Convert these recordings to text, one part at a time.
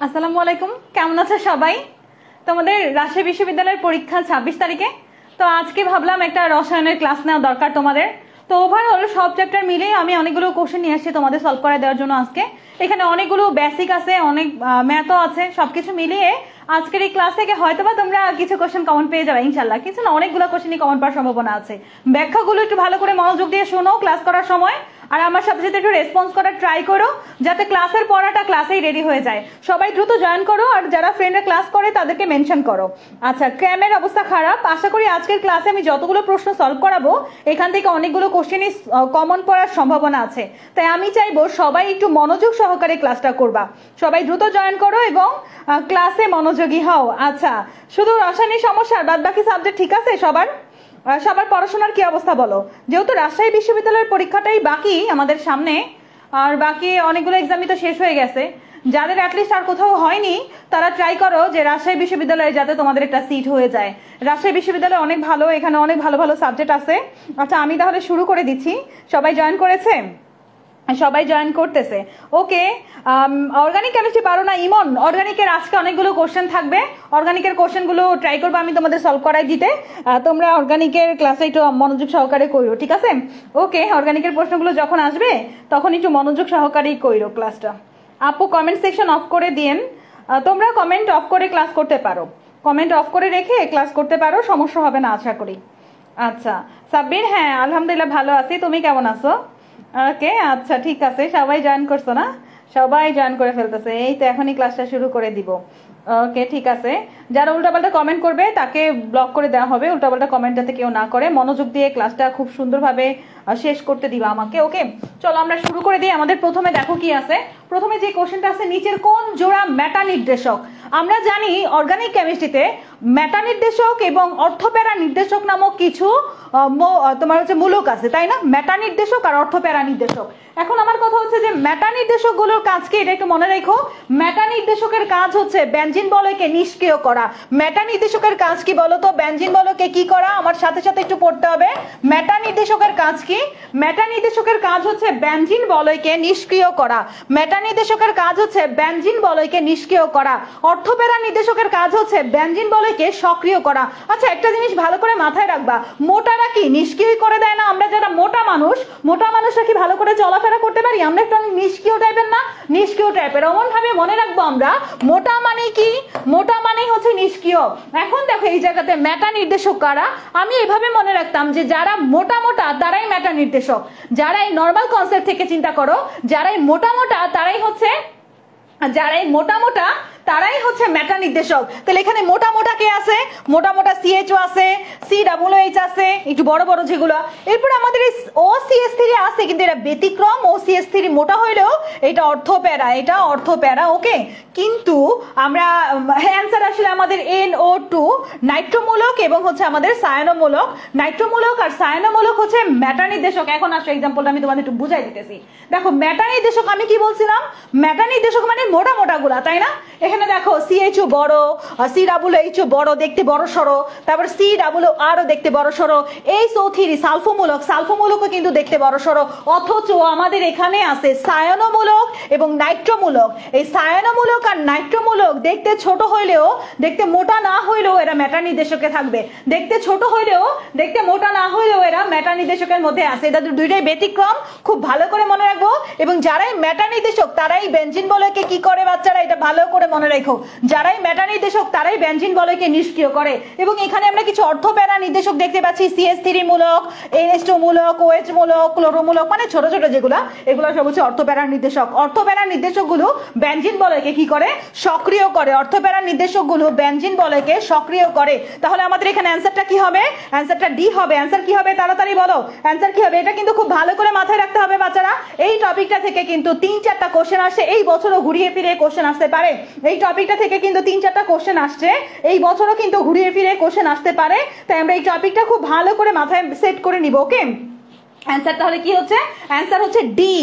আসসালামু আলাইকুম, কেমন আছো সবাই? তোমাদের রাজশাহী বিশ্ববিদ্যালয়ের পরীক্ষা 26 তারিখে। তো আজকে ভাবলাম একটা রসায়নের ক্লাস নেওয়া দরকার তোমাদের। তো ওভারঅল সব চ্যাপ্টার মিলিয়ে আমি অনেকগুলো কোশ্চেন নিয়ে আসছি তোমাদের সলভ করে দেওয়ার জন্য আজকে। এখানে অনেকগুলো বেসিক আছে, অনেক ম্যাথও আছে, সবকিছু মিলিয়ে আজকের এই ক্লাস থেকে হয়তোবা তোমরা কিছু কোশ্চেন কমন পেয়ে যাবে ইনশাল্লাহ। কিছু না, অনেকগুলো কোশ্চেনই কমন পাওয়ার সম্ভাবনা আছে। ব্যাখ্যাগুলো একটু ভালো করে মনোযোগ দিয়ে শোনো ক্লাস করার সময়, আর আমার সাথে সাথে একটু রেসপন্স করার ট্রাই করো, যাতে ক্লাসের পড়াটা ক্লাসেই রেডি হয়ে যায়। সবাই দ্রুত জয়েন করো, আর যারা ফ্রেন্ডরা ক্লাস করে তাদেরকে মেনশন করো। আচ্ছা, ক্র্যামের অবস্থা খারাপ। আশা করি আজকের ক্লাসে আমি যতগুলো প্রশ্ন সলভ করাবো এখান থেকে অনেকগুলো কোশ্চেনই কমন পড়ার সম্ভাবনা আছে। তাই আমি চাইবো সবাই একটু মনোযোগ সহকারে ক্লাসটা করবা। সবাই দ্রুত জয়েন করো এবং ক্লাসে মনোযোগী হও। আচ্ছা, শুধু রসায়নের সমস্যা, বাদ বাকি সাবজেক্ট ঠিক আছে সবার? সবার পড়াশোনার কি অবস্থা বলো? যেহেতু রাজশাহী বিশ্ববিদ্যালয়ের পরীক্ষাটাই বাকি আমাদের সামনে, আর বাকি অনেকগুলো এক্সামই তো শেষ হয়ে গেছে। যাদের অ্যাটলিস্ট আর কোথাও হয়নি তারা ট্রাই করো যে রাজশাহী বিশ্ববিদ্যালয়ে যাতে তোমাদের একটা সিট হয়ে যায়। রাজশাহী বিশ্ববিদ্যালয় অনেক ভালো, এখানে অনেক ভালো ভালো সাবজেক্ট আছে। আচ্ছা, আমি তাহলে শুরু করে দিচ্ছি। সবাই জয়েন করেছে? সবাই জয়েন করতেছে, ওকে। অর্গানিক কেমিস্ট্রি পারো না ইমন? অর্গানিকের আজকে অনেকগুলো কোশ্চেন থাকবে, অর্গানিকের কোশ্চেনগুলো ট্রাই করবো আমি তোমাদের সলভ করাই দিতে। তোমরা অর্গানিকের ক্লাসে একটু মনোযোগ সহকারে কইরো, ঠিক আছে? ওকে, অর্গানিকের প্রশ্নগুলো যখন আসবে তখন একটু মনোযোগ সহকারেই কইরো ক্লাসটা। আপু কমেন্ট সেকশন অফ করে দিয়েন। তোমরা কমেন্ট অফ করে ক্লাস করতে পারো, কমেন্ট অফ করে রেখে ক্লাস করতে পারো, সমস্যা হবে না আশা করি। আচ্ছা সাব্বির, হ্যাঁ আলহামদুলিল্লাহ ভালো আছি, তুমি কেমন আছো? ওকে, আচ্ছা ঠিক আছে। সবাই জয়েন করছো না? সবাই জয়েন করে ফেলতেছে, এই তো এখনই ক্লাসটা শুরু করে দিব। ওকে ঠিক আছে। যারা উল্টাপাল্টা কমেন্ট করবে তাকে ব্লক করে দেওয়া হবে, উল্টাপাল্টা কমেন্ট যাতে কেউ না করে। মনোযোগ দিয়ে ক্লাসটা খুব সুন্দরভাবে শেষ করতে দিবা আমাকে, ওকে? চলো আমরা শুরু করে দিই। আমাদের প্রথমে দেখো কি আছে। প্রথমে যে কোশ্চেনটা আছে, নিচের কোন জোড়া মেটা নির্দেশক? আমরা জানি অর্গানিক কেমিস্ট্রিতে মেটা নির্দেশক এবং অর্থপ্যারা নির্দেশক নামক কিছু তোমার হচ্ছে মূলক আছে, তাই না? মেটা নির্দেশক আর অর্থপ্যারা নির্দেশক। এখন আমার কথা হচ্ছে যে মেটা নির্দেশক গুলোর কাজ কি, এটা একটু মনে রেখো। মেটা নির্দেশকের কাজ হচ্ছে বেনজিন বলয়কে নিষ্ক্রিয় করা। মেটা নির্দেশকের কাজ কি বলো তো? বেনজিন বলয়কে কি করা? আমার সাথে সাথে একটু পড়তে হবে। মেটা নির্দেশকের কাজ কি? মেটা নির্দেশকের কাজ হচ্ছে বেনজিন বলয়কে নিষ্ক্রিয় করা। মেটা নির্দেশকের কাজ হচ্ছে বেনজিন বলয়কে নিষ্ক্রিয় করা। অর্থপ্যারা নির্দেশকের কাজ হচ্ছে বেনজিন বলয়কে সক্রিয় করা। আচ্ছা, একটা জিনিস ভালো করে মাথায় রাখবা, মোটারা কি নিষ্ক্রিয় করে দেয় না? আমরা যারা মোটা মানুষরা কি ভালো করে চলাফেরা করতে পারি? আমরা একটু নিষ্ক্রিয় টাইপের না? নিষ্ক্রিয় টাইপের। এমন ভাবে মনে রাখবো আমরা, মোটা মানে কি? মোটা মানে হচ্ছে নিষ্ক্রিয়। এখন দেখো এই জায়গাতে মেটা নির্দেশক কারা, আমি এভাবে মনে রাখতাম যে যারা মোটা তারাই মেটা নির্দেশক। যারা এই নর্মাল কনসেপ্ট থেকে চিন্তা করো, যারাই মোটা তারাই হচ্ছে তারাই হচ্ছে মেটা নির্দেশক। তাহলে এখানে মোটা কে আছে? মোটা CHO আছে, COOH আছে, একটু বড় বড় যেগুলো। এরপর আমাদের OCH3 আছে, কিন্তু এটা ব্যতিক্রম। OCH3 মোটা হইলেও এটা অর্থপ্যারা, ওকে? কিন্তু আমরা অ্যান্সার আসলে আমাদের NO2 নাইট্রোমূলক এবং হচ্ছে আমাদের সায়ানোমূলক। নাইট্রোমূলক আর সায়ানোমূলক হচ্ছে মেটা নির্দেশক। এখন আসলে এক্সাম্পলটা আমি তোমাদের একটু বুঝাই দিতেছি। দেখো মেটা নির্দেশক আমি কি বলছিলাম? মেটা নির্দেশক মানে মোটা গুলা, তাই না? এখানে দেখো CHO বড়, COOH বড়, দেখতে বড় সড়ো, তারপর COO দেখতে বড় সড়ো। HO3 সালফোমূলকও কিন্তু দেখতে বড় সড়ো। অথচ আমাদের এখানে আছে সায়ানোমূলক এবং নাইট্রোমূলক। এই সায়ানোমূলক আর নাইট্রোমূলক দেখতে ছোট হইলেও, দেখতে মোটা না হইলেও এরা মেটা নির্দেশকে থাকবে। দেখতে ছোট হইলেও, দেখতে মোটা না হইলেও এরা মেটা নির্দেশকের মধ্যে আছে। এটা দুইটাই ব্যতিক্রম, খুব ভালো করে মনে রাখবো। এবং যারাই মেটা নির্দেশক তারাই বেনজিন বলয়কে কি করে বাচ্চারা? এটা ভালো করে মনে রাখো। যারাই মেটা নির্দেশক তারাই বেনজিন বলয়কে নিষ্ক্রিয় করে। এবং এখানে আমরা কিছু অর্থপ্যারা নির্দেশক দেখতে পাচ্ছি, CH3 মূলক, NH2 মূলক, OH মূলক, ক্লোরোমূলক, মানে ছোট ছোট যেগুলা, এগুলো সব হচ্ছে অর্থপ্যারা নির্দেশক। অর্থপ্যারা নির্দেশকগুলো বেনজিন বলয়কে কি করে? সক্রিয় করে। অর্থপ্যারা নির্দেশকগুলো বেনজিন বলয়কে সক্রিয় করে। তাহলে আমাদের এখানে অ্যান্সারটা কি হবে? অ্যান্সারটা ডি হবে। অ্যান্সার কি হবে? তাড়াতাড়ি বলো, অ্যান্সার কি হবে? এটা কিন্তু খুব ভালো করে মাথায় রাখতে হবে বাচ্চারা। এই টপিকটা থেকে কিন্তু 3-4টা কোশ্চেন আসে, এই বছরও ঘুরিয়ে ফিরে কোশ্চেন আসতে পারে। এই টপিকটা থেকে কিন্তু 3-4টা কোশ্চেন আসছে, এই বছরও কিন্তু ঘুরিয়ে ফিরে কোশ্চেন আসতে পারে। তাই আমরা এই টপিকটা খুব ভালো করে মাথায় সেট করে নিব, ওকে? অ্যান্সার তাহলে কি হচ্ছে? অ্যান্সার হচ্ছে ডি।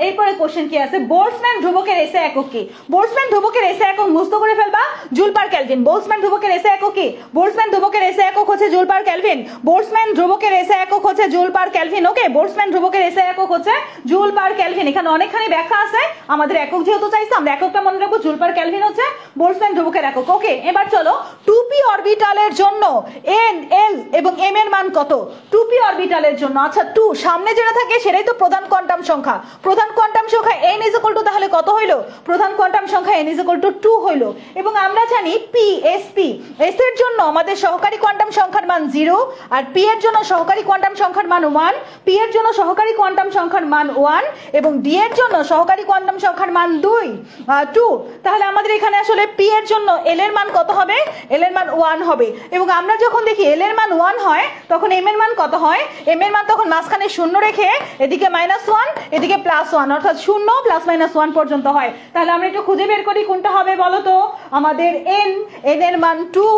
এরপরে কোশ্চেন কি আছে? বোল্টজম্যান ধ্রুবকের এসে একক কি? বোল্টজম্যান ধ্রুবকের এসে একক মুক্ত করে ফেলবা, জুল পার কেলভিন। বোল্টজম্যান ধ্রুবকের এসে একক কি? বোল্টজম্যান ধ্রুবকের এসে একক হচ্ছে জুল পার কেলভিন। বোল্টজম্যান ধ্রুবকের এসআই একক হচ্ছে জুল পার কেলভিন। ওকে, বোল্টজম্যান ধ্রুবকের এসআই একক হচ্ছে জুল পার কেলভিন। এখানে অনেকখানি ব্যাখ্যা আছে, আমাদের একক যেহেতু চাইছে আমরা এককটা মনে রাখবো, জুল পার কেলভিন হচ্ছে বোল্টজম্যান ধ্রুবকের একক। ওকে, এবার চলো 2p অরবিটালের জন্য n l এবং m এর মান কত? 2p অরবিটালের জন্য, আচ্ছা 2 সামনে যেটা থাকে সেটাই তো প্রধান কোয়ান্টাম সংখ্যা। প্রধান কোয়ান্টাম সংখ্যা n = তাহলে কত হইলো? প্রধান কোয়ান্টাম সংখ্যা n = 2 হইলো। এবং আমরা জানি p s এর জন্য আমাদের সহকারী কোয়ান্টাম সংখ্যার মান 0, আর p এর জন্য সহকারী কোয়ান্টাম সংখ্যার মান 1, p এর জন্য সহকারী কোয়ান্টাম সংখ্যার মান 1 এবং d এর জন্য সহকারী কোয়ান্টাম সংখ্যার মান 2। তাহলে আমাদের এখানে আসলে p এর জন্য l এর মান কত হবে? l এর মান 1 হবে। এবং আমরা যখন দেখি l এর মান 1 হয় তখন m এর মান কত হয়? m এর মান তখন মাঝখানে শূন্য রেখে এদিকে -1 এদিকে +1, অর্থাৎ 0 ± 1 পর্যন্ত হয়। তাহলে আমরা একটু খুঁজে বের করি কোনটা হবে বলো তো। আমাদের n এর মান 2,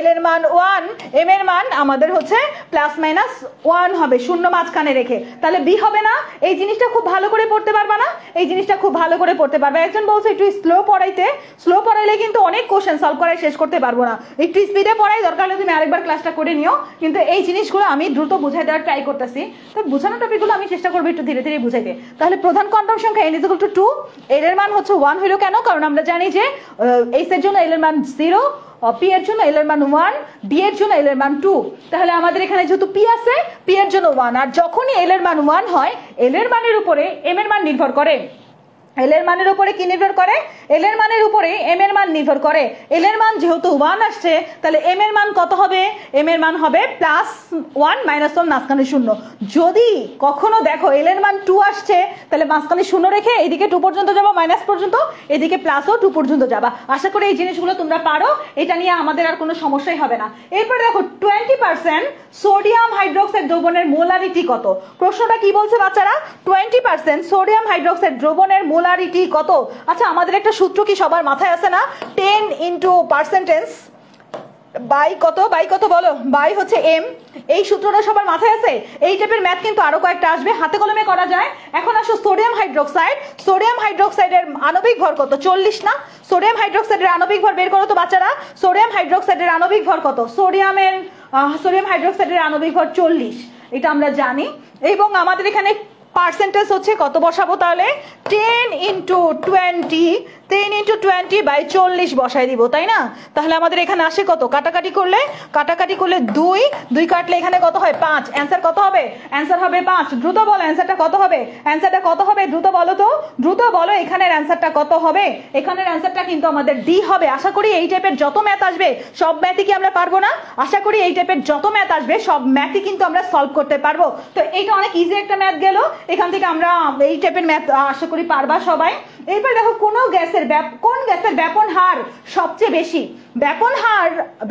l এর মান 1, m এর মান আমাদের হচ্ছে ±1 হবে, শূন্য মাঝখানে রেখে। তাহলে b হবে না? এই জিনিসটা খুব ভালো করে পড়তে পারবা না? এই জিনিসটা খুব ভালো করে পড়তে পারবে। একজন বলছে একটু স্লো পড়াইতে, স্লো পড়াইলে কিন্তু অনেক কোশ্চেন সলভ করে শেষ করতে পারবো না। একটু স্পিডে পড়াই, দরকার হলে তুমি আরেকবার ক্লাসটা করে নিও। কিন্তু এই জিনিসগুলো আমি দ্রুত বুঝাই দেওয়ার ট্রাই করতেছি, তো বুঝানো টপিকগুলো আমি চেষ্টা করবো একটু ধীরে ধীরে বুঝাইতে। তাহলে প্রধান কোয়ান্টাম সংখ্যা n = 2, l এর মান হচ্ছে 1 হইলো কেন? কারণ আমরা জানি যে s এর জন্য l এর মান 0, p এর জন্য l এর মান 1, d এর জন্য l এর মান 2। তাহলে আমাদের এখানে যেহেতু p আছে, p এর জন্য 1, আর যখনই l এর মান 1 হয় l এর মানের উপরে m এর মান নির্ভর করে। l এর মানের উপরে কি নির্ভর করে? l এর মানের উপরে m এর মান নির্ভর করে। l এর মান যেহেতু 1 আসছে তাহলে m এর মান কত হবে? m এর মান হবে +1 -1 মাঝখানে 0। যদি কখনো দেখো l এর মান 2 আসছে তাহলে মাঝখানে 0 রেখে এদিকে 2 পর্যন্ত যাবা, মাইনাস পর্যন্ত, এদিকে প্লাসও 2 পর্যন্ত যাবা। আশা করি এই জিনিসগুলো তোমরা পারো, এটা নিয়ে আমাদের আর কোনো সমস্যাই হবে না। এরপর দেখো 20% সোডিয়াম হাইড্রোক্সাইড দ্রবণের মোলারিটি কত? প্রশ্নটা কি বলছে বাচ্চারা? 20% সোডিয়াম হাইড্রোক্সাইড দ্রবণের মোলারিটি কত? আচ্ছা আমাদের একটা সূত্র কি সবার মাথায় আছে না? 10 × পার্সেন্টেজ বাই কত বলো? বাই হচ্ছে m। এই সূত্রটা সবার মাথায় আছে? এই টাইপের ম্যাথ কিন্তু আরো কয়েকটা আসবে, হাতে কলমে করা যায়। এখন আসো সোডিয়াম হাইড্রোক্সাইডের আণবিক ভর কত? 40 না? সোডিয়াম হাইড্রোক্সাইডের আণবিক ভর বের করো তো বাচ্চারা। সোডিয়াম হাইড্রোক্সাইডের আণবিক ভর কত? সোডিয়াম হাইড্রোক্সাইডের আণবিক ভর 40, এটা আমরা জানি। এবং আমাদের এখানে পার্সেন্টেজ হচ্ছে কত বসাবো তাহলে? 10 × 20/40 বসাই দিব, তাই না? তাহলে আমাদের এখানে আসে কত? কাটাকাটি করলে 2 কাটলে এখানে কত হয়? 5। অ্যান্সার কত হবে? অ্যান্সার হবে 5। দ্রুত বলো অ্যান্সারটা কত হবে? অ্যান্সারটা কত হবে? দ্রুত বলো তো, দ্রুত বলো এখানের অ্যান্সারটা কত হবে? এখানের অ্যান্সারটা কিন্তু আমাদের ডি হবে। আশা করি এই টাইপের যত ম্যাথ আসবে সব ম্যাথই কি আমরা পারবো না? আশা করি এই টাইপের যত ম্যাথ আসবে সব ম্যাথই কিন্তু আমরা সলভ করতে পারবো। তো এইটা অনেক ইজি একটা ম্যাথ গেল, এখান থেকে আমরা এই টাইপের ম্যাথ আশা করি পারবা সবাই। এরপর দেখো কোন গ্যাসের ব্যাপন হার সবচেয়ে বেশি?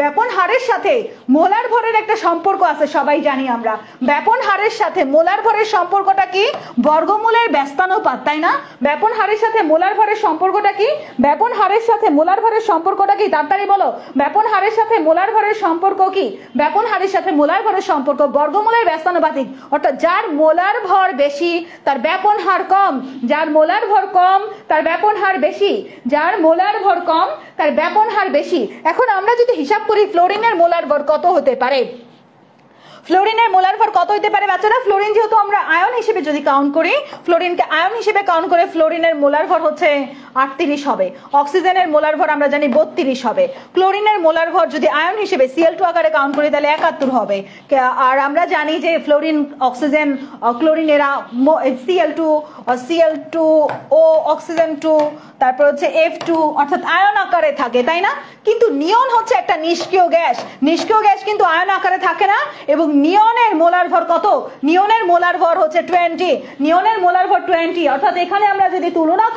ব্যাপন হারের সাথে মোলার ভরের একটা সম্পর্ক আছে, সবাই জানি আমরা। ব্যাপন হারের সাথে মোলার ভরের সম্পর্কটা কি? বর্গমূলের ব্যস্তানুপাত, তাই না? ব্যাপন হারের সাথে মোলার ভরের সম্পর্কটা কি? ব্যাপন হারের সাথে মোলার ভরের সম্পর্কটা কি? তাড়াতাড়ি বলো, ব্যাপন হারের সাথে মোলার ভরের সম্পর্ক কি? ব্যাপন হারের সাথে মোলার ভরের সম্পর্ক বর্গমূলের ব্যস্তানুপাতিক, অর্থাৎ যার মোলার ভর বেশি তার ব্যাপন হার কম, যার মোলার ভর কম তার ব্যাপন হার বেশি, যার মোলার ভর কম তার ব্যাপন হার বেশি। এখন আমরা যদি হিসাব করি ফ্লোরিনের মোলার ভর কত হতে পারে? ফ্লোরিনের মোলার ভর কত হতে পারে বাচ্চারা? ফ্লোরিন যেহেতু আমরা আয়ন হিসেবে যদি কাউন্ট করি, ফ্লোরিনকে আয়ন হিসেবে কাউন্ট করে ফ্লোরিনের মোলার ভর হচ্ছে 38 হবে। অক্সিজেনের মোলার ভর আমরা জানি 32 হবে। ক্লোরিনের মোলার ভর যদি আয়ন হিসেবে Cl2 আকারে কাউন্ট করি তাহলে 71 হবে। আর আমরা জানি যে ফ্লোরিন, অক্সিজেন, ক্লোরিন এরা Cl2O, অক্সিজেন 2, তারপর হচ্ছে F2, অর্থাৎ আয়ন আকারে থাকে, তাই না? কিন্তু নিয়ন হচ্ছে একটা নিষ্ক্রিয় গ্যাস, নিষ্ক্রিয় গ্যাস কিন্তু আয়ন আকারে থাকে না। এবং নিয়নের মোলার ভর কত? নিয়নের মোলার ভর হচ্ছে 20, নিয়নের মোলার ভর 20, অর্থাৎ এখানে আমরা যদি তুলনা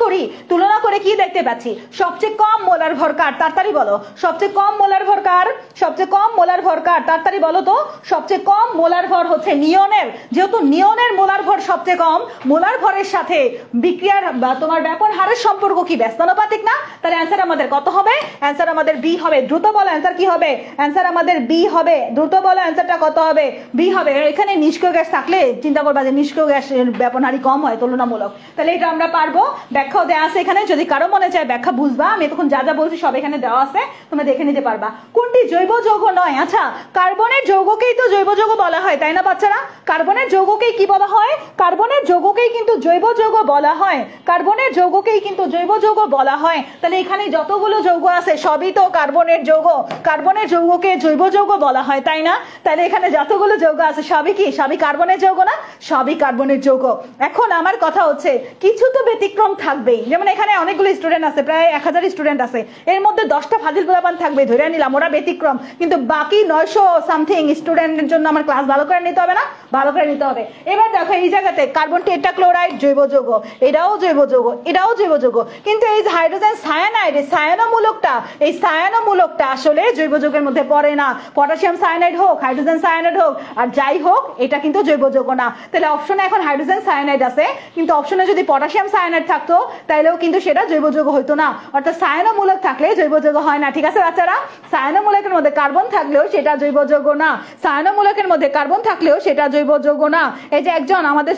করে কি দেখতে পাচ্ছি? সবচেয়ে কম মোলার ভর কার? তাড়াতাড়ি বলো, সবচেয়ে কম মোলার ভর কার? সবচেয়ে কম মোলার ভর কার? তাড়াতাড়ি বলো তো। সবচেয়ে কম মোলার ভর হচ্ছে নিয়নের। যেহেতু নিয়নের মোলার ভর সবচেয়ে কম, মোলার ভরের সাথে বিক্রিয়ার বা তোমার ব্যাপন হারের সম্পর্ক কি? ব্যস্তানুপাতিক না? তাহলে অ্যান্সার আমাদের কত হবে? অ্যান্সার আমাদের বি হবে। দ্রুত বলো অ্যান্সার কি হবে? অ্যান্সার আমাদের বি হবে। দ্রুত বলো অ্যান্সারটা কত হবে? হবে বি হবে। এখানে নিষ্ক্রিয় গ্যাস থাকলে চিন্তা করবা যে নিষ্ক্রিয় গ্যাসের ব্যবহারই কম হয় তুলনামূলক, তাহলে এটা আমরা পারবো। ব্যাখ্যাও দেওয়া আছে এখানে, যদি কারো মনে চায় ব্যাখ্যা বুঝবা, আমি তখন যা যা বলছি সব এখানে দেওয়া আছে, তোমরা দেখে নিতে পারবা। কোনটি জৈব যৌগ নয়? আচ্ছা, কার্বনের যৌগকেই তো জৈব যৌগ বলা হয়, তাই না বাচ্চারা? কার্বনের যৌগকেই কি বলা হয়? কার্বনের যৌগকেই কিন্তু জৈব যৌগ বলা হয়, কার্বনের যৌগকেই কিন্তু জৈব যৌগ বলা হয়। তাহলে এখানে যতগুলো যৌগ আছে সবই তো কার্বনের যৌগ, কার্বনের যৌগকে জৈব যৌগ বলা হয়, তাই না? তাহলে এখানে যতগুলো যৌগ আছে সবই কি? সবই কার্বনের যৌগ না? সবই কার্বনের যৌগ। এখন আমার কথা হচ্ছে কিছু তো ব্যতিক্রম থাকবেই, যেমন এখানে অনেকগুলো স্টুডেন্ট আছে, প্রায় 1000 স্টুডেন্ট আছে, এর মধ্যে 10টা ফাজিল পোলাপান থাকবে, ধরে নিলাম ওরা ব্যতিক্রম, কিন্তু বাকি 900 সামথিং স্টুডেন্টের জন্য আমার ক্লাস ভালো করে নিতে হবে না? ভালো করে নিতে হবে। এবার দেখো এই জায়গাতে কার্বন টেট্রাক্লোরাইড জৈব যৌগ, এটাও জৈব যৌগ, এটাও জৈব যৌগ, কিন্তু এই হাইড্রোজেন সায়ানাইড, এই সায়ানোমূলকটা, এই সায়ানোমূলকটা আসলে জৈব যৌগের মধ্যে পড়ে না। পটাশিয়াম সায়ানাইড হোক, হাইড্রোজেন সায়ানাইড হোক, আর যাই হোক, এটা কিন্তু জৈব যৌগ না। তাহলে অপশনে এখন হাইড্রোজেন সায়ানাইড আছে, কিন্তু অপশনে যদি পটাশিয়াম সায়ানাইড থাকতো তাহলেও কিন্তু সেটা জৈব যৌগ হইতো না, অর্থাৎ সায়ানোমূলক থাকলে জৈব যৌগ হয় না। ঠিক আছে বাচ্চারা? সায়ানোমূলকের মধ্যে কার্বন থাকলেও সেটা জৈব যৌগ না, সায়ানোমূলকের মধ্যে কার্বন থাকলেও সেটা জৈব যৌগ না। এই যে একজন আমাদের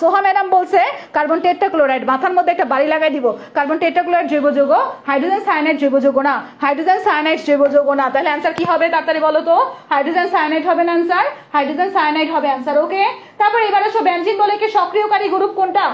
সোহা ম্যাডাম বলছে কার্বন টেট্রাক্লোরাইড, মাথার মধ্যে একটা বাড়ি লাগাই দিব, কার্বন টেট্রাক্লোরাইড জৈব যৌগ, হাইড্রোজেন সায়ানাইড জৈব যৌগ না, হাইড্রোজেন সায়ানাইড জৈব যৌগ না। তাহলে অ্যান্সার কি হবে তাড়াতাড়ি বলো তো? হাইড্রোজেন সায়ানাইড হবে না অ্যান্সার? হাইড্রোজেন সায়ানাইড হবে অ্যান্সার। ওকে, তারপর এবার আসো বেনজিন বলয়কে সক্রিয়কারী গ্রুপ কোনটা?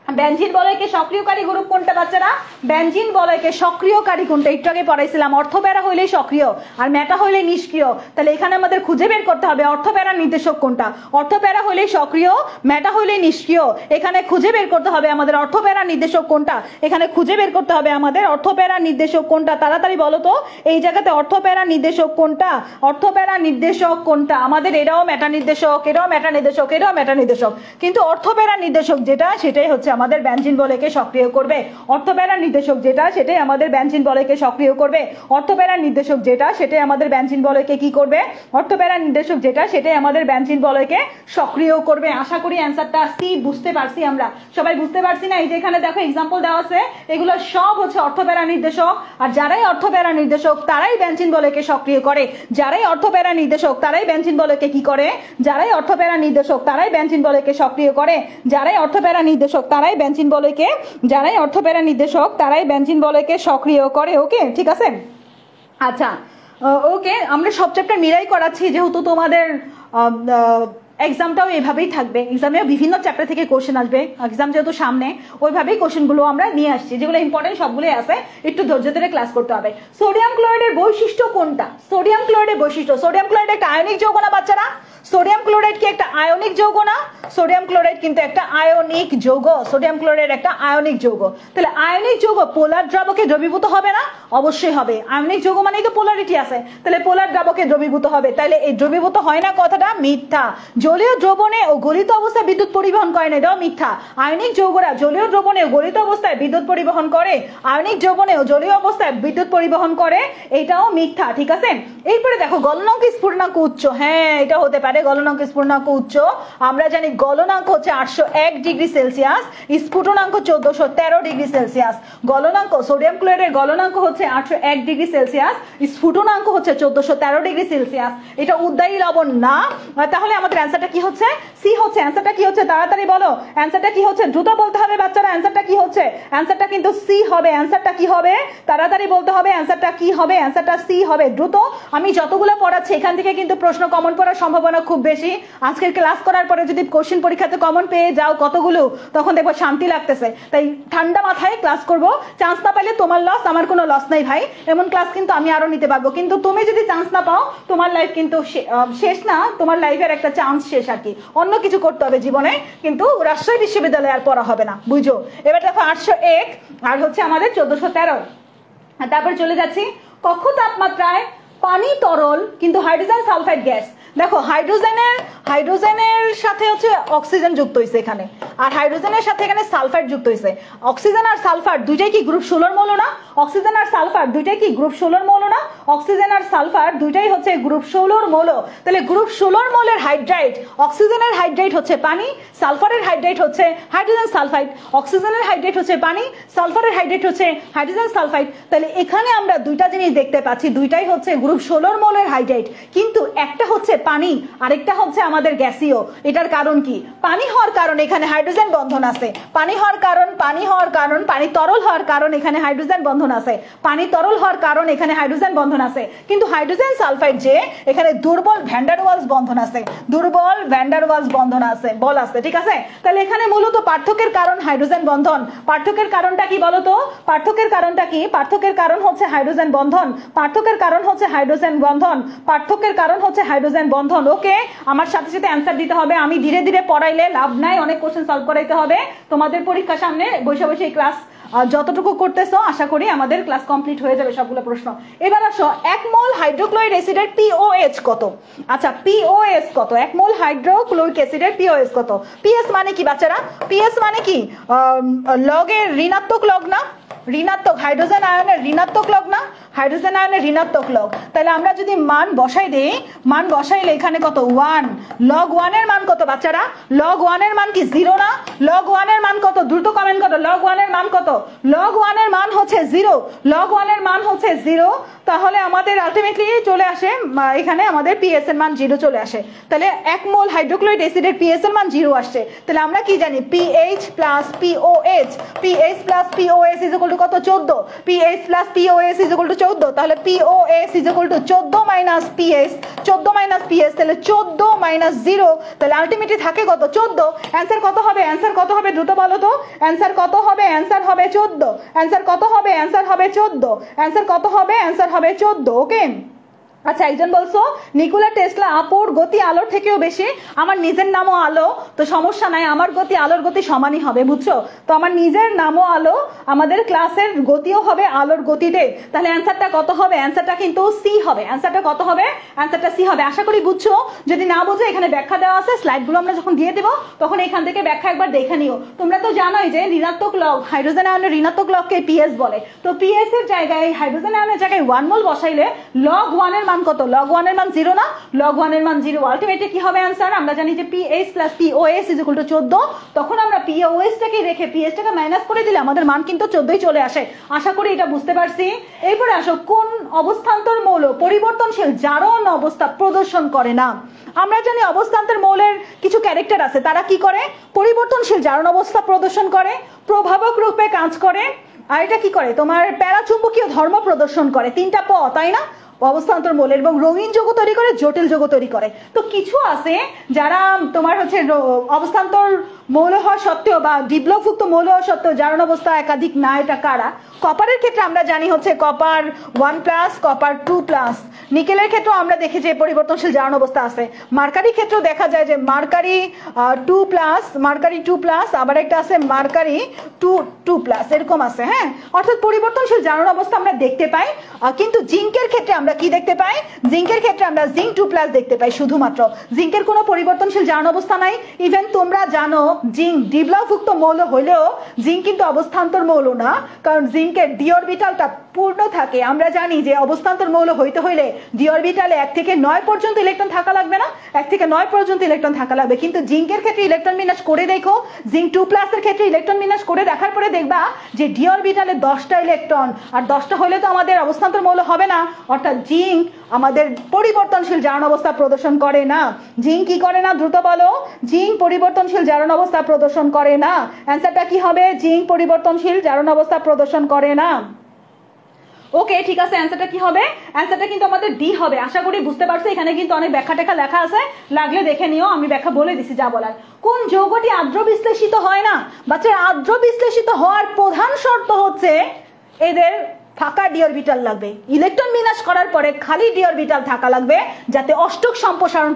বেনজিন বলয়কে সক্রিয়কারী গ্রুপ কোনটা বাচ্চারা? বেনজিন বলয়কে সক্রিয়কারী কোনটা? একটু আগে পড়াইছিলাম, অর্থপ্যারা হইলেই সক্রিয় আর মেটা হইলে নিষ্ক্রিয়। তাহলে এখানে আমাদের খুঁজে বের করতে হবে অর্থপ্যারা নির্দেশক কোনটা। অর্থপ্যারা হইলেই সক্রিয়, মেটা হইলেই নিষ্ক্রিয়। এখানে খুঁজে বের করতে হবে আমাদের অর্থপ্যারা নির্দেশক কোনটা। এখানে খুঁজে বের করতে হবে আমাদের অর্থপ্যারা নির্দেশক কোনটা। তাড়াতাড়ি বলো তো এই জায়গাতে অর্থপ্যারা নির্দেশক কোনটা? অর্থপ্যারা নির্দেশক কোনটা? আমাদের এটাও মেটা নির্দেশক, এটাও মেটা নির্দেশক, এটাও মেটা নির্দেশক, কিন্তু অর্থপ্যারা নির্দেশক যেটা সেটাই হচ্ছে আমাদের বেনজিন বলয়কে সক্রিয় করবে। অর্থপ্যারা নির্দেশক যেটা সেটাই আমাদের বেনজিন বলয়কে সক্রিয় করবে। অর্থপ্যারা নির্দেশক যেটা সেটাই আমাদের বেনজিন বলয়কে কি করবে? অর্থপ্যারা নির্দেশক যেটা সেটাই আমাদের বেনজিন বলয়কে সক্রিয় করবে। আশা করি অ্যান্সারটা সি বুঝতে পারছি আমরা সবাই, বুঝতে পারছি না? এই যে এখানে দেখো এক্সাম্পল দেওয়া আছে, এগুলো সব হচ্ছে অর্থপ্যারা নির্দেশক, আর যারাই অর্থপ্যারা নির্দেশক তারাই বেনজিন বলয়কে সক্রিয় করে। যারাই অর্থপ্যারা নির্দেশক তারাই বেনজিন বলয়কে কি করে? যারাই অর্থপ্যারা নির্দেশক তারাই বেনজিন বলয়কে সক্রিয় করে। যারাই অর্থপ্যারা নির্দেশক তারাই বেনজিন বলয়কে, যারাই অর্থপ্যারা নির্দেশক তারাই বেনজিন বলয়কে সক্রিয় করে। ওকে, ঠিক আছে। আচ্ছা, ওকে, আমরা সব চ্যাপ্টার মিলাই করাচ্ছি, যেহেতু তোমাদের এক্সামটাও এভাবেই থাকবে, এক্সামেও বিভিন্ন চ্যাপ্টার থেকে কোশ্চেন আসবে, এক্সাম যেহেতু সামনে ওইভাবেই কোশ্চেনগুলো আমরা নিয়ে আসছি, যেগুলো ইম্পর্টেন্ট সবগুলোই আছে, একটু ধৈর্য ধরে ক্লাস করতে হবে। সোডিয়াম ক্লোরাইডের বৈশিষ্ট্য কোনটা? সোডিয়াম ক্লোরাইডের বৈশিষ্ট্য, সোডিয়াম ক্লোরাইড একটা আয়নিক যৌগ না বাচ্চারা? সোডিয়াম ক্লোরাইড কি একটা আয়নিক যৌগ না? সোডিয়াম ক্লোরাইড কিন্তু একটা আয়নিক যৌগ, সোডিয়াম ক্লোরাইড একটা আয়নিক যৌগ। তাহলে আয়নিক যৌগ পোলার দ্রাবকে দ্রবীভূত হবে না? অবশ্যই হবে। আয়নিক যৌগ মানেই তো পোলারিটি আছে, তাহলে পোলার দ্রাবকে দ্রবীভূত হবে। তাহলে এই দ্রবীভূত হয় না কথাটা মিথ্যা। জলীয় দ্রবণে ও গলিত অবস্থায় বিদ্যুৎ পরিবহন করে না, এটাও মিথ্যা। আয়নিক যৌগরা জলীয় দ্রবণে ও গলিত অবস্থায় বিদ্যুৎ পরিবহন করে, আয়নিক যৌবনে ও জলীয় অবস্থায় বিদ্যুৎ পরিবহন করে, এটাও মিথ্যা। ঠিক আছে, এরপরে দেখো গলনাঙ্ক স্ফুটনাঙ্ক উচ্চ, হ্যাঁ এটা হতে পারে গলনাঙ্ক স্ফুটনাঙ্ক উচ্চ। আমরা জানি গলনাঙ্ক হচ্ছে 801 ডিগ্রি সেলসিয়াস, স্ফুটনাঙ্ক 1413 ডিগ্রি সেলসিয়াস। গলনাঙ্ক সোডিয়াম ক্লোরাইডের গলনাঙ্ক হচ্ছে 801 ডিগ্রি সেলসিয়াস, স্ফুটনাঙ্ক হচ্ছে 1413 ডিগ্রি সেলসিয়াস। এটা উদ্বায়ী লবণ না, তাহলে আমাদের অ্যান্সারটা কি হচ্ছে? সি হচ্ছে। অ্যান্সারটা কি হচ্ছে তাড়াতাড়ি বলো, অ্যান্সারটা কি হচ্ছে? দ্রুত বলতে হবে বাচ্চারা, অ্যান্সারটা কি হচ্ছে? অ্যান্সারটা কিন্তু সি হবে। অ্যান্সারটা কি হবে তাড়াতাড়ি বলতে হবে, অ্যান্সারটা কি হবে? অ্যান্সারটা সি হবে। দ্রুত, আমি যতগুলো পড়াচ্ছি এখান থেকে কিন্তু প্রশ্ন কমন পড়ার সম্ভাবনা খুব বেশি। আজকের ক্লাস করার পরে যদি কোশ্চেন পরীক্ষাতে কমন পেয়ে যাও কতগুলো, তখন দেখবো শান্তি লাগতেছে। তাই ঠান্ডা মাথায় ক্লাস করব, চান্স না পাইলে তোমার লস, আমার কোনো লস নাই ভাই। এমন ক্লাস কিন্তু আমি আরো নিতে পারবো, কিন্তু তুমি যদি চান্স না পাও তোমার লাইফ কিন্তু শেষ না, তোমার লাইফের একটা চান্স শেষ আর কি। অন্য কিছু করতে হবে জীবনে, কিন্তু রাজশাহী বিশ্ববিদ্যালয়ে আর পড়া হবে না, বুঝো। এবার দেখো 801 আর হচ্ছে আমাদের 1413। তারপর চলে যাচ্ছি কক্ষ তাপমাত্রায় পানি তরল কিন্তু হাইড্রোজেন সালফাইড গ্যাস। দেখো হাইড্রোজেনের হাইড্রোজেনের সাথে হচ্ছে অক্সিজেন যুক্ত হয়েছে এখানে, আর হাইড্রোজেনের সাথে এখানে সালফাইড যুক্ত হয়েছে। অক্সিজেন আর সালফার দুইটাই কি গ্রুপ 16 মৌল না? অক্সিজেন আর সালফার দুইটাই কি গ্রুপ 16 মৌল না? অক্সিজেন আর সালফার দুইটাই হচ্ছে গ্রুপ 16 মৌল। তাহলে গ্রুপ 16 মৌলের হাইড্রাইড, অক্সিজেনের হাইড্রাইড হচ্ছে পানি, সালফারের হাইড্রাইড হচ্ছে হাইড্রোজেন সালফাইড। অক্সিজেনের হাইড্রাইড হচ্ছে পানি, সালফারের হাইড্রাইড হচ্ছে হাইড্রোজেন সালফাইড। তাহলে এখানে আমরা দুইটা জিনিস দেখতে পাচ্ছি, দুইটাই হচ্ছে গ্রুপ 16 মৌলের হাইড্রাইড, কিন্তু একটা হচ্ছে পানি আরেকটা হচ্ছে আমাদের গ্যাসীয়। এটার কারণ কি? পানি হওয়ার কারণ এখানে হাইড্রোজেন বন্ধন আছে, পানি হওয়ার কারণ পানি তরল হওয়ার কারণ এখানে হাইড্রোজেন বন্ধন আছে, পানি তরল হওয়ার কারণ এখানে হাইড্রোজেন বন্ধন আছে। কিন্তু হাইড্রোজেন সালফাইড যে এখানে দুর্বল ভ্যান ডার ওয়ালস বন্ধন আছে, দুর্বল ভ্যান ডার ওয়ালস বন্ধন আছে, বল আছে, ঠিক আছে? তাহলে এখানে মূলত পার্থক্যের কারণ হাইড্রোজেন বন্ধন। পার্থক্যের কারণটা কি বলতো? পার্থক্যের কারণটা কি? পার্থক্যের কারণ হচ্ছে হাইড্রোজেন বন্ধন, পার্থক্যের কারণ হচ্ছে হাইড্রোজেন বন্ধন, পার্থক্যের কারণ হচ্ছে হাইড্রোজেন বন্ধন। ওকে, আমার সাথে সাথে অ্যান্সার দিতে হবে, আমি ধীরে ধীরে পড়াইলে লাভ নাই, অনেক কোশ্চেন সলভ করাইতে হবে। তোমাদের পরীক্ষার সামনে বসে বসে এই ক্লাস যতটুকু করতেছো আশা করি আমাদের ক্লাস কমপ্লিট হয়ে যাবে সবগুলো প্রশ্ন। এবার আসো, 1 মোল হাইড্রোক্লোরিক অ্যাসিডের পিওএইচ কত? আচ্ছা, পিওএইচ কত? 1 মোল হাইড্রোক্লোরিক অ্যাসিডের পিওএইচ কত? পিএস মানে কি বাচ্চারা? পিএস মানে কি লগের ঋণাত্মক লগ না? ঋণাত্মক, হাইড্রোজেন আয়নের ঋণাত্মক লগ না? হাইড্রোজেন আয়নের ঋণাত্মক লগ। তাহলে আমরা যদি মান বসাই দেই, মান বসাইলে এখানে কত? 1। লগ 1 এর মান কত বাচ্চারা? লগ 1 এর মান কি 0 না? লগ 1 এর মান কত? দ্রুত কমেন্ট করো, লগ 1 এর মান কত? লগ 1 এর মান হচ্ছে 0, লগ 1 এর মান হচ্ছে 0। তাহলে আমাদের আলটিমেটলি চলে আসে এখানে আমাদের পিএস এর মান 0 চলে আসে। তাহলে 1 মোল হাইড্রোক্লোরিক অ্যাসিডের পিএস এর মান 0 আসছে। তাহলে আমরা কি জানি? PH plus pOH, pH plus pOH is equal to কত? 14। PH plus pOH is equal to 14। তাহলে pOH is equal to 14 minus pH, 14 minus pH, তাহলে 14 মাইনাস 0, তাহলে আলটিমেটলি থাকে কত? 14। অ্যানসার কত হবে? অ্যানসার কত হবে দ্রুত বলো তো? অ্যানসার কত হবে? অ্যানসার হবে 14। অ্যানসার কত হবে? অ্যানসার হবে 14। অ্যানসার কত হবে? অ্যানসার হবে 14। ওকে, আচ্ছা, একজন বলছো নিকোলা টেসলা আপুর গতি আলোর থেকেও বেশি। আমার নিজের নামও আলো, তো সমস্যা নাই, আমার গতি আলোর গতি সমানই হবে, বুঝছো? তো আমার নিজের নামও আলো, আমাদের ক্লাসের গতিও হবে আলোর গতিতে। তাহলে অ্যান্সারটা কত হবে? অ্যান্সারটা কিন্তু সি হবে। অ্যান্সারটা কত হবে? অ্যান্সারটা সি হবে। আশা করি বুঝছো। যদি না বুঝো এখানে ব্যাখ্যা দেওয়া আছে, স্লাইডগুলো আমরা যখন দিয়ে দেবো তখন এখান থেকে ব্যাখ্যা একবার দেখে নিও। তোমরা তো জানোই যে ঋণাত্মক লগ, হাইড্রোজেন আয়নের ঋণাত্মক লগকে পিএস বলে। তো পিএস এর জায়গায় হাইড্রোজেন আয়নের জায়গায় 1 মোল বসাইলে লগ 1 এর মান কত? লগ 1 এর মান 0 না? লগ 1 এর মান 0। আলটিমেটলি কি হবে অ্যানসার? আমরা জানি যে pH plus pOH is equal to 14। তখন আমরা পিওএইচ টাকে রেখে পিএইচ টাকে মাইনাস করে দিলে আমাদের মান কিন্তু 14ই চলে আসে। আশা করি এটা বুঝতে পারছি। এরপরে আসো, কোন অবস্থান্তর মৌল পরিবর্তনশীল জারণ অবস্থা প্রদর্শন করে না? আমরা জানি অবস্থান্তর মৌলের কিছু ক্যারেক্টার আছে, তারা কি করে? পরিবর্তনশীল জারণ অবস্থা প্রদর্শন করে, প্রভাবক রূপে কাজ করে, আর এটা কি করে? তোমার প্যারাচুম্বকীয় ধর্ম প্রদর্শন করে। 3টা প, তাই না? অবস্থান্তর মৌলের, এবং রঙিন যৌগ তৈরি করে, জটিল যৌগ তৈরি করে। তো কিছু আছে যারা তোমার হচ্ছে অবস্থান্তর মৌল হওয়া সত্ত্বেও বা ডিপ্লকভুক্ত মৌল হওয়া সত্ত্বেও জারণ অবস্থা একাধিক না। এটা কারা? কপারের ক্ষেত্রে আমরা জানি হচ্ছে কপার 1+, কপার 2+। নিকেলের ক্ষেত্রেও আমরা দেখি যে পরিবর্তনশীল জারণ অবস্থা আছে। মার্কারির ক্ষেত্রেও দেখা যায় যে মার্কারি 2+, মার্কারি 2+, আবার একটা আছে মার্কারি 2+, এরকম আছে। হ্যাঁ, অর্থাৎ পরিবর্তনশীল জারণ অবস্থা আমরা দেখতে পাই। কিন্তু জিঙ্কের ক্ষেত্রে আমরা কি দেখতে পাই? জিঙ্কের ক্ষেত্রে আমরা জিঙ্ক 2+ দেখতে পাই শুধুমাত্র। জিঙ্কের কোনো পরিবর্তনশীল জারণ অবস্থা নাই। ইভেন তোমরা জানো জিঙ্ক ডিপ্লকভুক্ত মৌল হলেও জিঙ্ক কিন্তু অবস্থান্তর মৌল না, কারণ জিঙ্কের ডি অরবিটালটা পূর্ণ থাকে। আমরা জানি যে অবস্থান্তর মৌল হইতে হইলে ডি অরবিটালে 1 থেকে 9 পর্যন্ত ইলেকট্রন থাকা লাগবে না? 1 থেকে 9 পর্যন্ত ইলেকট্রন থাকা লাগবে। কিন্তু জিঙ্কের ক্ষেত্রে ইলেকট্রন বিন্যাস করে দেখো, জিঙ্ক 2+ এর ক্ষেত্রে ইলেকট্রন বিন্যাস করে দেখার পরে দেখবা যে ডি অরবিটালে 10টা ইলেকট্রন, আর 10টা হলে তো আমাদের অবস্থান্তর মৌল হবে না। অর্থাৎ জিঙ্ক আমাদের পরিবর্তনশীল জারণ অবস্থা প্রদর্শন করে না। জিঙ্ক কি করে না দ্রুত বলো? জিঙ্ক পরিবর্তনশীল জারণ অবস্থা প্রদর্শন করে না। অ্যান্সারটা কি হবে? জিঙ্ক পরিবর্তনশীল জারণ অবস্থা প্রদর্শন করে না। ওকে, ঠিক আছে, অ্যান্সারটা কি হবে? অ্যান্সারটা কিন্তু আমাদের ডি হবে। আশা করি বুঝতে পারছো। এখানে কিন্তু অনেক ব্যাখ্যা টেখা লেখা আছে, লাগলে দেখে নিও, আমি ব্যাখ্যা বলে দিছি যা বলার। কোন যৌগটি আর্দ্র বিশ্লেষিত হয় না? বাচ্চারা, আর্দ্র বিশ্লেষিত হওয়ার প্রধান শর্ত হচ্ছে এদের ফাঁকা ডি অরবিটাল লাগবে। ইলেকট্রন বিন্যাস করার পরে খালি ডি অরবিটাল থাকা লাগবে যাতে অষ্টক সম্প্রসারণ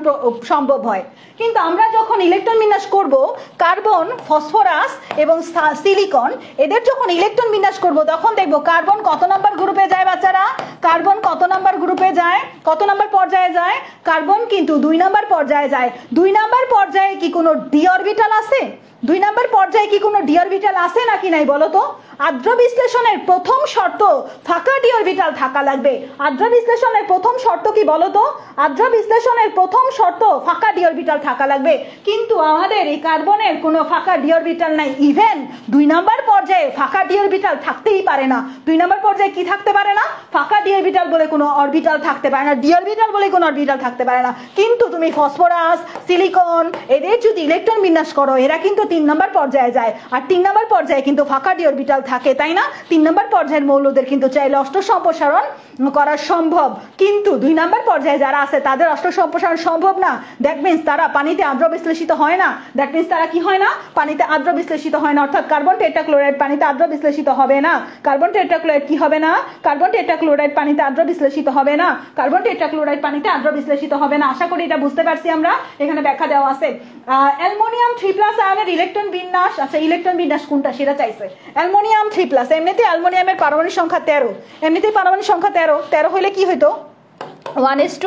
সম্ভব হয়। কিন্তু আমরা যখন ইলেকট্রন বিন্যাস করব কার্বন, ফসফরাস এবং সিলিকন, এদের যখন ইলেকট্রন বিন্যাস করব তখন দেখব কার্বন কত নাম্বার গ্রুপে যায় বাচ্চারা? কার্বন কত নাম্বার গ্রুপে যায়? কত নাম্বার পর্যায়ে যায়? কার্বন কিন্তু 2 নাম্বার পর্যায়ে যায়। 2 নাম্বার পর্যায়ে কি কোনো ডি অরবিটাল আছে? 2 নাম্বার পর্যায়ে কি কোনো ডি অরবিটাল আছে নাকি নাই বলো তো? আদ্র বিশ্লেষণের প্রথম শর্ত ফাঁকা ডি অরবিটাল থাকা লাগবে। আদ্র বিশ্লেষণের প্রথম শর্ত কি বলো তো? আদ্র বিশ্লেষণের প্রথম শর্ত ফাঁকা ডি অরবিটাল থাকা লাগবে। কিন্তু আমাদের এই কার্বনের কোনো ফাঁকা ডি অরবিটাল নাই। ইভেন 2 নাম্বার পর্যায়ে ফাঁকা ডি অরবিটাল থাকতেই পারে না। 2 নাম্বার পর্যায়ে কি থাকতে পারে না? ফাঁকা ডি অরবিটাল বলে কোনো অরবিটাল থাকতে পারে না, ডি অরবিটাল বলে কোনো অরবিটাল থাকতে পারে না। কিন্তু তুমি ফসফরাস, সিলিকন এদের যদি ইলেকট্রন বিন্যাস করো এরা কিন্তু 3 নাম্বার পর্যায়ে যায়। আর 3 নাম্বার পর্যায়ে কিন্তু ফাঁকা ডি অরবিটাল থাকে, তাই না? 3 নাম্বার পর্যায়ের মৌলদের কিন্তু চাইলে অষ্ট সম্প্রসারণ করা সম্ভব, কিন্তু 2 নাম্বার পর্যায়ে যারা আছে তাদের অষ্ট সম্প্রসারণ সম্ভব না। দ্যাট মিন্স তারা পানিতে আদ্র বিশ্লেষিত হয় না। দ্যাট মিন্স তারা কি হয় না? পানিতে আদ্র বিশ্লেষিত হয় না। অর্থাৎ কার্বন টেট্রাক্লোরাইড পানিতে আদ্র বিশ্লেষিত হবে না। কার্বন টেট্রাক্লোরাইড কি হবে না? কার্বন টেট্রাক্লোরাইড পানিতে আদ্র বিশ্লেষিত হবে না। কার্বন টেট্রাক্লোরাইড পানিতে আদ্র বিশ্লেষিত হবে না। আশা করি এটা বুঝতে পারছি আমরা। এখানে ব্যাখ্যা দেওয়া আছে। অ্যালুমিনিয়াম 3+ আয়নের ইলেকট্রন বিন্যাস, আচ্ছা ইলেকট্রন বিন্যাস কোনটা সেটা চাইছে। অ্যালুমিনিয়াম 3+, এমনিতে অ্যালুমিনিয়ামের পারমাণবিক সংখ্যা 13, এমনিতেই পারমাণবিক সংখ্যা 13 হইলে কি হইতো? 1s2,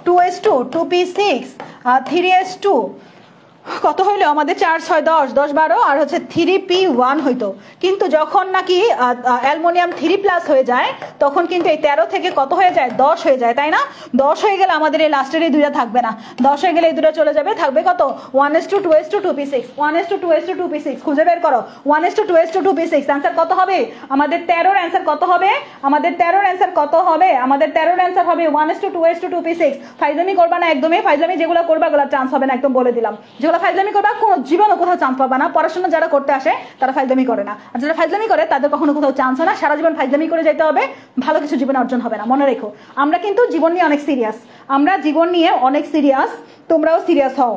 2s2, 2p6, 3s2, কত হইলো আমাদের? 4 6 10 10 12 আর হচ্ছে 3p1 হইতো। কিন্তু যখন নাকি অ্যালুমিনিয়াম 3+ হয়ে যায় তখন কিন্তু এই 13 থেকে কত হয়ে যায়? 10 হয়ে যায়, তাই না? 10 হয়ে গেলে আমাদের এই লাস্টের এই দুইটা থাকবে না। 10 হয়ে গেলে এই দুটো চলে যাবে, থাকবে কত? 1s2, 2s2, 2p6, 1s2, 2s2, 2p6 খুঁজে বের করো। 1s2, 2s2, 2p6 आंसर কত হবে? আমাদের 13 এর आंसर কত হবে? আমাদের 13 এর आंसर কত হবে? আমাদের 13 এর आंसर হবে 1s2, 2s2, 2p6। ফাইজলামি করবা না একদমই। ফাইজলামি যেগুলো করবা ওগুলো চান্স হবে না, একদম বলে দিলাম। ফাইজলামি করবা কোনো জীবনে কোথাও চান্স পাবা না। পড়াশোনা যারা করতে আসে তারা ফাইজলামি করে না, আর যারা ফাইজলামি করে তাদের কখনো কোথাও চান্স হয় না। সারা জীবন ফাইজলামি করে যেতে হবে, ভালো কিছু জীবনে অর্জন হবে না, মনে রেখো। আমরা কিন্তু জীবন নিয়ে অনেক সিরিয়াস, আমরা জীবন নিয়ে অনেক সিরিয়াস, তোমরাও সিরিয়াস হও,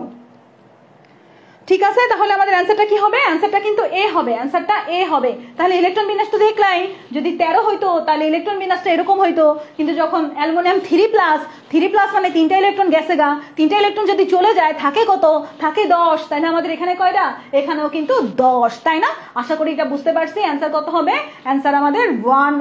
ঠিক আছে? তাহলে আমাদের অ্যানসারটা কি হবে? অ্যানসারটা কিন্তু এ হবে, অ্যানসারটা এ হবে। তাহলে ইলেকট্রন বিন্যাস তো দেখলাই, যদি 13 হইতো তাহলে ইলেকট্রন বিন্যাসটা এরকম হইতো। কিন্তু যখন অ্যালুমিনিয়াম 3+ মানে 3টা ইলেকট্রন গেছে গা, 3টা ইলেকট্রন যদি চলে যায় থাকে কত? থাকে 10, তাই না? আমাদের এখানে কয়টা? এখানেও কিন্তু 10, তাই না? আশা করি এটা বুঝতে পারছি। অ্যানসার কত হবে? অ্যানসার আমাদের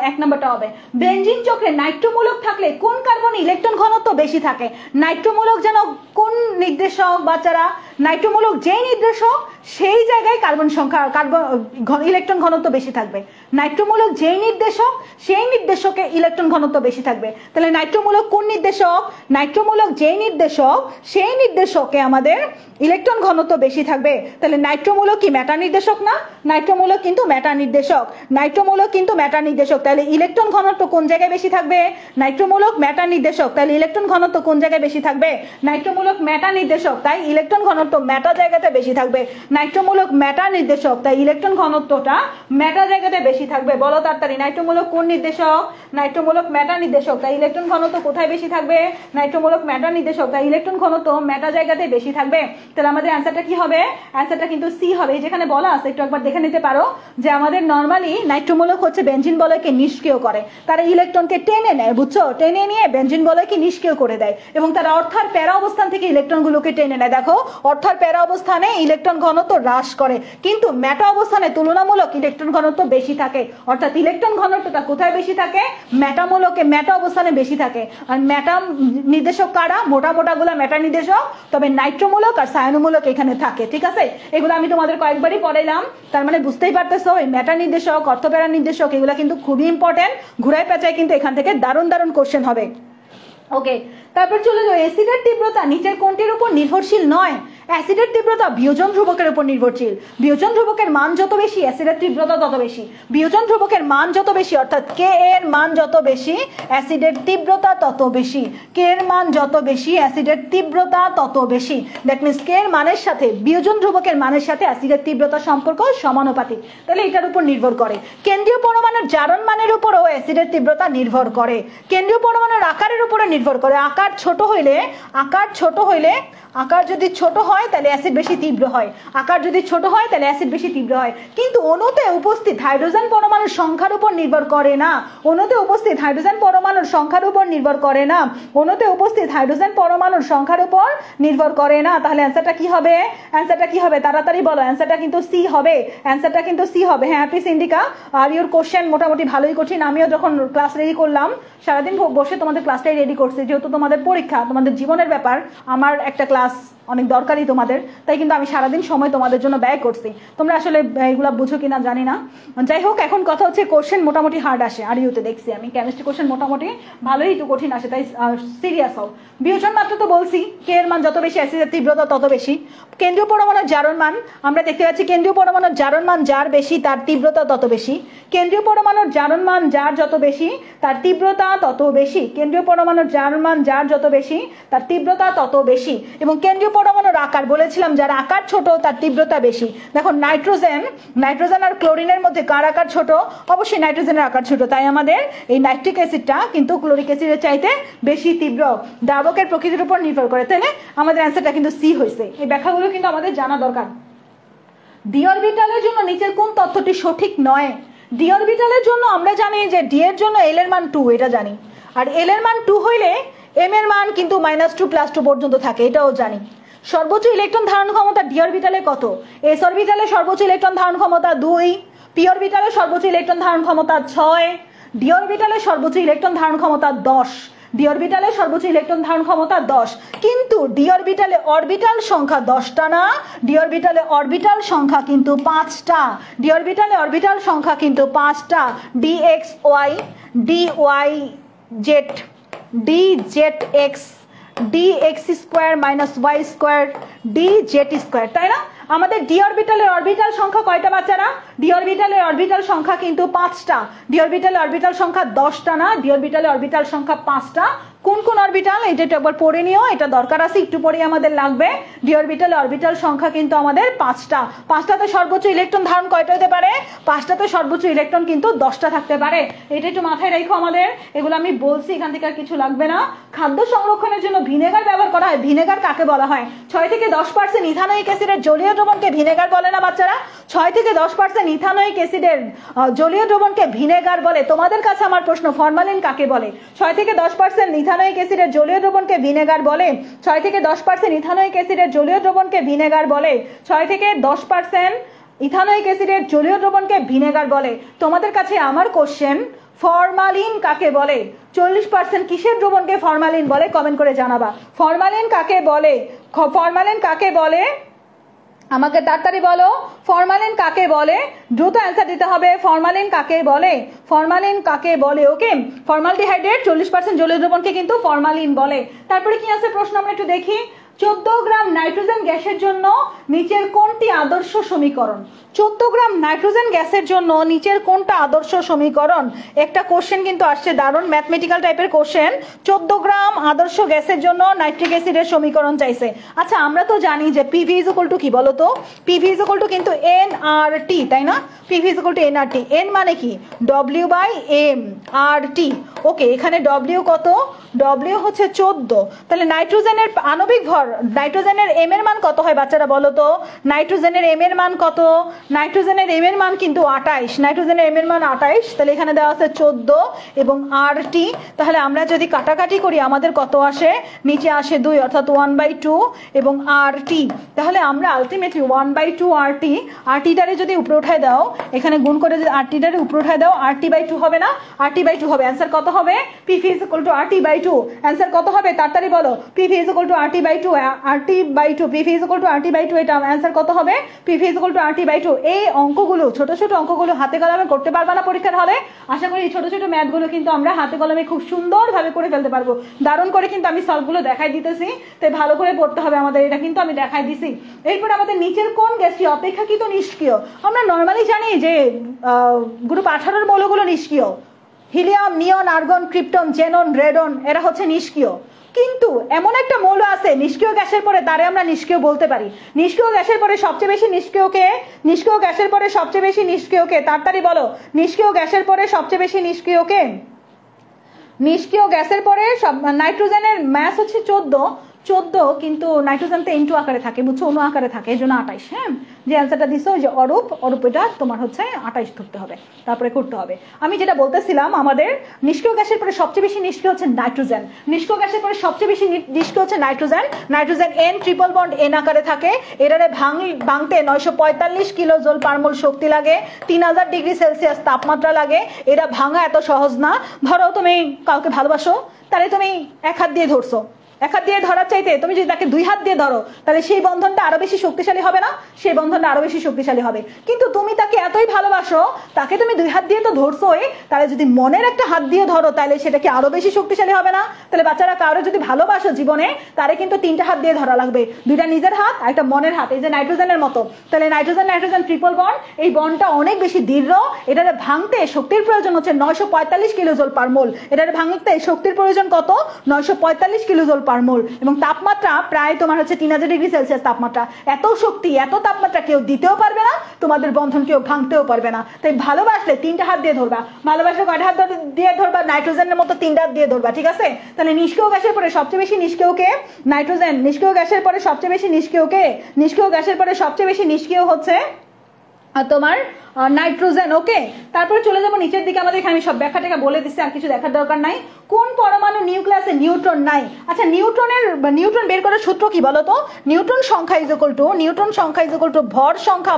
1 নম্বরটা হবে। বেনজিন চক্রে নাইট্রোমূলক থাকলে কোন কার্বনে ইলেকট্রন ঘনত্ব বেশি থাকে? নাইট্রোমূলক যেন কোন নির্দেশক বাচ্চারা? নাইট্রোমূলক যেই নির্দেশক সেই জায়গায় কার্বন সংখ্যা, কার্বন ইলেকট্রন ঘনত্ব বেশি থাকবে। নাইট্রোমূলক যেই নির্দেশক সেই নির্দেশকে ইলেকট্রন ঘনত্ব বেশি থাকবে। তাহলে নাইট্রোমূলক কোন নির্দেশক? নাইট্রোমূলক যেই নির্দেশক সেই নির্দেশকে আমাদের ইলেকট্রন ঘনত্ব বেশি থাকবে। তাহলে নাইট্রোমূলক কি মেটা নির্দেশক না? নাইট্রোমূলক কিন্তু মেটা নির্দেশক, নাইট্রোমূলক কিন্তু মেটা নির্দেশক। তাহলে ইলেকট্রন ঘনত্ব কোন জায়গায় বেশি থাকবে? নাইট্রোমূলক মেটা নির্দেশক, তাহলে ইলেকট্রন ঘনত্ব কোন জায়গায় বেশি থাকবে? নাইট্রোমূলক মেটা নির্দেশক, তাই ইলেকট্রন ঘনত্ব মেটা জায়গাতে বেশি থাকবে। নাইট্রোমূলক মেটা নির্দেশক, তাই ইলেকট্রন ঘনত্বটা মেটা জায়গাতে বেশি থাকবে। বলো তাড়াতাড়ি, নাইট্রোমূলক কোন নির্দেশক? নাইট্রোমূলক মেটা নির্দেশক, তাই ইলেকট্রন ঘনত্ব কোথায় বেশি থাকবে? নাইট্রোমূলক মেটা নির্দেশক, তাই ইলেকট্রন ঘনত্ব মেটা জায়গাতে বেশি থাকবে। তাহলে আমাদের অ্যানসারটা কি হবে? অ্যানসারটা কিন্তু সি হবে। যেখানে বলা আছে একটু একবার দেখে নিতে পারো যে আমাদের নরমালি নাইট্রোমূলক হচ্ছে বেনজিন বলয়কে নিষ্ক্রিয় করে, তারা ইলেকট্রনকে টেনে নেয়, বুঝছো? টেনে নিয়ে বেনজিন বলয়কে নিষ্ক্রিয় করে দেয় এবং তারা অর্থার প্যারা অবস্থান থেকে ইলেকট্রনগুলোকে টেনে নেয়। দেখো, অর্থার প্যারা অবস্থানে ইলেকট্রন ঘনত্ব হ্রাস করে, কিন্তু মেটা অবস্থানে তুলনামূলক ইলেকট্রন ঘনত্ব বেশি থাকে। অর্থাৎ ইলেকট্রন ঘনত্বটা কোথায় বেশি থাকে? মেটামূলকে মেটা অবস্থানে বেশি থাকে। আর মেটা নির্দেশক কারা? মোটা মোটাগুলা মেটা নির্দেশক, তবে নাইট্রোমূলক আর সায়ানোমূলক এখানে থাকে, ঠিক আছে? এগুলো আমি তোমাদের কয়েকবারই পড়াইলাম, তার মানে বুঝতেই পারতেছো এই মেটা নির্দেশক, অর্থপ্যারা নির্দেশক এগুলো কিন্তু খুবই ইম্পর্টেন্ট। ঘুরাই পেঁচায় কিন্তু এখান থেকে দারুণ দারুণ কোশ্চেন হবে। ওকে, তারপর চলে যাও। অ্যাসিডের তীব্রতা নিচের কোনটির উপর নির্ভরশীল নয়? অ্যাসিডের তীব্রতা বিয়োজন ধ্রুবকের উপর নির্ভরশীল। বিয়োজন ধ্রুবকের মান যত বেশি অ্যাসিডের তীব্রতা তত বেশি। বিয়োজন ধ্রুবকের মান যত বেশি, অর্থাৎ কে এর মান যত বেশি অ্যাসিডের তীব্রতা তত বেশি। কে এর মান যত বেশি অ্যাসিডের তীব্রতা তত বেশি। দ্যাট মিনস কে এর মানের সাথে বিয়োজন ধ্রুবকের মানের সাথে অ্যাসিডের তীব্রতা সম্পর্ক সমানুপাতিক। তাহলে এটার উপর নির্ভর করে। কেন্দ্রীয় পরমাণুর জারণ মানের উপরও অ্যাসিডের তীব্রতা নির্ভর করে। কেন্দ্রীয় পরমাণুর আকারের উপরে নির্ভর করে। আকার যদি ছোট হয় হয় তাহলে অ্যাসিড বেশি তীব্র হয়, আকার যদি ছোট হয় তাহলে অ্যাসিড বেশি তীব্র হয়। কিন্তু অণুতে উপস্থিত হাইড্রোজেন পরমাণুর সংখ্যার উপর নির্ভর করে না, অণুতে উপস্থিত হাইড্রোজেন পরমাণুর সংখ্যার উপর নির্ভর করে না, অণুতে উপস্থিত হাইড্রোজেন পরমাণুর সংখ্যার উপর নির্ভর করে না। তাহলে অ্যান্সারটা কি হবে? অ্যান্সারটা কি হবে তাড়াতাড়ি বলো, অ্যান্সারটা কিন্তু সি হবে, অ্যান্সারটা কিন্তু সি হবে। হ্যাঁ হ্যাপি সিন্ডিকা, আর ইউর কোশ্চেন মোটামুটি ভালোই কঠিন। আমিও যখন ক্লাস রেডি করলাম সারাদিন বসে তোমাদের ক্লাসটাই রেডি করছি, যেহেতু তোমাদের পরীক্ষা, তোমাদের জীবনের ব্যাপার, আমার একটা ক্লাস অনেক দরকারি তোমাদের, তাই কিন্তু আমি সারাদিন সময় তোমাদের জন্য ব্যয় করছি। তোমরা আসলে এগুলা বুঝো কিনা জানি না। যাই হোক, এখন কথা হচ্ছে কোশ্চেন মোটামুটি হার্ড আসে, আর ইউতে দেখছি আমি কেমিস্ট্রি কোশ্চেন মোটামুটি ভালোই একটু কঠিন আসে, তাই সিরিয়াস হও। বিয়োজন মাত্র তো বলছি, কে এর মান যত বেশি অ্যাসিডের তীব্রতা তত বেশি। কেন্দ্রীয় পরমাণুর জারণ মান আমরা দেখতে পাচ্ছি, কেন্দ্রীয় পরমাণুর জারণ মান যার বেশি তার তীব্রতা তত বেশি। কেন্দ্রীয় পরমাণুর জারণ মান যার যত বেশি তার তীব্রতা তত বেশি। কেন্দ্রীয় পরমাণুর জারণ মান যার যত বেশি তার তীব্রতা তত বেশি। এবং কেন্দ্রীয় পরমাণুর আকার বলেছিলাম, যার আকার ছোট তার তীব্রতা বেশি। দেখো নাইট্রোজেন আর ক্লোরিনের মধ্যে কার আকার ছোট? অবশ্যই নাইট্রোজেনের আকার ছোট, তাই আমাদের এই নাইট্রিক অ্যাসিডটা কিন্তু ক্লোরিক অ্যাসিডের চাইতে বেশি তীব্র। দ্রাবকের প্রকৃতির উপর নির্ভর করে, তাহলে আমাদের অ্যান্সারটা কিন্তু সি হয়েছে। এই ব্যাখ্যাগুলো কিন্তু আমাদের জানা দরকার। ডি অরবিটালের জন্য নিচের কোন তথ্যটি সঠিক নয়? ডি অরবিটালের জন্য আমরা জানি যে ডি এর জন্য এল এর মান 2, এটা জানি। আর এল এর মান 2 হইলে এম এর মান কিন্তু -2 + 2 পর্যন্ত থাকে, এটাও জানি। সর্বোচ্চ ইলেকট্রন ধারণ ক্ষমতা ডি অরবিটালে কত? এস অরবিটালে সর্বোচ্চ ইলেকট্রন ধারণ ক্ষমতা 2, পি অরবিটালে সর্বোচ্চ ইলেকট্রন ধারণ ক্ষমতা 6, ডি অরবিটালে সর্বোচ্চ ইলেকট্রন ধারণ ক্ষমতা 10। ডি অরবিটালে সর্বোচ্চ ইলেকট্রন ধারণ ক্ষমতা 10, কিন্তু ডি অরবিটালে অরবিটাল সংখ্যা 10টা না, ডি অরবিটালে অরবিটাল সংখ্যা কিন্তু 5টা। ডি অরবিটালে অরবিটাল সংখ্যা কিন্তু 5টা। D X Y, D Y Z, D Z X, D X square minus Y square, D Z square, তাই না? আমাদের ডি অরবিটালের অরবিটাল সংখ্যা কয়টা বাচ্চারা? ডি অরবিটালের অরবিটাল সংখ্যা কিন্তু 5টা। ডি অরবিটালের অরবিটাল সংখ্যা 10টা না, ডি অরবিটালের অরবিটাল সংখ্যা 5টা। কোন কোন অরবিটাল এটা একবার পড়ে নিও, এটা দরকার আছে, একটু পরে আমাদের লাগবে। ডি অরবিটালের অরবিটাল সংখ্যা কিন্তু আমাদের 5টা। 5টাতে সর্বোচ্চ ইলেকট্রন ধারণ কয়টা হতে পারে? 5টাতে সর্বোচ্চ ইলেকট্রন কিন্তু 10টা থাকতে পারে। এটা একটু মাথায় রাখো আমাদের, এগুলো আমি বলছি, এখান থেকে আর কিছু লাগবে না। খাদ্য সংরক্ষণের জন্য ভিনেগার ব্যবহার করা হয়, ভিনেগার কাকে বলা হয়? 6 থেকে 10% ইথানোয়িক অ্যাসিডের জলীয় দ্রবণকে ভিনেগার বলে না বাচ্চারা? 6 থেকে 10% ইথানোয়িক অ্যাসিডের জলীয় দ্রবণকে ভিনেগার বলে। তোমাদের কাছে আমার প্রশ্ন, ফরমালিন কাকে বলে? 6 থেকে 10% ইথানোয়িক অ্যাসিডের জলীয় দ্রবণকে ভিনেগার বলে। 6 থেকে 10% ইথানোয়িক অ্যাসিডের জলীয় দ্রবণকে ভিনেগার বলে। 6 থেকে 10% ইথানোয়িক অ্যাসিডের জলীয় দ্রবণকে ভিনেগার বলে। তোমাদের কাছে আমার কোশ্চেন, ফরমালিন কাকে বলে? 40% কিসের দ্রবণকে ফরমালিন বলে? কমেন্ট করে জানাবা। ফরমালিন কাকে বলে? ফরমালিন কাকে বলে? আমাকে তাড়াতাড়ি বলো, ফরমালিন কাকে বলে? দ্রুত অ্যান্সার দিতে হবে। ফরমালিন কাকে বলে? ফরমালিন কাকে বলে? ওকে, ফর্মালডিহাইডের 40% জলীয় দ্রবণকে কিন্তু ফরমালিন বলে। তারপরে কি আছে প্রশ্ন আমরা একটু দেখি। 14 গ্রাম নাইট্রোজেন গ্যাসের জন্য নিচের কোনটি আদর্শ সমীকরণ? 14 গ্রাম নাইট্রোজেন গ্যাসের জন্য নিচের কোনটা আদর্শ সমীকরণ? একটা কোশ্চেন কিন্তু আসছে, দারুণ ম্যাথমেটিক্যাল টাইপের কোশ্চেন। 14 গ্রাম আদর্শ গ্যাসের জন্য নাইট্রিক অ্যাসিডের সমীকরণ চাইছে। আচ্ছা, আমরা তো জানি যে পিভি ইজ ইকুয়াল টু কি বলো তো? পিভি ইজ ইকুয়াল টু কিন্তু এনআরটি, তাই না? PV is equal to nRT. N মানে কি? W/m, RT। ওকে, এখানে W কত? W হচ্ছে 14। তাহলে নাইট্রোজেনের আণবিক ভর, নাইট্রোজেনের এম এর মান কত হয় বাচ্চারা বলো তো? নাইট্রোজেনের এম এর মান কত? নাইট্রোজেনের এম এর মান কিন্তু 28। নাইট্রোজেনের এম এর মান 28, তাহলে এখানে দেওয়া আছে 14 এবং RT। তাহলে আমরা যদি কাটাকাটি করি আমাদের কত আসে? নিচে আসে 2, অর্থাৎ 1/2 এবং RT। তাহলে আমরা আলটিমেটলি 1/2 RT, RT-টারে যদি উপরে উঠায় দাও, এখানে গুণ করে যদি RT-টারে উপরে উঠায় দাও, RT/2 হবে না? RT/2 হবে। অ্যান্সার কত হবে? PV is equal to RT/2। Answer কত হবে তাড়াতাড়ি বলো? PV is equal to RT/2, RT/2, PV is equal to RT/2। এটা অ্যান্সার কত হবে? PV is equal to RT/2। এই অঙ্কগুলো, ছোট ছোট অঙ্কগুলো হাতে কলমে করতে পারবা না পরীক্ষার হলে? আশা করি এই ছোট ছোট ম্যাথগুলো কিন্তু আমরা হাতে কলমে খুব সুন্দরভাবে করে ফেলতে পারবো। দারুণ করে কিন্তু আমি সলভগুলো দেখাই দিতেছি, তাই ভালো করে পড়তে হবে আমাদের, এটা কিন্তু আমি দেখাই দিছি। এরপর আমাদের নিচের কোন গ্যাসটি অপেক্ষাকৃত নিষ্ক্রিয়? আমরা নর্মালি জানি যে গ্রুপ 18 মৌলগুলো নিষ্ক্রিয়। হিলিয়াম, নিয়ন, আর্গন, ক্রিপ্টন, জেনন, রেডন, এরা হচ্ছে নিষ্ক্রিয়। কিন্তু এমন একটা মৌল আছে নিষ্ক্রিয় গ্যাসের পরে, তারে আমরা নিষ্ক্রিয় বলতে পারি। নিষ্ক্রিয় গ্যাসের পরে সবচেয়ে বেশি নিষ্ক্রিয়কে, নিষ্ক্রিয় গ্যাসের পরে সবচেয়ে বেশি নিষ্ক্রিয়কে, তাড়াতাড়ি বলো। নিষ্ক্রিয় গ্যাসের পরে সবচেয়ে বেশি নিষ্ক্রিয়কে? নিষ্ক্রিয় গ্যাসের পরে নাইট্রোজেনের ম্যাস হচ্ছে 14। 14 কিন্তু নাইট্রোজেন তো N2 আকারে থাকে, বুঝছো, অণু আকারে থাকে, এই জন্য 28। হ্যাঁ, যে অ্যান্সারটা দিছো যে অরূপ, এটা তোমার হচ্ছে 28 ধরতে হবে, তারপরে করতে হবে। আমি যেটা বলতেছিলাম, আমাদের নিষ্ক্রিয় গ্যাসের পরে সবচেয়ে বেশি নিষ্ক্রিয় হচ্ছে নাইট্রোজেন। নিষ্ক্রিয় গ্যাসের পরে সবচেয়ে বেশি নিষ্ক্রিয় হচ্ছে nitrogen. Nitrogen N triple bond N আকারে থাকে। এটারে ভাঙতে 945 কিলো জোল পার মোল শক্তি লাগে, 3000 ডিগ্রি সেলসিয়াস তাপমাত্রা লাগে। এটা ভাঙা এত সহজ না। ধরো তুমি কাউকে ভালোবাসো, তাহলে তুমি এক হাত দিয়ে ধরছো, এক হাত দিয়ে ধরার চাইতে তুমি যদি তাকে 2 হাত দিয়ে ধরো, তাহলে সেই বন্ধনটা আরো বেশি শক্তিশালী হবে না? সেই বন্ধনটা আরো বেশি শক্তিশালী হবে। কিন্তু তুমি তাকে এতই ভালোবাসো, তাকে তুমি 2 হাত দিয়ে তো ধরছোই, তাহলে যদি মনের একটা হাত দিয়ে ধরো, তাহলে সেটা কি আরো বেশি শক্তিশালী হবে না? তাহলে বাচ্চারা, কারো যদি ভালোবাসো জীবনে, তারে কিন্তু 3টা হাত দিয়ে ধরা লাগবে, 2টা নিজের হাত আর একটা মনের হাত, এই যে নাইট্রোজেনের মতো। তাহলে নাইট্রোজেন ট্রিপল বন্ড, এই বন্ডটা অনেক বেশি দৃঢ়। এটারে ভাঙতে শক্তির প্রয়োজন হচ্ছে 945 কিলো জোল পার মোল। এটারে ভাঙতে শক্তির প্রয়োজন কত? 945 কিলো জোল পার মোল। এবং তাপমাত্রা প্রায় তোমার হচ্ছে 3000 ডিগ্রি সেলসিয়াস তাপমাত্রা। এত শক্তি, এত তাপমাত্রা কেউ দিতেও পারবে না, তোমাদের বন্ধন কেউ ভাঙতেও পারবে না। তাই ভালোবাসলে 3টা হাত দিয়ে ধরবা। ভালোবাসলে কয়টা হাত দিয়ে ধরবা? নাইট্রোজেনের মতো 3টা হাত দিয়ে ধরবা, ঠিক আছে? তাহলে নিষ্ক্রিয় গ্যাসের পরে সবচেয়ে বেশি নিষ্ক্রিয় কে? নাইট্রোজেন। নিষ্ক্রিয় গ্যাসের পরে সবচেয়ে বেশি নিষ্ক্রিয় কে? নিষ্ক্রিয় গ্যাসের পরে সবচেয়ে বেশি নিষ্ক্রিয় হচ্ছে তোমার নাইট্রোজেন। ওকে, তারপরে চলে যাবো নিচের দিকে। আমাদের এখানে আমি সব ব্যাখ্যাটাকে বলে দিচ্ছি, আর কিছু দেখার দরকার নাই। কোন পরমাণু নিউক্লিয়াসে নিউট্রন নাই? আচ্ছা, নিউট্রন বের করার সূত্র কি বলো তো? নিউট্রন সংখ্যা ইজ ইকুয়াল টু ভর সংখ্যা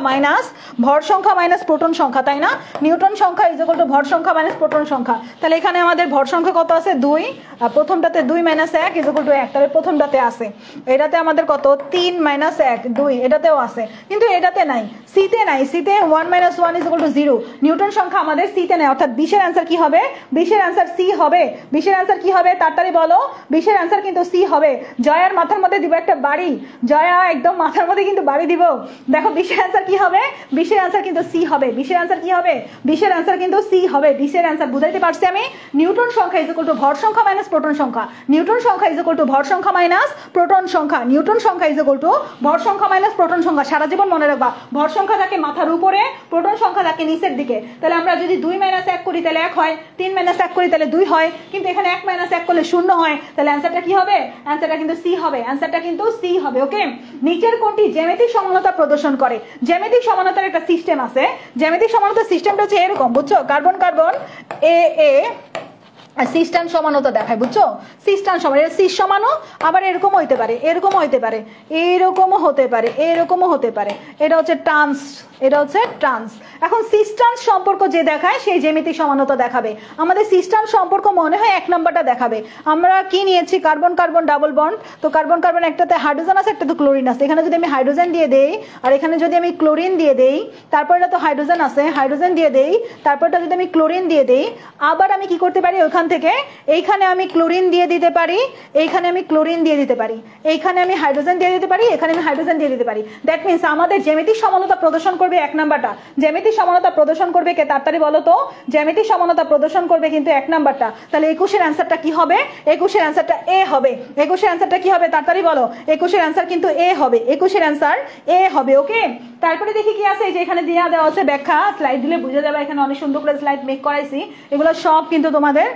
মাইনাস প্রোটন সংখ্যা, তাই না? নিউট্রন সংখ্যা ইজ ইকুয়াল টু ভর সংখ্যা মাইনাস প্রোটন সংখ্যা। তাহলে এখানে আমাদের ভর সংখ্যা কত আছে? 2, আর প্রথমটাতে 2 - 1 ইজ ইকুয়াল টু 1। তাহলে প্রথমটাতে আছে, এটাতে আমাদের কত? 3 - 1 2, এটাতেও আছে, কিন্তু এটাতে নাই, সিতে নাই। সিতে 1 - 1 ইজ ইকুয়াল টু 0। নিউটন সংখ্যা আমাদের সিতে নাই, অর্থাৎ 20 এর অ্যান্সার কি হবে? 20 এর অ্যান্সার সি হবে। 20 এর অ্যান্সার কি হবে? তাড়াতাড়ি বলো। 20 এর অ্যান্সার কিন্তু সি হবে। জয়ার মাথার মধ্যে দিব একটা বাড়ি, জয়া একদম মাথার মধ্যে কিন্তু বাড়ি দিব। দেখো 20 এর অ্যান্সার কি হবে? 20 এর অ্যান্সার কিন্তু সি হবে। 20 এর অ্যান্সার কি হবে? 20 এর অ্যান্সার কিন্তু সি হবে। 20 এর অ্যান্সার বুঝাইতে পারছি আমি? নিউটন সংখ্যা ইজ ইকুয়াল টু ভর সংখ্যা মাইনাস প্রোটন সংখ্যা। নিউটন সংখ্যা ইজ ইকুয়াল টু ভর সংখ্যা মাইনাস প্রোটন সংখ্যা। নিউটন সংখ্যা ইজ ইকুয়াল টু ভর সংখ্যা মাইনাস প্রোটন সংখ্যা। সারা জীবন মনে রাখবা, ভর সংখ্যা থাকে মাথার উপরে, প্রোটন সংখ্যা থাকে নিচের দিকে। তাহলে আমরা যদি 2 - 1 করি তাহলে 1 হয়, 3 - 1 করি তাহলে 2 হয়, কিন্তু এখানে 1 - 1 করলে 0 হয়। তাহলে অ্যান্সারটা কি হবে? অ্যান্সারটা কিন্তু সি হবে। অ্যান্সারটা কিন্তু সি হবে। ওকে, নিচের কোনটি জ্যামিতিক সমানতা প্রদর্শন করে? জ্যামিতিক সমানতার একটা সিস্টেম আছে। জ্যামিতিক সমানতার সিস্টেমটা হচ্ছে এরকম, বুঝছো? কার্বন কার্বন এ সিস্টান সমানতা দেখায়, বুঝছো? সিস্টান সমান, এটা সিস সমানও, আবার এরকম হইতে পারে, এরকমও হইতে পারে, এরকমও হতে পারে, এরকমও হতে পারে। এটা হচ্ছে ট্রান্স, এটা হচ্ছে ট্রান্স। এখন সিস্টান্স সম্পর্ক যে দেখায় সেই জ্যামিতিক সমানতা দেখাবে। আমাদের সিস্টান্স সম্পর্ক মনে হয় 1 নাম্বারটা দেখাবে। আমরা কি নিয়েছি? Carbon carbon double bond. তো কার্বন কার্বন একটাতে হাইড্রোজেন আছে, একটাতে ক্লোরিন আছে। এখানে যদি আমি হাইড্রোজেন দিয়ে দেই, আর এখানে যদি আমি ক্লোরিন দিয়ে দেই, তারপর এটা তো হাইড্রোজেন আছে, হাইড্রোজেন দিয়ে দেই, তারপরটা যদি আমি ক্লোরিন দিয়ে দেই, আবার আমি কি করতে পারি? ওইখান থেকে এইখানে আমি ক্লোরিন দিয়ে দিতে পারি, এইখানে আমি ক্লোরিন দিয়ে দিতে পারি, এইখানে আমি হাইড্রোজেন দিয়ে দিতে পারি, এখানে আমি হাইড্রোজেন দিয়ে দিতে পারি। দ্যাট মিনস আমাদের জ্যামিতিক সমানতা প্রদর্শন করবে 1 নাম্বারটা। জ্যামিতিক সমানতা প্রদর্শন করবে কে? তাড়াতাড়ি বলো তো। জ্যামিতিক সমানতা প্রদর্শন করবে কিন্তু 1 নাম্বারটা। তাহলে 21 এর অ্যান্সারটা কি হবে? 21 এর অ্যান্সারটা এ হবে। 21 এর অ্যান্সারটা কি হবে? তাড়াতাড়ি বলো। 21 এর অ্যান্সার কিন্তু এ হবে। 21 এর অ্যান্সার এ হবে। ওকে, তারপরে দেখি কি আছে। এই যে এখানে দেওয়া আছে ব্যাখ্যা, স্লাইড দিলে বুঝে যাবে। এখানে অনেক সুন্দর করে স্লাইড মেক করাইছি। এগুলো সব কিন্তু তোমাদের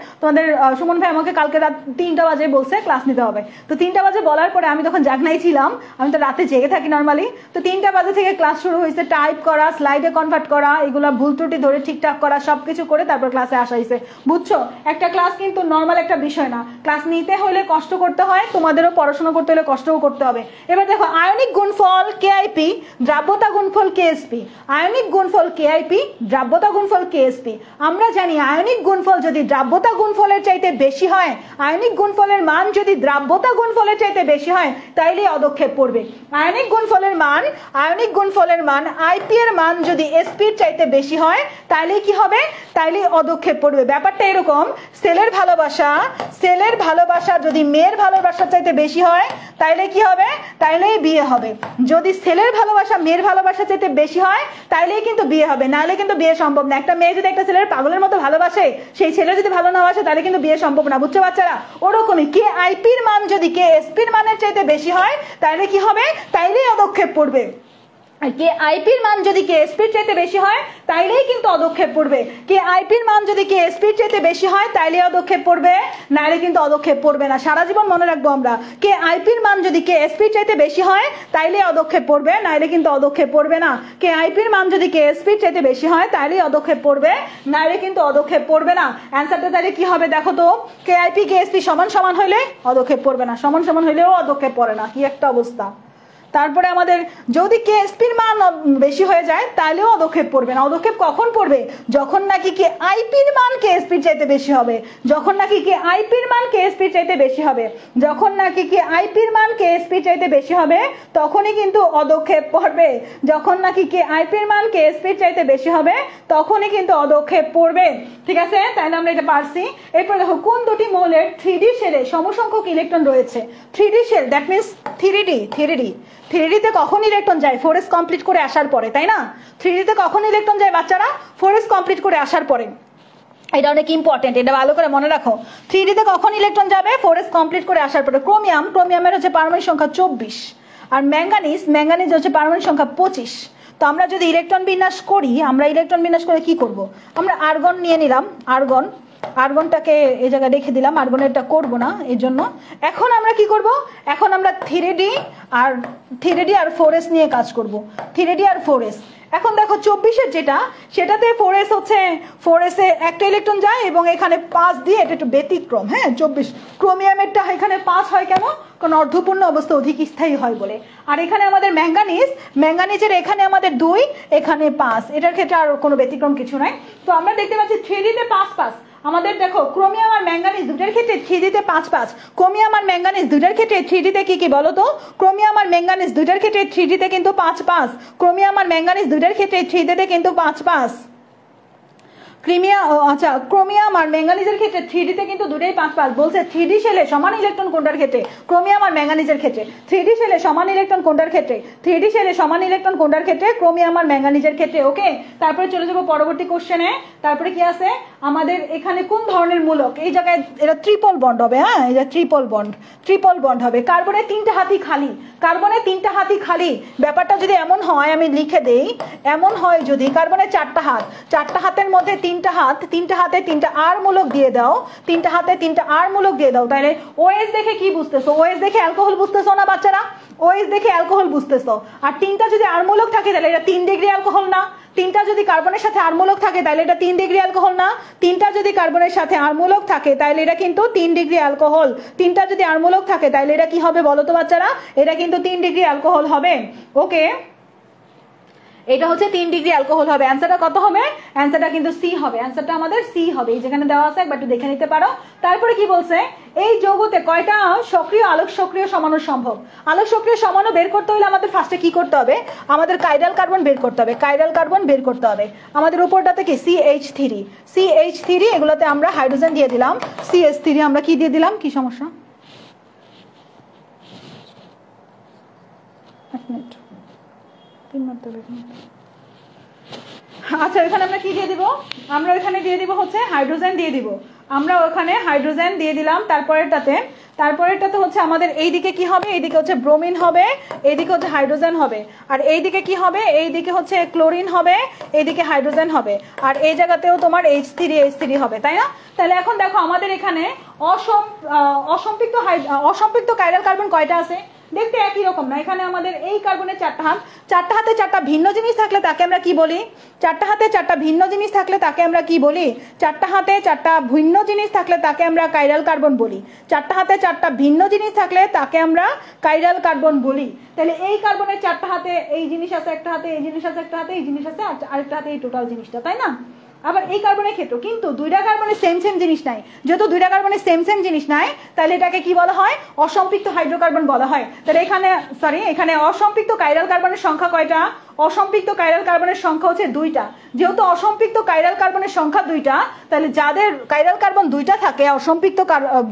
সুমন ভাই আমাকে কালকে রাত 3টা বাজে বলছে ক্লাস নিতে হবে। তো 3টা বাজে বলার পরে আমি তখন জাগনাই ছিলাম, আমি তো রাতে জেগে থাকি নর্মালি। তো 3টা বাজে থেকে ক্লাস শুরু হয়েছে, টাইপ করা, স্লাইডে কনভার্ট করা, এগুলো ভুল ত্রুটি ধরে ঠিকঠাক করা, সবকিছু করে তারপর ক্লাসে আসা হয়েছে, বুঝছো? একটা ক্লাস কিন্তু নর্মাল একটা বিষয় না। ক্লাস নিতে হলে কষ্ট করতে হয়, তোমাদেরও পড়াশোনা করতে হলে কষ্টও করতে হবে। এবার দেখো, আয়নিক গুণফল কেআইপি, দ্রাব্যতা গুণফল কেএসপি। আয়নিক গুণফল কেআইপি, দ্রাব্যতা গুণফল কেএসপি। আমরা জানি আয়নিক গুণফল যদি দ্রাব্যতা গুণফলের চাইতে বেশি হয়, আয়নিক গুণফলের মান যদি দ্রাব্যতা গুণফলের চাইতে বেশি হয়, তাইলে অদক্ষেপ পড়বে। আয়নিক গুণফলের মান আইপি এর মান যদি এসপি এর চাইতে বেশি হয়, তাইলে কি হবে? তাইলে অদক্ষেপ পড়বে। ব্যাপারটা এরকম, সেলের ভালোবাসা যদি মেয়ের ভালোবাসার চাইতে বেশি হয়, তাইলে কি হবে? তাইলেই বিয়ে হবে। যদি সেলের ভালোবাসা মেয়ের ভালোবাসার চাইতে বেশি হয়, তাইলেই কিন্তু বিয়ে হবে, নাহলে কিন্তু বিয়ে সম্ভব না। একটা মেয়ে যদি একটা ছেলের পাগলের মতো ভালোবাসে, সেই ছেলে যদি ভালো না বাসে, তাহলে কিন্তু বিয়ে সম্ভব না, বুঝছো বাচ্চারা? ওরকমই কে আইপির মান যদি কে এসপির মানের চাইতে বেশি হয়, তাইলে কি হবে? তাইলেই অদক্ষেপ পড়বে। কে আইপির মান যদি কে এসপির চাইতে বেশি হয় তাইলেই কিন্তু অদক্ষেপ পড়বে। কে আইপির মান যদি কে এসপির চাইতে বেশি হয় তাইলে অদক্ষেপ পড়বে, নাইলে কিন্তু অদক্ষেপ পড়বে না। সারা জীবন মনে রাখবো আমরা, কে আইপির মান যদি কে এসপির চাইতে বেশি হয় তাইলে অদক্ষেপ পড়বে, নাইলে কিন্তু অদক্ষেপ পড়বে না। কে আইপির মান যদি কে এসপির চাইতে বেশি হয় তাইলে অদক্ষেপ পড়বে, নাইলে কিন্তু অদক্ষেপ পড়বে না। অ্যান্সারটা তাহলে কি হবে দেখো তো, কে আইপি কে এসপি সমান সমান হইলে অদক্ষেপ পড়বে না, সমান সমান হইলেও অদক্ষেপ পড়ে না। কি একটা অবস্থা। তারপরে আমাদের যদি কে এসপির মান বেশি হয়ে যায় তাহলেও অদক্ষেপ পড়বে না। অদক্ষেপ কখন পড়বে? যখন নাকি কে আইপির মান কে এসপির চাইতে বেশি হবে, যখন নাকি কে আইপির মান কে এসপির চাইতে বেশি হবে, যখন নাকি কে আইপির মান কে এসপির চাইতে বেশি হবে তখনই কিন্তু অদক্ষেপ পড়বে। যখন নাকি কে আইপির মান কে এসপির চাইতে বেশি হবে তখনই কিন্তু অদক্ষেপ পড়বে। ঠিক আছে, তাহলে আমরা এটা পারছি। এরপর দেখো কোন দুটি মৌলের 3D শেলে সমসংখ্যক ইলেকট্রন রয়েছে। 3D shell that means 3D তে কখন ইলেকট্রন যায়? 4s কমপ্লিট করে আসার পরে, তাই না? 3D তে কখন ইলেকট্রন যায় বাচ্চারা? 4s কমপ্লিট করে আসার পরে। এটা অনেক ইম্পর্টেন্ট, এটা ভালো করে মনে রাখো। 3D তে কখন ইলেকট্রন যাবে? 4s কমপ্লিট করে আসার পরে। ক্রোমিয়ামের হচ্ছে পারমাণবিক সংখ্যা 24, আর ম্যাঙ্গানিজ হচ্ছে পারমাণবিক সংখ্যা 25। তো আমরা যদি ইলেকট্রন বিন্যাস করি, আমরা ইলেকট্রন বিন্যাস করে কি করব? আমরা আর্গন নিয়ে নিলাম, আর্গনটাকে এই জায়গায় রেখে দিলাম, আর্গনেরটা করব না এই জন্য। এখন আমরা কি করব? এখন আমরা 3D আর 4s নিয়ে কাজ করব, 3D আর 4s। এখন দেখো 24-এর যেটা, সেটাতে 4s হচ্ছে 4s এ একটা ইলেকট্রন যায় এবং এখানে 5 দিয়ে, এটা একটু ব্যতিক্রম। হ্যাঁ, 24 ক্রোমিয়ামেরটা এখানে 5 হয় কেন? কারণ অর্ধপূর্ণ অবস্থা অধিক স্থায়ী হয় বলে। আর এখানে আমাদের ম্যাঙ্গানিজের এখানে আমাদের 2, এখানে 5, এটার ক্ষেত্রে আর কোনো ব্যতিক্রম কিছু নাই। তো আমরা দেখতে পাচ্ছি 3D তে 5 আমাদের দেখো ক্রোমিয়াম আর ম্যাঙ্গানিজ দুটার ক্ষেত্রে 3D তে 5, ক্রোমিয়াম আর ম্যাঙ্গানিজ দুটার ক্ষেত্রে 3D তে কি বলো তো? ক্রোমিয়াম আর ম্যাঙ্গানিজ দুটার ক্ষেত্রে 3D তে কিন্তু 5, ক্রোমিয়াম আর ম্যাঙ্গানিজ দুটার ক্ষেত্রে 3D তে কিন্তু 5। ক্রোমিয়াম আর ম্যাঙ্গানিজের ক্ষেত্রে 3D তে কিন্তু দুটোই 5 বলছে। 3D শেলে সমান ইলেকট্রন কোনটার ক্ষেত্রে? ক্রোমিয়াম আর ম্যাঙ্গানিজের ক্ষেত্রে। 3D শেলে সমান ইলেকট্রন কোনটার ক্ষেত্রে? 3D শেলে সমান ইলেকট্রন কোনটার ক্ষেত্রে? ক্রোমিয়াম আর ম্যাঙ্গানিজের ক্ষেত্রে। ওকে, তারপরে চলে যাব পরবর্তী কোশ্চেনে। তারপরে কি আছে আমাদের এখানে? কোন ধরনের মূলক? এই জায়গায় এটা ট্রিপল বন্ড হবে। হ্যাঁ, এটা ট্রিপল বন্ড হবে। কার্বনের 3টা হাতই খালি, কার্বনের 3টা হাতই খালি। ব্যাপারটা যদি এমন হয়, আমি লিখে দেই, এমন হয় যদি কার্বনের 4টা হাতের মধ্যে 3টা হাতে 3টা আর মূলক দিয়ে দাও, 3টা হাতে 3টা আর মূলক দিয়ে দাও, তাহলে ওএস দেখে কি বুঝতেছো? ওএস দেখে অ্যালকোহল বুঝতেছো না বাচ্চারা? ওএস দেখে অ্যালকোহল বুঝতেছো। আর 3টা যদি আর মূলক থাকে তাহলে এটা 3 ডিগ্রি অ্যালকোহল না? 3টা যদি কার্বনের সাথে আর মূলক থাকে তাহলে এটা 3 ডিগ্রি অ্যালকোহল না? 3টা যদি কার্বনের সাথে আর মূলক থাকে তাহলে এটা কিন্তু 3 ডিগ্রি অ্যালকোহল। 3টা যদি আর মূলক থাকে তাহলে এটা কি হবে বলো তো বাচ্চারা? এটা কিন্তু 3 ডিগ্রি অ্যালকোহল হবে। ওকে, এটা হচ্ছে 3 ডিগ্রি অ্যালকোহল হবে। অ্যান্সারটা কত হবে? অ্যান্সারটা কিন্তু সি হবে। অ্যান্সারটা আমাদের সি হবে, এই যেখানে দেওয়া আছে একবার একটু দেখে নিতে পারো। তারপরে কি বলছে? এই যৌগতে কয়টা সক্রিয় আলোক সক্রিয় সমাণু সম্ভব? আলোক সক্রিয় সমাণু বের করতে হলে আমাদের ফার্স্টে কি করতে হবে? আমাদের কাইরাল কার্বন বের করতে হবে, আমাদের উপরটাতে কি? CH3, এগুলোতে আমরা হাইড্রোজেন দিয়ে দিলাম, CH3 আমরা কি দিয়ে দিলাম? কি সমস্যা? আচ্ছা, এখানে আমরা কি দিয়ে দিব? আমরা এখানে দিয়ে দিব হচ্ছে হাইড্রোজেন দিয়ে দিব। আমরা ওখানে হাইড্রোজেন দিয়ে দিলাম। তারপরেরটাতে হচ্ছে আমাদের এইদিকে কি হবে? এইদিকে হচ্ছে ব্রোমিন হবে, এইদিকে হচ্ছে হাইড্রোজেন হবে। আর এইদিকে কি হবে? এইদিকে হচ্ছে ক্লোরিন হবে, এইদিকে হাইড্রোজেন হবে। আর এই জায়গাতেও তোমার H3 হবে, তাই না? তাহলে এখন দেখো আমাদের এখানে অসম্পৃক্ত কাইরাল কার্বন কয়টা আছে? দেখতে একই রকম না। এখানে আমাদের এই কার্বনের 4টা হাতে 4টা ভিন্ন জিনিস থাকলে তাকে আমরা কি বলি? 4টা হাতে 4টা ভিন্ন জিনিস থাকলে তাকে আমরা কি বলি? 4টা হাতে 4টা ভিন্ন জিনিস থাকলে তাকে আমরা কাইরাল কার্বন বলি। 4টা হাতে 4টা ভিন্ন জিনিস থাকলে তাকে আমরা কাইরাল কার্বন বলি। তাহলে এই কার্বনের 4টা হাতে এই জিনিস আছে, একটা হাতে এই জিনিস আছে, একটা হাতে এই জিনিস আছে, আরেকটা হাতে এই টোটাল জিনিসটা, তাই না? আবার এই কার্বনের ক্ষেত্রে কিন্তু 2টা কার্বনের সেম জিনিস নাই। যেহেতু 2টা কার্বনের সেম জিনিস নাই, তাহলে এটাকে কি বলা হয়? অসম্পৃক্ত হাইড্রোকার্বন বলা হয়। তাহলে এখানে অসম্পৃক্ত কাইরাল কার্বনের সংখ্যা কয়টা? অসম্পৃক্ত কাইরাল কার্বনের সংখ্যা হচ্ছে 2টা। যেহেতু অসম্পৃক্ত কাইরাল কার্বনের সংখ্যা 2টা, তাহলে যাদের কাইরাল কার্বন 2টা থাকে অসম্পৃক্ত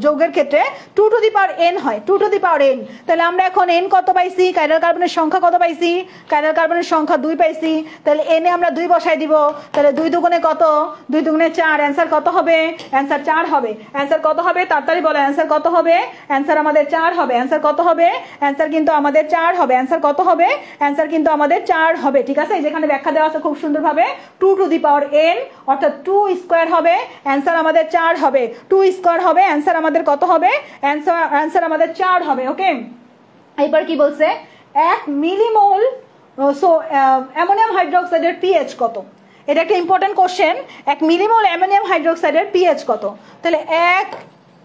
যৌগের ক্ষেত্রে 2 টু দি পাওয়ার n হয়, 2 টু দি পাওয়ার n। তাহলে আমরা এখন n কত পাইছি? কাইরাল কার্বনের সংখ্যা কত পাইছি? কাইরাল কার্বনের সংখ্যা 2 পাইছি। তাহলে n এ আমরা 2 বসাই দিব। তাহলে 2 দুগুণে কত? 2 দুগুণে 4। অ্যান্সার কত হবে? অ্যান্সার 4 হবে। অ্যান্সার কত হবে? তাড়াতাড়ি বলো, অ্যান্সার কত হবে? অ্যান্সার আমাদের 4 হবে। অ্যান্সার কত হবে? অ্যান্সার কিন্তু আমাদের 4 হবে। অ্যান্সার কত হবে? অ্যান্সার কিন্তু আমাদের 4 স্কোয়ার হবে, ঠিক আছে? যেখানে ব্যাখ্যা দেওয়া আছে খুব সুন্দরভাবে 2 টু দি পাওয়ার n, অর্থাৎ 2 স্কোয়ার হবে, অ্যান্সার আমাদের 4 হবে। 2 স্কোয়ার হবে, অ্যান্সার আমাদের কত হবে? অ্যান্সার আমাদের 4 হবে। ওকে, এবার কি বলছে? 1 মিলিমোল অ্যামোনিয়াম হাইড্রোক্সাইডের পিএইচ কত? এটা একটা ইম্পর্টেন্ট কোশ্চেন। 1 মিলিমোল অ্যামোনিয়াম হাইড্রোক্সাইডের পিএইচ কত? তাহলে 1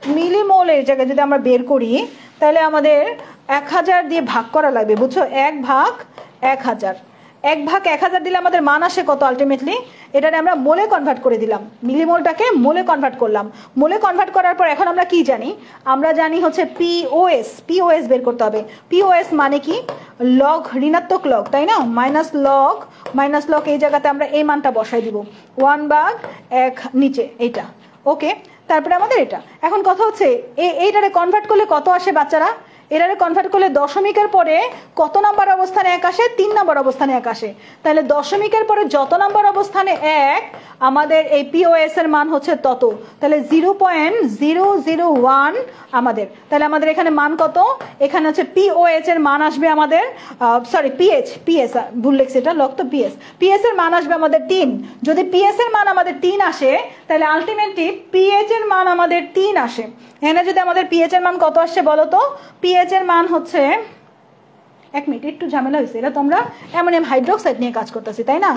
মিলিমোলের জায়গায় যদি আমরা বের করি তাহলে আমাদের 1000 দিয়ে ভাগ করা লাগবে, বুঝছো? 1 ভাগ 1000, 1 ভাগ 1000 দিলে আমাদের মান আসে কত আলটিমেটলি? এটাকে আমরা মোলে কনভার্ট করে দিলাম, মিলিমোলটাকে মোলে কনভার্ট করলাম। মোলে কনভার্ট করার পর এখন আমরা কি জানি? আমরা জানি হচ্ছে পিওএস, পিওএস বের করতে হবে। পিওএস মানে কি? লগ, ঋণাত্মক লগ, তাই না? মাইনাস লগ, এই জায়গাতে আমরা এই মানটা বসাই দিব, 1 ভাগ 1 নিচে এইটা। ওকে, তারপরে আমাদের এটা। এখন কথা হচ্ছে এইটারে কনভার্ট করলে কত আসে বাচ্চারা? এটারে কনভার্ট করলে দশমিকের পরে কত নাম্বার অবস্থানে 1 আসে? 3 নাম্বার অবস্থানে 1 আসে। তাহলে দশমিকের পরে যত নাম্বার অবস্থানে 1, আমাদের এই পিওএস এর মান হচ্ছে তত। তাহলে 0.001 আমাদের। তাহলে আমাদের এখানে মান কত? এখানে হচ্ছে পিওএস এর মান আসবে আমাদের, সরি পিএস ভুল লিখছি, এটা লগ তো পিএস এর মান আসবে আমাদের 3। যদি পিএস এর মান আমাদের 3 আসে তাহলে আলটিমেটলি পিএইচ এর মান আমাদের 3 আসে। এখানে যদি আমাদের পিএইচ এর মান কত আসছে বলো তো? পিএইচ এর মান হচ্ছে, 1 মিনিট, একটু ঝামেলা হয়েছে, এটা তোমরা অ্যামোনিয়াম হাইড্রোক্সাইড নিয়ে কাজ করতেছি তাই না?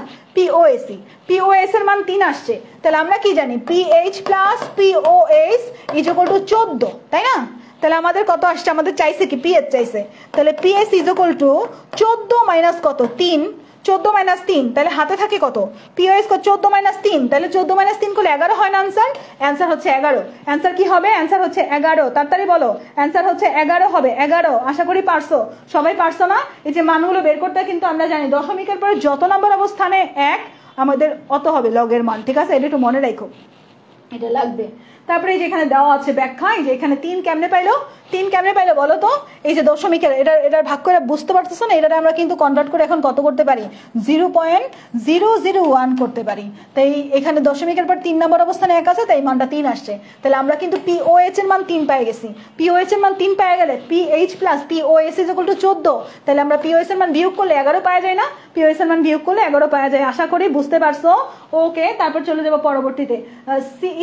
পিওএস এর মান 3 আসছে। তাহলে আমরা কি জানি? PH plus POS is equal to 14, তাই না? তাহলে আমাদের কত আসছে? আমাদের চাইছে কি? পিএইচ চাইছে। তাহলে pH is equal to 14 minus কত? 3। 14 মাইনাস 3, তাহলে হাতে থাকে কত? পিওএস 14 মাইনাস 3, তাহলে 14 মাইনাস 3 করলে 11 হয় না আনসার? অ্যান্সার হচ্ছে 11। অ্যান্সার কি হবে? অ্যান্সার হচ্ছে 11। তাড়াতাড়ি বলো, অ্যান্সার হচ্ছে 11 হবে। 11, আশা করি পারছো, সবাই পারছো না? এই যে মানগুলো বের করতে কিন্তু আমরা জানি দশমিকের পরে যত নম্বর অবস্থানে 1 আমাদের অত হবে লগের মান, ঠিক আছে? এটা একটু মনে রাখো, এটা লাগবে। তারপরে এই যে এখানে দেওয়া আছে ব্যাখ্যা, এই যে এখানে 3 কেমনে পাইলো? 3 কেমনে পাইলো বলো তো? এই যে দশমিকের এটা ভাগ করে বুঝতে পারতেছো না? এটা আমরা কিন্তু কনভার্ট করে এখন কত করতে পারি? 0.001 করতে পারি। তাই এখানে দশমিকের পর 3 নম্বর অবস্থানে 1 আছে, তাই মানটা 3 আসছে। তাহলে আমরা কিন্তু পিওএইচ এর মান 3 পেয়ে গেছি। পিওএইচ এর মান 3 পেয়ে গেলে pH plus POS is equal to 14। তাহলে আমরা পিওএস এর মান বিয়োগ করলে 11 পাওয়া যায় না? পিওএস এর মান বিয়োগ করলে 11 পাওয়া যায়। আশা করি বুঝতে পারছো। ওকে, তারপর চলে যাবো পরবর্তীতে।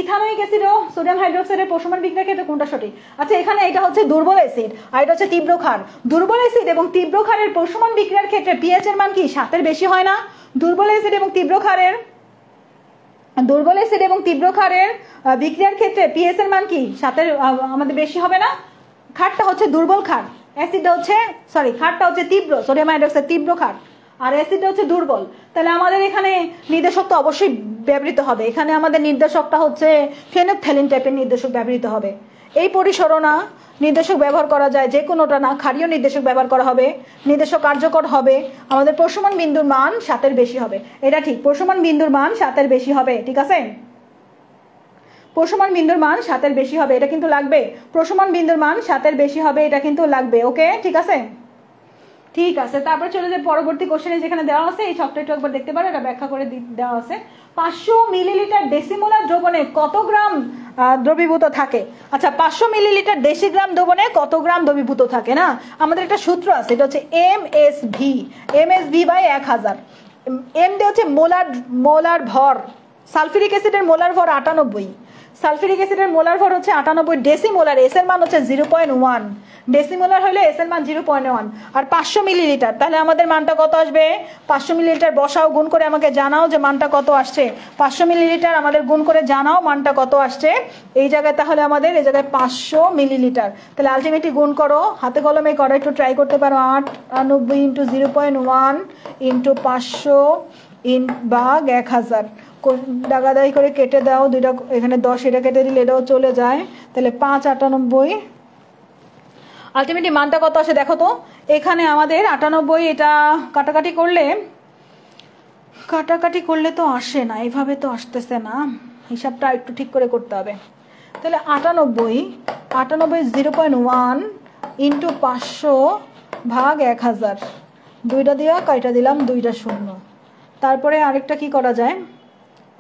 ইথানোয়িক অ্যাসিড ও সোডিয়াম হাইড্রোক্সাইডের প্রশমন বিক্রিয়ার ক্ষেত্রে কোনটা সঠিক? আচ্ছা, এখানে এটা হচ্ছে দুর্বল অ্যাসিড আর এটা হচ্ছে তীব্র ক্ষার। দুর্বল অ্যাসিড এবং তীব্র ক্ষারের প্রশমন বিক্রিয়ার ক্ষেত্রে পিএইচ এর মান কি 7 এর বেশি হয় না? দুর্বল অ্যাসিড এবং তীব্র ক্ষারের বিক্রিয়ার ক্ষেত্রে পিএইচ এর মান কি 7 এর আমাদের বেশি হবে না? ক্ষারটা হচ্ছে দুর্বল ক্ষার, অ্যাসিডটা হচ্ছে ক্ষারটা হচ্ছে তীব্র, সোডিয়াম হাইড্রোক্সাইড তীব্র ক্ষার, আর অ্যাসিডটা হচ্ছে দুর্বল। তাহলে আমাদের এখানে নির্দেশক তো অবশ্যই ব্যবহৃত হবে। এখানে আমাদের নির্দেশকটা হচ্ছে ফেনফথ্যালিন টাইপের নির্দেশক ব্যবহৃত হবে। এই পরিসরণা নির্দেশক ব্যবহার করা যায়, যে কোনোটা না, ক্ষারীয় নির্দেশক ব্যবহার করা হবে। নির্দেশক কার্যকর হবে, আমাদের প্রশমন বিন্দুর মান 7 এর বেশি হবে। এটা ঠিক, প্রশমন বিন্দুর মান 7 এর বেশি হবে, ঠিক আছে? প্রশমন বিন্দুর মান 7 এর বেশি হবে, এটা কিন্তু লাগবে। প্রশমন বিন্দুর মান 7 এর বেশি হবে, এটা কিন্তু লাগবে। ওকে, ঠিক আছে? ঠিক আছে, তারপর চলে যে পরবর্তী কোশ্চেনে যেখানে দেওয়া আছে, এই ছকটা একটু একবার দেখতে পারো, এটা ব্যাখ্যা করে দেওয়া আছে। 500 মিলিলিটার ডেসিমোলার দ্রবণে কত গ্রাম দ্রবীভূত থাকে? আচ্ছা, 500 মিলিলিটার ডেসিগ্রাম দ্রবণে কত গ্রাম দ্রবীভূত থাকে না? আমাদের একটা সূত্র আছে, এটা হচ্ছে এমএসভি বাই 1000। এম দিয়ে হচ্ছে মোলার ভর। সালফিউরিক অ্যাসিডের মোলার ভর 98, সালফিউরিক অ্যাসিডের মোলার ভর হচ্ছে 98। ডেসিমোলার, এস এর মান হচ্ছে 0.1, ডেসিমোলার হলে এস এর মান 0.1। আর 500 মিলিলিটার, তাহলে আমাদের মানটা কত আসবে? 500 মিলিলিটার বসাও, গুণ করে আমাকে জানাও যে মানটা কত আসছে। 500 মিলিলিটার আমাদের গুণ করে জানাও মানটা কত আসছে এই জায়গায়। তাহলে আমাদের এই জায়গায় 500 মিলিলিটার, তাহলে আলটিমেটলি গুণ করো, হাতে কলমে করো, একটু ট্রাই করতে পারো। 98 ইন্টু 0.1 ইন্টু 500 ভাগ 1000, দাগাদাগি করে কেটে দাও, দুইটা এখানে 10, এটা কেটে দিলে এটাও চলে যায়, তাহলে 598। আলটিমেটলি মানটা কত আসে দেখো তো? এখানে আমাদের 98, এটা কাটাকাটি করলে তো আসে না, এইভাবে তো আসতেছে না, হিসাবটা একটু ঠিক করে করতে হবে। তাহলে 98 0.1 ইন্টু 500 ভাগ 1000, দুইটা দিয়ে কাটা দিলাম, দুইটা শূন্য। তারপরে আরেকটা কি করা যায়?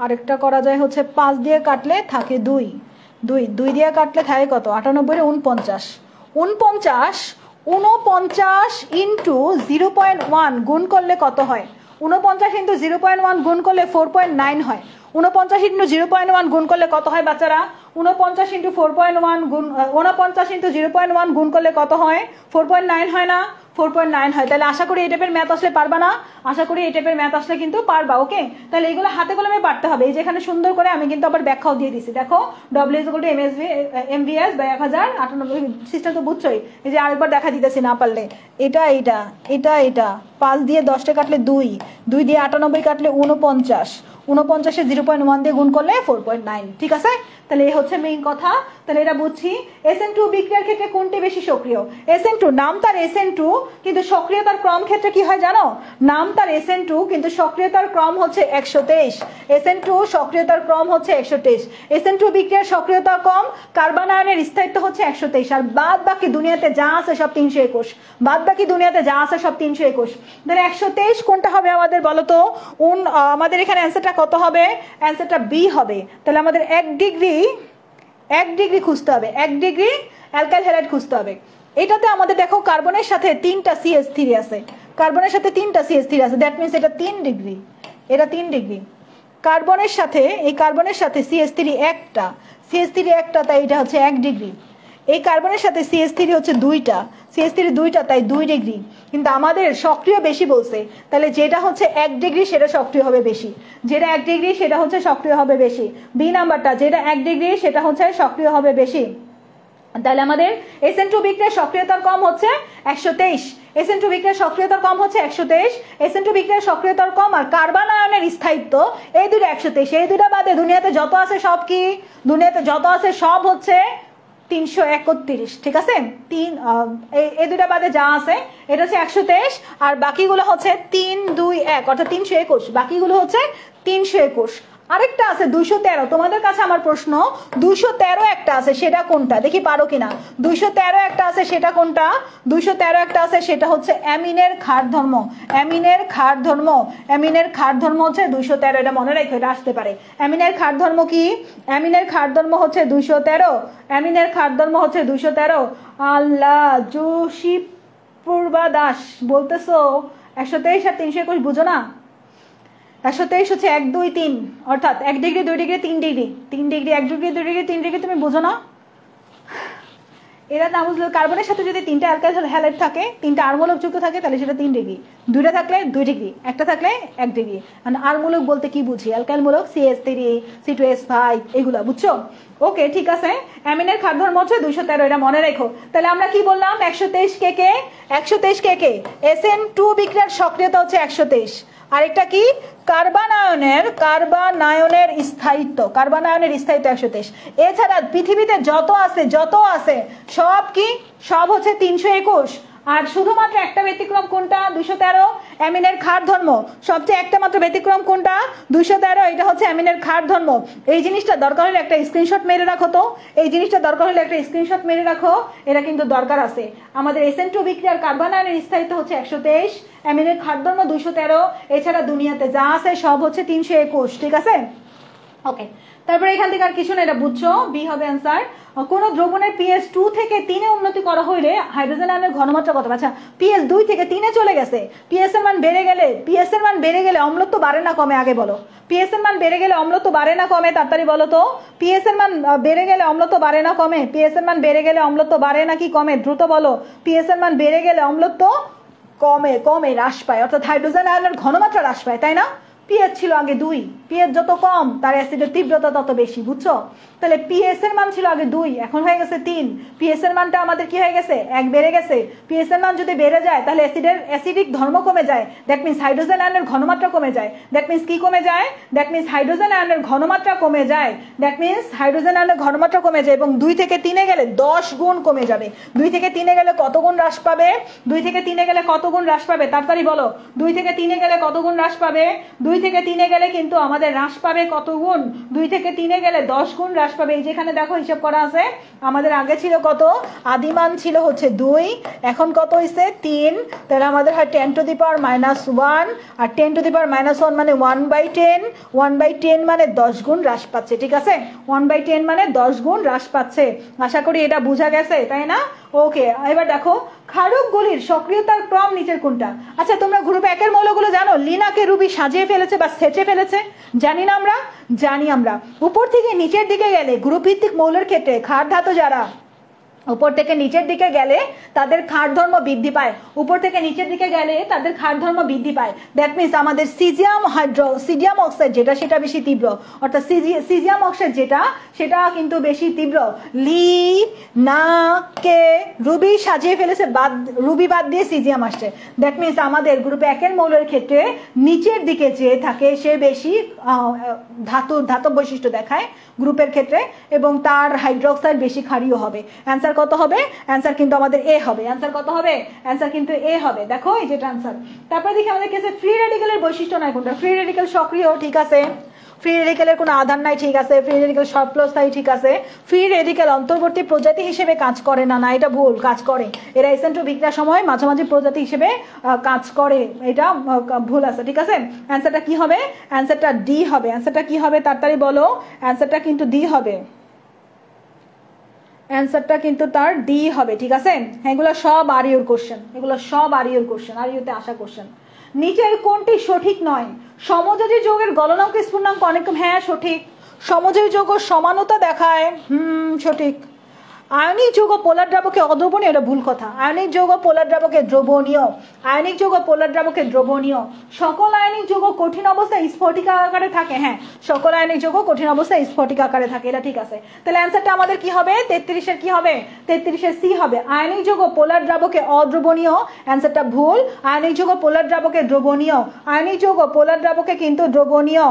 আরেকটা করা যায় হচ্ছে 5 দিয়ে কাটলে থাকে 2 দিয়ে কাটলে থাকে কত? 98 49, 49 ইন্টু 0.1 গুণ করলে কত হয়? 49 ইন্টু 0.1 গুণ করলে 4.9 হয়। 49 ইন্টু 0.1 গুণ করলে কত হয় বাচ্চারা? 49 ইন্টু 4.1 গুণ 49 ইন্টু 0.1 গুণ করলে কত হয়? 4.9 হয় না? 4.9 হয়। তাহলে আশা করি এই টাইপের ম্যাথ আসলে পারবা না? আশা করি এই টাইপের ম্যাথ আসলে কিন্তু পারবা। ওকে, তাহলে এগুলো হাতে কলমে পারতে হবে। এই যে এখানে সুন্দর করে আমি কিন্তু আবার ব্যাখ্যাও দিয়ে দিছি। দেখো W = MVS/1098 সিস্টেম তো বুঝছোই। এই যে আরেকবার দেখা দিতেছি না পারলে, এটা 5 দিয়ে 10টা কাটলে 2 দিয়ে 98 কাটলে 49, 49 0.1 দিয়ে গুণ করলে 4.9। ঠিক আছে, তাহলে এই হচ্ছে মেইন কথা। তাহলে এটা বুঝছি। SN2 বিক্রিয়ার ক্ষেত্রে কোনটি বেশি সক্রিয়? SN2 নাম তার SN2, কিন্তু সক্রিয়তার ক্রম ক্ষেত্রে কি হয় জানো? নাম তার SN2 কিন্তু সক্রিয়তার ক্রম হচ্ছে 123। SN2 সক্রিয়তার ক্রম হচ্ছে 123। SN2 বিক্রিয়ার সক্রিয়তা কম, কার্বন আয়নের স্থায়িত্ব হচ্ছে 123, আর বাদ বাকি দুনিয়াতে যা আছে সব 321। বাদ বাকি দুনিয়াতে যা আছে সব 321। তাহলে 123 কোনটা হবে আমাদের বলো তো? আমাদের এখানে অ্যান্সারটা কত হবে? অ্যান্সারটা বি হবে। তাহলে আমাদের 1 ডিগ্রি খুঁজতে হবে, 1 ডিগ্রি অ্যালকাইল হ্যালাইড খুঁজতে হবে। এটাতে আমাদের দেখো কার্বনের সাথে 3টা CH3 আছে, কার্বনের সাথে 3টা CH3 আছে, দ্যাট মিন্স এটা 3 ডিগ্রি, এটা 3 ডিগ্রি। কার্বনের সাথে CH3 একটা, তাই এটা হচ্ছে 1 ডিগ্রি। এই কার্বনের সাথে CH3 হচ্ছে 2টা, তাই 2 ডিগ্রি। কিন্তু আমাদের সক্রিয় বেশি বলছে, তাহলে যেটা হচ্ছে 1 ডিগ্রি সেটা সক্রিয় হবে বেশি, যেটা 1 ডিগ্রি সেটা হচ্ছে সক্রিয় হবে বেশি। বি নাম্বারটা যেটা 1 ডিগ্রি সেটা হচ্ছে সক্রিয় হবে বেশি। তাহলে আমাদের SN2 বিক্রিয়ার সক্রিয়তার কম হচ্ছে 123, SN2 বিক্রিয়ার সক্রিয়তার কম হচ্ছে 123, SN2 বিক্রিয়ার সক্রিয়তার কম আর কার্বন আয়নের স্থায়িত্ব এই দুটো 123। এই দুটো বাদে দুনিয়াতে যত আছে সব কি? দুনিয়াতে যত আছে সব হচ্ছে 331। ঠিক আছে, এই দুটা বাদে যা আছে এটা হচ্ছে 123, আর বাকিগুলো হচ্ছে 3, 2, 1 অর্থাৎ 321। বাকিগুলো হচ্ছে 321। আরেকটা আছে 213। তোমাদের কাছে আমার প্রশ্ন, 213 একটা আছে, সেটা কোনটা? দেখি পারো কিনা। 213 একটা আছে, সেটা কোনটা? 213 একটা আছে, সেটা হচ্ছে অ্যামিনের ক্ষার ধর্ম। অ্যামিনের ক্ষার ধর্ম হচ্ছে 213। এটা মনে রাখো, এটা আসতে পারে। অ্যামিনের ক্ষার ধর্ম কি? অ্যামিনের ক্ষার ধর্ম হচ্ছে 213। অ্যামিনের ক্ষার ধর্ম হচ্ছে 213। আল্লাহ, যোশী পূর্বা দাস বলতেছো 123 আর 321 বুঝো না? 123 হচ্ছে 1, 2, 3, অর্থাৎ 1 degree 2 degree 3 degree 3 degree 1 degree 2 degree 3 degree. তুমি বুঝো না? এরা না বুঝলে, কার্বনের সাথে যদি 3টা অ্যালকাইল হ্যালাইড থাকে, 3টা আর মূলক যুক্ত থাকে, তাহলে সেটা 3 ডিগ্রি। 2টা থাকলে 2 ডিগ্রি, একটা থাকলে 1 ডিগ্রি। মানে আর মূলক বলতে কি বুঝি? অ্যালকাইল মূলক CH3, C2S5 এগুলা, বুঝছো? ওকে, ঠিক আছে। অ্যামিনের ক্ষার ধর্ম হচ্ছে 213, এটা মনে রেখো। তাহলে আমরা কি বললাম? 123 কে SN2 বিক্রিয়ার সক্রিয়তা হচ্ছে 123। আরেকটা কি? কার্বন আয়নের স্থায়িত্ব 123। এছাড়া পৃথিবীতে যত আছে সব কি? সব হচ্ছে 321। আর শুধুমাত্র একটা ব্যতিক্রম কোনটা? 213, অ্যামিনের ক্ষার ধর্ম। সবচেয়ে একটা মাত্র ব্যতিক্রম কোনটা? 213, এটা হচ্ছে অ্যামিনের ক্ষার ধর্ম। এই জিনিসটা দরকার হলে একটা স্ক্রিনশট মেরে রাখো তো, এটা কিন্তু দরকার আছে। আমাদের SN2 বিক্রিয়ার কার্বন আয়নের স্থায়িত্ব হচ্ছে 123, অ্যামিনের ক্ষার ধর্ম 213, এছাড়া দুনিয়াতে যা আছে সব হচ্ছে 321। ঠিক আছে, ওকে। তারপরে এখান থেকে আর কিছু না, এটা বুঝছো? বি হবে অ্যান্সার। কোন দ্রবণের pH 2 থেকে 3 এ উন্নতি করা হইলে হাইড্রোজেন আয়নের ঘনমাত্রা কত? আচ্ছা, pH 2 থেকে 3 এ চলে গেছে, pH এর মান বেড়ে গেলে অম্লত্ব বাড়ে না কমে? আগে বলো, pH এর মান বেড়ে গেলে অম্লত্ব বাড়ে না কমে? তাড়াতাড়ি বলো তো। pH এর মান বেড়ে গেলে অম্লত্ব বাড়ে না কমে? pH এর মান বেড়ে গেলে অম্লত্ব বাড়ে নাকি কমে? দ্রুত বলো। pH এর মান বেড়ে গেলে অম্লত্ব কমে হ্রাস পায়, অর্থাৎ হাইড্রোজেন আয়নের ঘনমাত্রা হ্রাস পায়, তাই না? pH ছিল আগে 2, pH যত কম তার অ্যাসিডের তীব্রতা তত বেশি, বুঝছো? তাহলে pH এর মান ছিল আগে 2, এখন হয়ে গেছে 3। pH এর মানটা আমাদের কি হয়ে গেছে? 1 বেড়ে গেছে। pH এর মান যদি বেড়ে যায় তাহলে অ্যাসিডিক ধর্ম কমে যায়, দ্যাট মিন্স হাইড্রোজেন আয়নের ঘনমাত্রা কমে যায়। দ্যাট মিন্স কি কমে যায়? দ্যাট মিন্স হাইড্রোজেন আয়নের ঘনমাত্রা কমে যায়। এবং 2 থেকে 3 এ গেলে 10 গুণ কমে যাবে। 2 থেকে 3 এ গেলে কত গুণ হ্রাস পাবে? 2 থেকে 3 এ গেলে কত গুণ হ্রাস পাবে? তাড়াতাড়ি বলো। 2 থেকে 3 এ গেলে কত গুণ হ্রাস পাবে? 2 থেকে 3 এ গেলে কিন্তু আমাদের হ্রাস পাবে কত গুণ? 2 থেকে 3 এ গেলে 10 গুণ হ্রাস পাবে। এই যেখানে দেখো হিসাব করা আছে, আমাদের আগে ছিল কত? আদিমান ছিল হচ্ছে 2, এখন কত হইছে? 3। তাহলে আমাদের হয় 10 two the power -1, R 10 two the পাওয়ার -1 মানে 1/10, 1/10 মানে 10 গুণ হ্রাস পাচ্ছে। ঠিক আছে, 1/10 মানে 10 গুণ হ্রাস পাচ্ছে। আশা করি এটা বোঝা গেছে, তাই না? ওকে, এবার দেখো ক্ষারকগুলির সক্রিয়তার ক্রম নিচের কোনটা? আচ্ছা তোমরা গ্রুপ 1 এর মৌলগুলো জানো? লিনাকে রুবি সাজিয়ে ফেলেছে বা সেচে ফেলেছে, জানি না আমরা? জানি আমরা। উপর থেকে নিচের দিকে গেলে গ্রুপ ভিত্তিক মৌলের ক্ষেত্রে ক্ষার ধাতু যারা উপর থেকে নিচের দিকে গেলে তাদের ক্ষার ধর্ম বৃদ্ধি পায়, উপর থেকে নিচের দিকে গেলে তাদের ক্ষার ধর্ম বৃদ্ধি পায়। দ্যাট মিনস আমাদের সিজিয়াম অক্সাইড যেটা সেটা বেশি তীব্র, অর্থাৎ সিজিয়াম অক্সাইড যেটা সেটা কিন্তু বেশি তীব্র। লি না কে রুবি সাজিয়ে ফেলেছে, রুবি বাদ দিয়ে সিজিয়াম আসছে। দ্যাট মিনস আমাদের গ্রুপ 1 এর মৌলের ক্ষেত্রে নিচের দিকে যে থাকে সে বেশি ধাতব বৈশিষ্ট্য দেখায় গ্রুপের ক্ষেত্রে, এবং তার হাইড্রোক্সাইড বেশি ক্ষারীয় হবে। অ্যান্সার কত হবে? অ্যান্সার কিন্তু আমাদের এ হবে। অ্যান্সার কত হবে? অ্যান্সার কিন্তু এ হবে। দেখো এই যেটা অ্যান্সার। তারপরে দেখি আমাদের কাছে ফ্রি রেডিক্যালের বৈশিষ্ট্য নাই কোনটা? ফ্রি রেডিক্যাল সক্রিয়, ঠিক আছে। ফ্রি রেডিক্যালের কোনো আধার নাই, ঠিক আছে। ফ্রি রেডিক্যাল সপ্লস্থায়ী, ঠিক আছে। ফ্রি রেডিক্যাল অন্তর্বর্তী প্রজাতি হিসেবে কাজ করে না, না এটা ভুল, কাজ করে। এরা এসেন্ট্রো বিক্রিয়ার সময় মাঝামাঝি প্রজাতি হিসেবে কাজ করে, এটা ভুল আছে, ঠিক আছে। অ্যান্সারটা কি হবে? অ্যান্সারটা ডি হবে। অ্যান্সারটা কি হবে তাড়াতাড়ি বলো? অ্যান্সারটা কিন্তু ডি হবে। অ্যান্সারটা কিন্তু তার ডি হবে, ঠিক আছে। এগুলো সব আর ইউর কোশ্চেন, এগুলো সব আর ইউর কোশ্চেন, আর ইউতে আসা কোশ্চেন। নিচের কোনটি সঠিক নয়? সমযোজী যৌগের গলনাঙ্ক স্ফুটনাঙ্ক অনেক, হ্যাঁ সঠিক। সমযোজী যৌগ সমানতা দেখায়, সঠিক। আয়নিক যৌগ পোলার দ্রাবকে অদ্রবণীয়, এটা ভুল কথা। আয়নিক যৌগ পোলার দ্রাবকে দ্রবণীয়, আয়নিক যৌগ পোলার দ্রাবকে দ্রবণীয়। সকল আয়নিক যৌগ কঠিন অবস্থায় স্ফটিক আকারে থাকে, হ্যাঁ সকল আয়নিক যৌগ কঠিন অবস্থায় স্ফটিক আকারে থাকে, এটা ঠিক আছে। তাহলে অ্যান্সারটা আমাদের কি হবে? 33 এর কি হবে? 33 এর সি হবে। আয়নিক যৌগ পোলার দ্রাবকে অদ্রবণীয়, অ্যান্সারটা ভুল। আয়নিক যৌগ পোলার দ্রাবকে দ্রবণীয়, আয়নিক যৌগ পোলার দ্রাবকে কিন্তু দ্রবণীয়,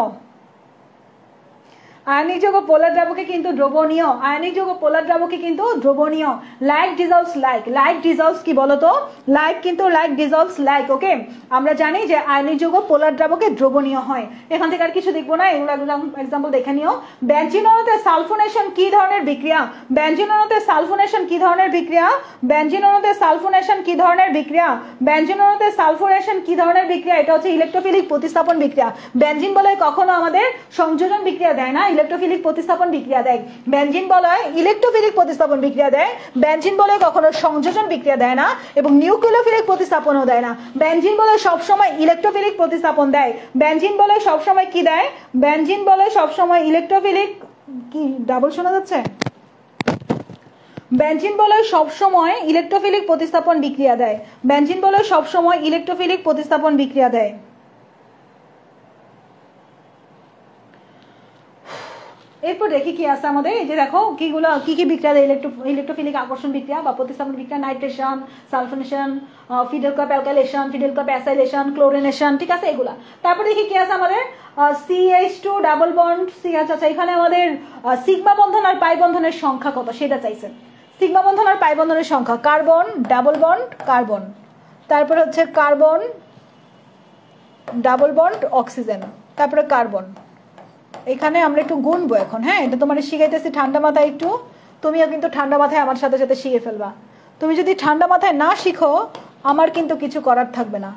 আয়নিক যৌগ পোলার দ্রাবকে কিন্তু দ্রবণীয়, আয়নিক যৌগ পোলার দ্রাবকে কিন্তু দ্রবণীয়। Like dissolves like, like dissolves কি বলতো? লাইক কিন্তু লাইক ডিজলভস লাইক, ওকে। আমরা জানি যে আয়নিক যৌগ পোলার দ্রাবকে দ্রবণীয় হয়। এখান থেকে আর কিছু দেখবো না, এগুলো এক্সাম্পল দেখে নিও। বেঞ্জিন অণুতে সালফোনেশন কি ধরনের বিক্রিয়া? বেঞ্জিন অণুতে সালফোনেশন কি ধরনের বিক্রিয়া? বেঞ্জিন অণুতে সালফোনেশন কি ধরনের বিক্রিয়া? বেঞ্জিন অণুতে সালফোনেশন কি ধরনের বিক্রিয়া? এটা হচ্ছে ইলেকট্রোফিলিক প্রতিস্থাপন বিক্রিয়া। বেঞ্জিন বলয় কখনো আমাদের সংযোজন বিক্রিয়া দেয় না, ইলেকট্রোফিলিক প্রতিস্থাপন বিক্রিয়া দেয়। বেঞ্জিন বলয় ইলেকট্রোফিলিক প্রতিস্থাপন বিক্রিয়া দেয়, বেঞ্জিন বলয় কখনো সংযোজন বিক্রিয়া দেয় না, এবং নিউক্লিওফিলিক প্রতিস্থাপনও দেয় না। বেঞ্জিন বলয় সবসময় ইলেকট্রোফিলিক প্রতিস্থাপন দেয়। বেঞ্জিন বলয় সবসময় কি দেয়? বেঞ্জিন বলয় সবসময় ইলেকট্রোফিলিক, কি ডাবল শোনা যাচ্ছে? বেঞ্জিন বলয় সবসময় ইলেকট্রোফিলিক প্রতিস্থাপন বিক্রিয়া দেয়। বেঞ্জিন বলয় সবসময় ইলেকট্রোফিলিক প্রতিস্থাপন বিক্রিয়া দেয়। এরপর দেখি কি আছে আমাদের। এই যে দেখো কিগুলো কি কি বিক্রিয়া দেয়, ইলেকট্রোফিলিক আকর্ষণ বিক্রিয়া বা প্রতিস্থাপন বিক্রিয়া। Nitration, sulphonation, fiddle cup alkylation, fiddle cup acylation, chlorination, ঠিক আছে এগুলা। তারপর দেখি কি আছে আমাদের। CH2 ডাবল বন্ড CH, আচ্ছা এখানে আমাদের সিগমা বন্ধন আর পাই বন্ধনের সংখ্যা কত সেটা চাইছেন। সিগমা বন্ধন আর পাই বন্ধনের সংখ্যা। কার্বন ডাবল বন্ড কার্বন, তারপর হচ্ছে কার্বন ডাবল বন্ড অক্সিজেন, তারপরে কার্বন। এখানে আমরা একটু গুনবো এখন, হ্যাঁ এটা তোমার শিখাইতেছি ঠান্ডা মাথায় একটু, তুমিও কিন্তু ঠান্ডা মাথায় আমার সাথে সাথে শিখে ফেলবা। তুমি যদি ঠান্ডা মাথায় না শিখো আমার কিন্তু কিছু করার থাকবে না।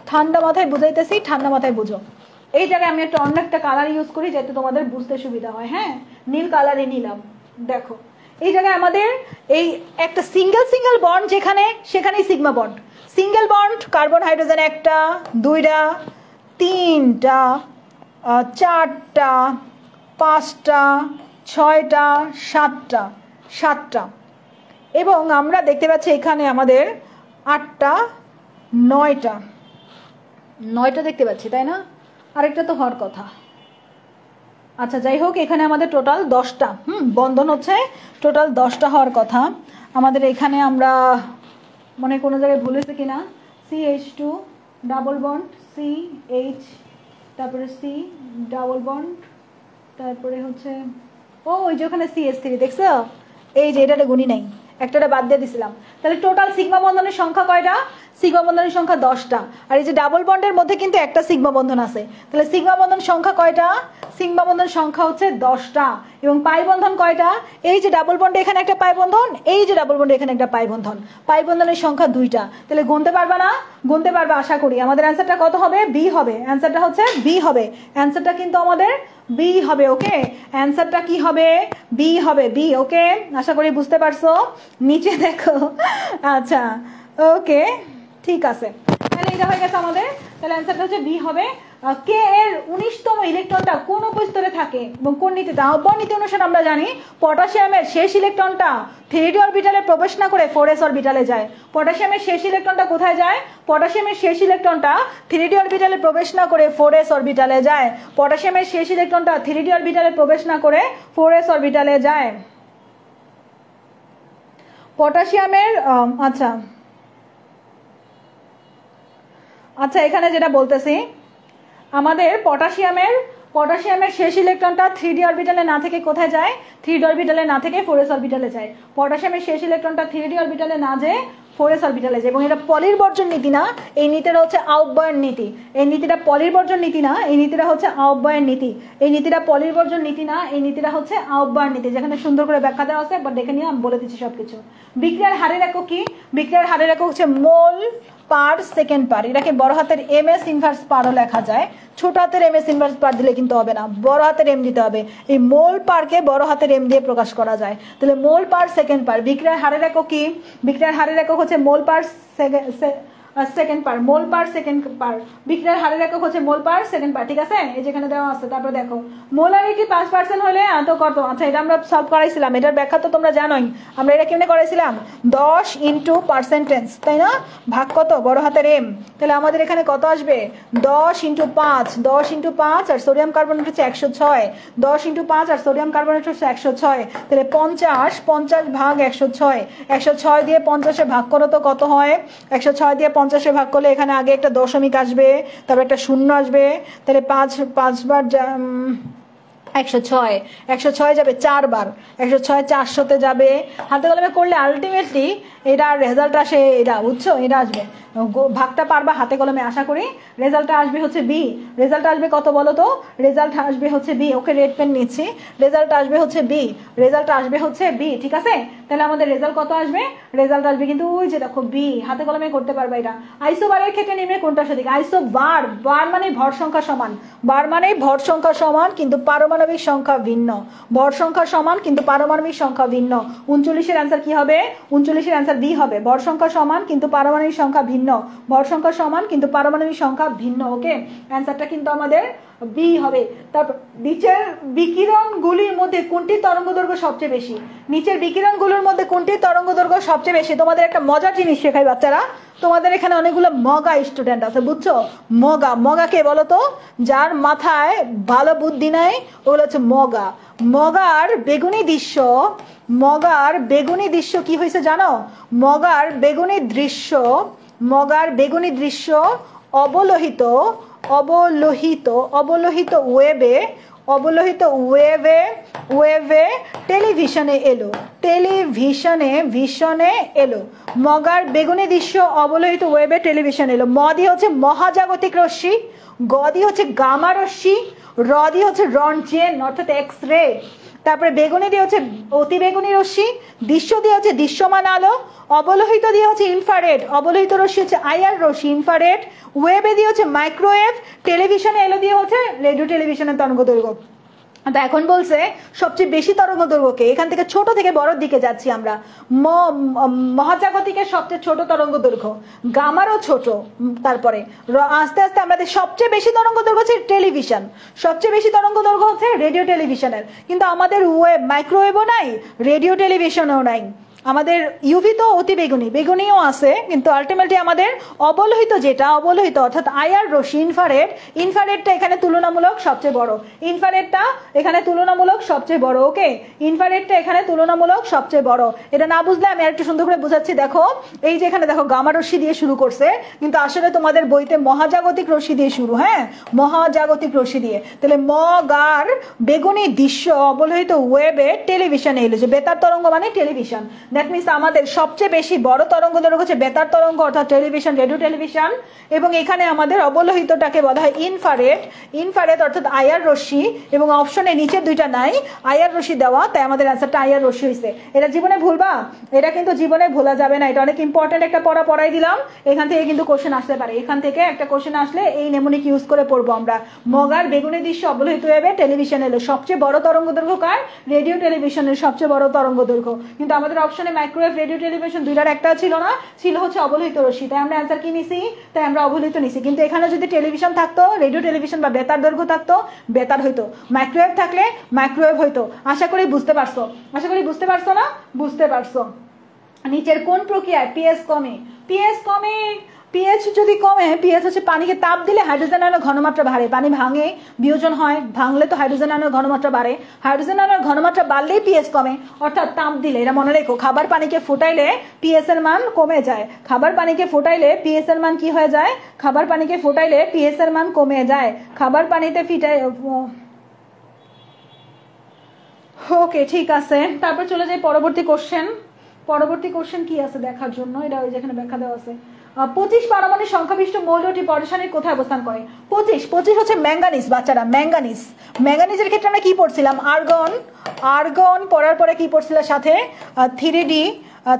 ঠান্ডা মাথায় বুঝাইতেছি, ঠান্ডা মাথায় বুঝো। এই জায়গায় আমি অন্য একটা কালার ইউজ করি যাতে তোমাদের বুঝতে সুবিধা হয়, হ্যাঁ নীল কালারে নিলাম। দেখো এই জায়গায় আমাদের এই একটা সিঙ্গেল বন্ড যেখানে, সেখানেই sigma bond. Single bond carbon hydrogen একটা, দুইটা, তিনটা, চারটা, পাঁচটা, ছয়টা, সাতটা, এবং আমরা দেখতে পাচ্ছি এখানে আমাদের আটটা, নয়টা দেখতে পাচ্ছি, তাই না? আরেকটা তো হওয়ার কথা। আচ্ছা যাই হোক, এখানে আমাদের টোটাল 10টা বন্ধন হচ্ছে, টোটাল 10টা হওয়ার কথা আমাদের। এখানে আমরা মনে কোনো জায়গায় ভুলেছে কিনা, CH2 ডাবল বন্ড CH, তারপরে C ডাবল বন্ড, তারপরে হচ্ছে ওই যে ওখানে CH3 দেখছো, এই যে এটা গুণি নাই, একটা বাদ দিয়ে দিছিলাম। তাহলে টোটাল সিগমা বন্ধনের সংখ্যা কয়টা? সিগমা বন্ধনের সংখ্যা 10টা। আর এই যে ডাবল বন্ডের মধ্যে কিন্তু একটা সিগমা বন্ধন আছে, তাহলে সিগমা বন্ধন সংখ্যা কয়টা? সিগমা বন্ধন সংখ্যা হচ্ছে 10টা। এবং পাই বন্ধন কয়টা? এই যে ডাবল বন্ডে এখানে একটা পাই বন্ধন, এই যে ডাবল বন্ডে এখানে একটা পাই বন্ধন, পাই বন্ধনের সংখ্যা 2টা। তাহলে গুনতে পারবা না? গুনতে পারবা আশা করি। আমাদের অ্যান্সারটা কত হবে? বি হবে। অ্যান্সারটা হচ্ছে বি হবে। অ্যান্সারটা কিন্তু আমাদের বি হবে। ওকে, অ্যান্সারটা কি হবে? বি হবে, বি। ওকে, আশা করি বুঝতে পারছো। নিচে দেখো। আচ্ছা, ওকে, ঠিক আছে। তাহলে এটা হয়ে গেছে আমাদের। তাহলে অ্যান্সারটা হচ্ছে বি হবে। কে এর 19তম ইলেকট্রনটা কোন উপস্তরে থাকে এবং কোন নীতিতে? আহ্বান নীতি অনুসারে আমরা জানি পটাশিয়ামের শেষ ইলেকট্রনটা 3d অরবিটালে প্রবেশ না করে 4s অরবিটালে যায়। পটাশিয়ামের শেষ ইলেকট্রনটা কোথায় যায়? পটাশিয়ামের শেষ ইলেকট্রনটা 3d অরবিটালে প্রবেশ না করে 4s অরবিটালে যায়। পটাশিয়ামের শেষ ইলেকট্রনটা 3d অরবিটালে প্রবেশ না করে 4s অরবিটালে যায়। পটাশিয়ামের আচ্ছা আচ্ছা এখানে যেটা বলতেছি, আমাদের পটাশিয়ামের শেষ ইলেকট্রনটা 3d অরবিটালে না থেকে কোথায় যায়? 3d অরবিটালে না থেকে 4s অরবিটালে যায়। পটাশিয়ামের শেষ ইলেকট্রনটা 3d অরবিটালে না যায় 4s অরবিটালে যায়। এবং এটা পলির বর্জন নীতি না, এই নীতিটা হচ্ছে আহ্বায়ন নীতি। এই নীতিটা পলির বর্জন নীতি না, এই নীতিটা হচ্ছে আহ্বায়ন নীতি। এই নীতিটা পলির বর্জন নীতি না, এই নীতিটা হচ্ছে আহ্বায়ন নীতি। যেখানে সুন্দর করে ব্যাখ্যা দেওয়া আছে, একবার দেখে নিয়ে আমি বলে দিচ্ছি সবকিছু। বিক্রিয়ার হারের একক কি? বিক্রিয়ার হারের একক হচ্ছে মোল পার সেকেন্ড পার। এটাকে বড় হাতের ms ইনভার্স পারও লেখা যায়, ছোট হাতের ms ইনভার্স পার দিলে কিন্তু হবে না, বড় হাতের m দিতে হবে। এই মোল পারকে বড় হাতের m দিয়ে প্রকাশ করা যায়। তাহলে মোল পার সেকেন্ড পার। বিক্রিয়ার হারের একক কি? বিক্রিয়ার হারের একক হচ্ছে মোল পার সেকেন্ড পার, মোল পার সেকেন্ড পার। বিক্রিয়ার হারের একক হচ্ছে মোল পার সেকেন্ড পার। ঠিক আছে, এই যেখানে দেওয়া আছে। তারপর দেখো মোলারিটি 5% হলে এত কত? আচ্ছা, এটা আমরা সলভ করাইছিলাম, এটার ব্যাখ্যা তো তোমরা জানোই। আমরা এটা কেমনে করাইছিলাম? 10 ইন্টু পার্সেন্টেজ, তাই না? ভাগ কত? বড় হাতের m। তাহলে আমাদের এখানে কত আসবে? 10 ইন্টু 5, 10 ইন্টু 5 আর সোডিয়াম কার্বনেট হচ্ছে 106, 10 ইন্টু 5 আর সোডিয়াম কার্বনেট হচ্ছে 106। তাহলে 50 ভাগ 106, 106 দিয়ে 50-এ ভাগ করো তো কত হয়? 106 দিয়ে 50-এ ভাগ করলে এখানে আগে একটা দশমিক আসবে, তারপর একটা শূন্য আসবে। তাহলে 5 বার 106 যাবে 4 বার, 106 400-তে যাবে। হাতে কলমে করলে আলটিমেটলি এটা রেজাল্ট আসে, এটা বুঝছো, এটা আসবে। ভাগটা পারবা হাতে কলমে, আশা করি। রেজাল্টটা আসবে হচ্ছে বি। রেজাল্ট আসবে কত বলো তো? রেজাল্ট আসবে হচ্ছে বি। ওকে, রেড পেন নিচ্ছি। রেজাল্ট আসবে হচ্ছে বি, রেজাল্ট আসবে হচ্ছে বি। ঠিক আছে, তাহলে আমাদের রেজাল্ট কত আসবে? রেজাল্ট আসবে কিন্তু ওই যে দেখো বি, হাতে কলমে করতে পারবা এটা। আইসোবারের ক্ষেত্রে নিম্নে কোনটা সঠিক? আইসোবার, বার মানে ভর সংখ্যা সমান, বার মানে ভর সংখ্যা সমান কিন্তু পারমাণবিক সংখ্যা ভিন্ন। ভর সংখ্যা সমান কিন্তু পারমাণবিক সংখ্যা ভিন্ন। 39-এর অ্যান্সার কি হবে? 39-এর অ্যান্সার বি হবে। ভর সংখ্যা সমান কিন্তু পারমাণবিক সংখ্যা ভিন্ন, ভর সংখ্যা সমান কিন্তু পারমাণবিক সংখ্যা ভিন্ন। ওকে, অ্যান্সারটা কিন্তু আমাদের বি হবে। তারপর নিচের বিকিরণগুলির মধ্যে কোনটি তরঙ্গদৈর্ঘ্য সবচেয়ে বেশি? নিচের বিকিরণগুলোর মধ্যে কোনটি তরঙ্গদৈর্ঘ্য সবচেয়ে বেশি? তোমাদের একটা মজার জিনিস শেখাই বাচ্চারা। তোমাদের এখানে অনেকগুলো মগা স্টুডেন্ট আছে, বুঝছো? মগা কে বলো তো? যার মাথায় ভালো বুদ্ধি নাই, ওগুলো হচ্ছে মগা। মগার বেগুনি দৃশ্য কি হয়েছে জানো? মগার বেগুনি দৃশ্য অবলোহিত ওয়েবে টেলিভিশনে এলো। মগার বেগুনি দৃশ্য অবলোহিত ওয়েবে টেলিভিশনে এলো। ম দিয়ে হচ্ছে মহাজাগতিক রশ্মি, গ দিয়ে হচ্ছে গামা রশ্মি, র দিয়ে হচ্ছে রন্টজেন অর্থাৎ এক্স রে। তারপরে বেগুনি দিয়ে হচ্ছে অতি বেগুনি রশ্মি, দৃশ্য দিয়ে হচ্ছে দৃশ্যমান আলো, অবলোহিত দিয়ে হচ্ছে ইনফ্রারেড, অবলোহিত রশ্মি হচ্ছে আইআর রশ্মি ইনফ্রারেড, ওয়েবে দিয়ে হচ্ছে মাইক্রোওয়েভ, টেলিভিশনে এলো দিয়ে হচ্ছে রেডিও টেলিভিশনের তরঙ্গদৈর্ঘ্য। তো এখন বলছে সবচেয়ে বেশি তরঙ্গদৈর্ঘ্যকে, এখান থেকে ছোট থেকে বড়র দিকে যাচ্ছি আমরা। মহাজাগতিকের সবচেয়ে ছোট তরঙ্গদৈর্ঘ্য, গামারও ছোট। তারপরে আস্তে আস্তে আমাদের সবচেয়ে বেশি তরঙ্গদৈর্ঘ্য হচ্ছে টেলিভিশন, সবচেয়ে বেশি তরঙ্গদৈর্ঘ্য হচ্ছে রেডিও টেলিভিশনের। কিন্তু আমাদের ওয়েব মাইক্রোওয়েভও নাই, রেডিও টেলিভিশনও নাই। আমাদের ইউভি তো অতি বেগুনিও আছে, কিন্তু আলটিমেটলি আমাদের অবলোহিত যেটা অবলোহিত অর্থাৎ আইআর রশ্মি ইনফ্রারেডটা এখানে তুলনামূলক সবচেয়ে বড়। ইনফ্রারেডটা এখানে তুলনামূলক সবচেয়ে বড়। ওকে, ইনফ্রারেডটা এখানে তুলনামূলক সবচেয়ে বড়। এটা না বুঝলে আমি আরেকটু সুন্দর করে বুঝাচ্ছি। দেখো এই যে এখানে দেখো গামা রশ্মি দিয়ে শুরু করছে, কিন্তু আসলে তোমাদের বইতে মহাজাগতিক রশ্মি দিয়ে শুরু। হ্যাঁ, মহাজাগতিক রশ্মি দিয়ে। তাহলে মগার বেগুনি দৃশ্য অবলোহিত ওয়েবে টেলিভিশনে এলো, যে বেতার তরঙ্গ মানে টেলিভিশন। দ্যাট মিনস আমাদের সবচেয়ে বেশি বড় তরঙ্গ দৈর্ঘ্য হচ্ছে বেতার তরঙ্গ অর্থাৎ টেলিভিশন, রেডিও টেলিভিশন। এবং এখানে আমাদের অবলোহিতটাকে বলা হয় ইনফ্রারেড। ইনফ্রারেড অর্থাৎ আইআর রশ্মি, এবং অপশনে নিচের দুইটা নাই, আইআর রশ্মি দেওয়া, তাই আমাদের অ্যান্সারটা আইআর রশ্মি হয়েছে। এটা জীবনে ভুলবা? এটা কিন্তু জীবনে ভোলা যাবে না, এটা অনেক ইম্পর্টেন্ট একটা পড়াই দিলাম। এখান থেকে কিন্তু কোশ্চেন আসতে পারে, এখান থেকে একটা কোশ্চেন আসলে এই নেমোনিক ইউজ করে পড়বো আমরা। মগার বেগুনি দৃশ্য অবলোহিত হবে টেলিভিশন এলো, সবচেয়ে বড় তরঙ্গ দৈর্ঘ্য কার? রেডিও টেলিভিশনের সবচেয়ে বড় তরঙ্গ দৈর্ঘ্য। কিন্তু আমাদের অপশনে মাইক্রোওয়েভ, রেডিও টেলিভিশন দুইটার একটা ছিল না, ছিল হচ্ছে অবলোহিত রশ্মি, তাই আমরা অ্যান্সার কি নিছি? তাই আমরা অবলোহিত নিছি। কিন্তু এখানে যদি টেলিভিশন থাকতো, রেডিও টেলিভিশন বা বেতার দৈর্ঘ্য থাকতো, বেতার হইতো। মাইক্রোওয়েভ থাকলে মাইক্রোওয়েভ হইতো। আশা করি বুঝতে পারছো, আশা করি বুঝতে পারছো না? বুঝতে পারছো। নিচের কোন প্রক্রিয়ায় পিএস কমে? পিএস কমে, পিএইচ যদি কমে, পিএইচ হচ্ছে পানিকে তাপ দিলে হাইড্রোজেন আয়নের ঘনমাত্রা বাড়ে, পানি ভাঙে, বিয়োজন হয়, ভাঙলে তো হাইড্রোজেন আয়নের ঘনমাত্রা বাড়ে, হাইড্রোজেন আয়নের ঘনমাত্রা বাড়লেই পিএইচ কমে, অর্থাৎ তাপ দিলে। এটা মনে রেখো, খাবার পানিকে ফুটাইলে পিএইচ এর মান কমে যায়, খাবার পানিকে ফুটাইলে পিএইচ এর মান কি হয়ে যায়? খাবার পানিকে ফুটাইলে পিএইচ এর মান কমে যায়। খাবার পানিতে ওকে, ঠিক আছে। তারপর চলে যাই পরবর্তী কোশ্চেন। পরবর্তী কোশ্চেন কি আছে দেখার জন্য, এটা ওই যেখানে ব্যাখ্যা দেওয়া আছে। 25 পারমাণবিক সংখ্যাবিষ্ট মৌলটি পরশানির কোথায় অবস্থান করে? 25 হচ্ছে ম্যাঙ্গানিজ বাচ্চারা, ম্যাঙ্গানিজ। ম্যাঙ্গানিজের ক্ষেত্রে আমরা কি পড়ছিলাম? আর্গন। আর্গন পড়ার পরে কি পড়ছিলাম সাথে? 3D,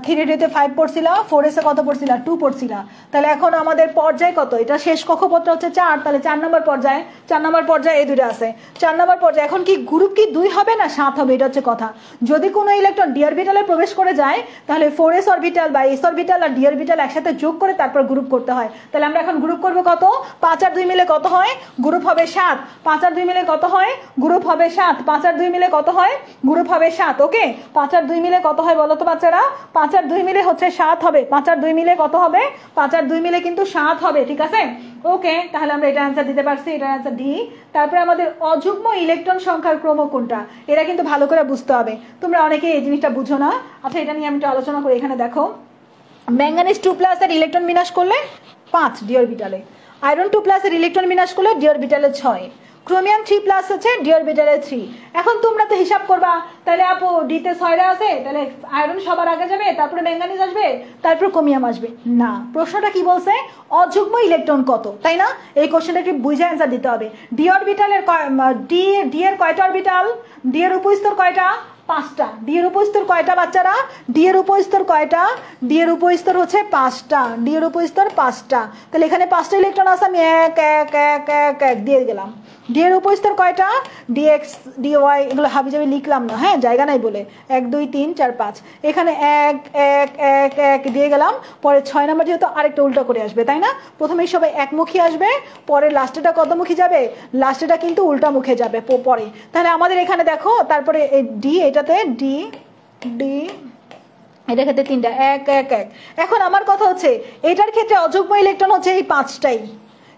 3D-তে 5 পড়ছিলা, 4S-এ কত পড়ছিলা? 2 পড়ছিলা। তাহলে এখন আমাদের পর্যায় কত? এটা শেষ কক্ষপথ হচ্ছে 4, তাহলে 4 নম্বর পর্যায়ে, 4 নম্বর পর্যায়ে এই দুটো আছে, 4 নম্বর পর্যায়ে। এখন কি গ্রুপ কি 2 হবে না 7 হবে? এটা হচ্ছে কথা। যদি কোনো ইলেকট্রন ডি অরবিটালে প্রবেশ করে যায়, তাহলে 4s অরবিটাল বা s অরবিটাল আর ডি অরবিটাল একসাথে যোগ করে তারপর গ্রুপ করতে হয়। তাহলে আমরা এখন গ্রুপ করব কত? 5 আর 2 মিলে কত হয়? গ্রুপ হবে 7। 5 আর 2 মিলে কত হয়? গ্রুপ হবে 7। 5 আর 2 মিলে কত হয়? গ্রুপ হবে 7। ওকে, 5 আর 2 মিলে কত হয় বলো তো বাচ্চারা? 5 আর 2 মিলে হচ্ছে 7 হবে। 5 আর 2 মিলে কত হবে? 5 আর 2 মিলে কিন্তু 7 হবে, ঠিক আছে? ওকে, তাহলে আমরা এটা অ্যান্সার দিতে পারছি, এটা অ্যান্সার ডি। তারপরে আমাদের অযুগ্ম ইলেকট্রন সংখ্যার ক্রম কোনটা? এটা কিন্তু ভালো করে বুঝতে হবে, তোমরা অনেকে এই জিনিসটা বুঝো না। আচ্ছা, এটা নিয়ে আমি একটু আলোচনা করি। এখানে দেখো, ম্যাঙ্গানিজ 2+ এর ইলেকট্রন বিন্যাস করলে 5 ডি অরবিটালে, আয়রন 2+ এর ইলেকট্রন বিন্যাস করলে ডি অরবিটালে 6, ক্রোমিয়াম 3+ আছে ডি অরবিটালে 3। এখন তোমরা তো হিসাব করবা, তাহলে আপু ডিতে 6টা আছে, তাহলে আয়রন সবার আগে যাবে, তারপরে ম্যাঙ্গানিজ আসবে, তারপর ক্রোমিয়াম আসবে না। প্রশ্নটা কি বলছে? অযুগ্ম ইলেকট্রন কত, তাই না? এই কোশ্চেনটা একটু বুঝে অ্যান্সার দিতে হবে। ডি অরবিটালের ডি এর কয়টা অরবিটাল? ডি এর উপস্তর কয়টা? 5টা। ডি এর উপস্তর কয়টা বাচ্চারা? ডি এর উপস্তর কয়টা? ডি এর উপস্তর হচ্ছে 5টা। ডি এর উপস্তর 5টা। তাহলে এখানে 5টা ইলেকট্রন আছে, আমি 1 1 1 1 1 দিয়ে গেলাম। ডি এর উপস্তর কয়টা? ডিএক্স ডিওয়াই এগুলো হাবিজাবি লিখলাম না, হ্যাঁ, জায়গা নাই বলে। 1 2 3 4 5, এখানে 1 1 1 1 দিয়ে গেলাম। পরে 6 নাম্বার যেহেতু আরেকটা উল্টা করে আসবে, তাই না? প্রথমেই সবাই একমুখী আসবে, পরে লাস্টেটা কতমুখী যাবে? লাস্টেটা কিন্তু উল্টা মুখে যাবে পরে। তাহলে আমাদের এখানে দেখো, তারপরে ডি, এটাতে ডি ডি, এটার ক্ষেত্রে 3টা, 1 1 1। এখন আমার কথা হচ্ছে, এটার ক্ষেত্রে অযুগ্ম ইলেকট্রন হচ্ছে এই 5টাই,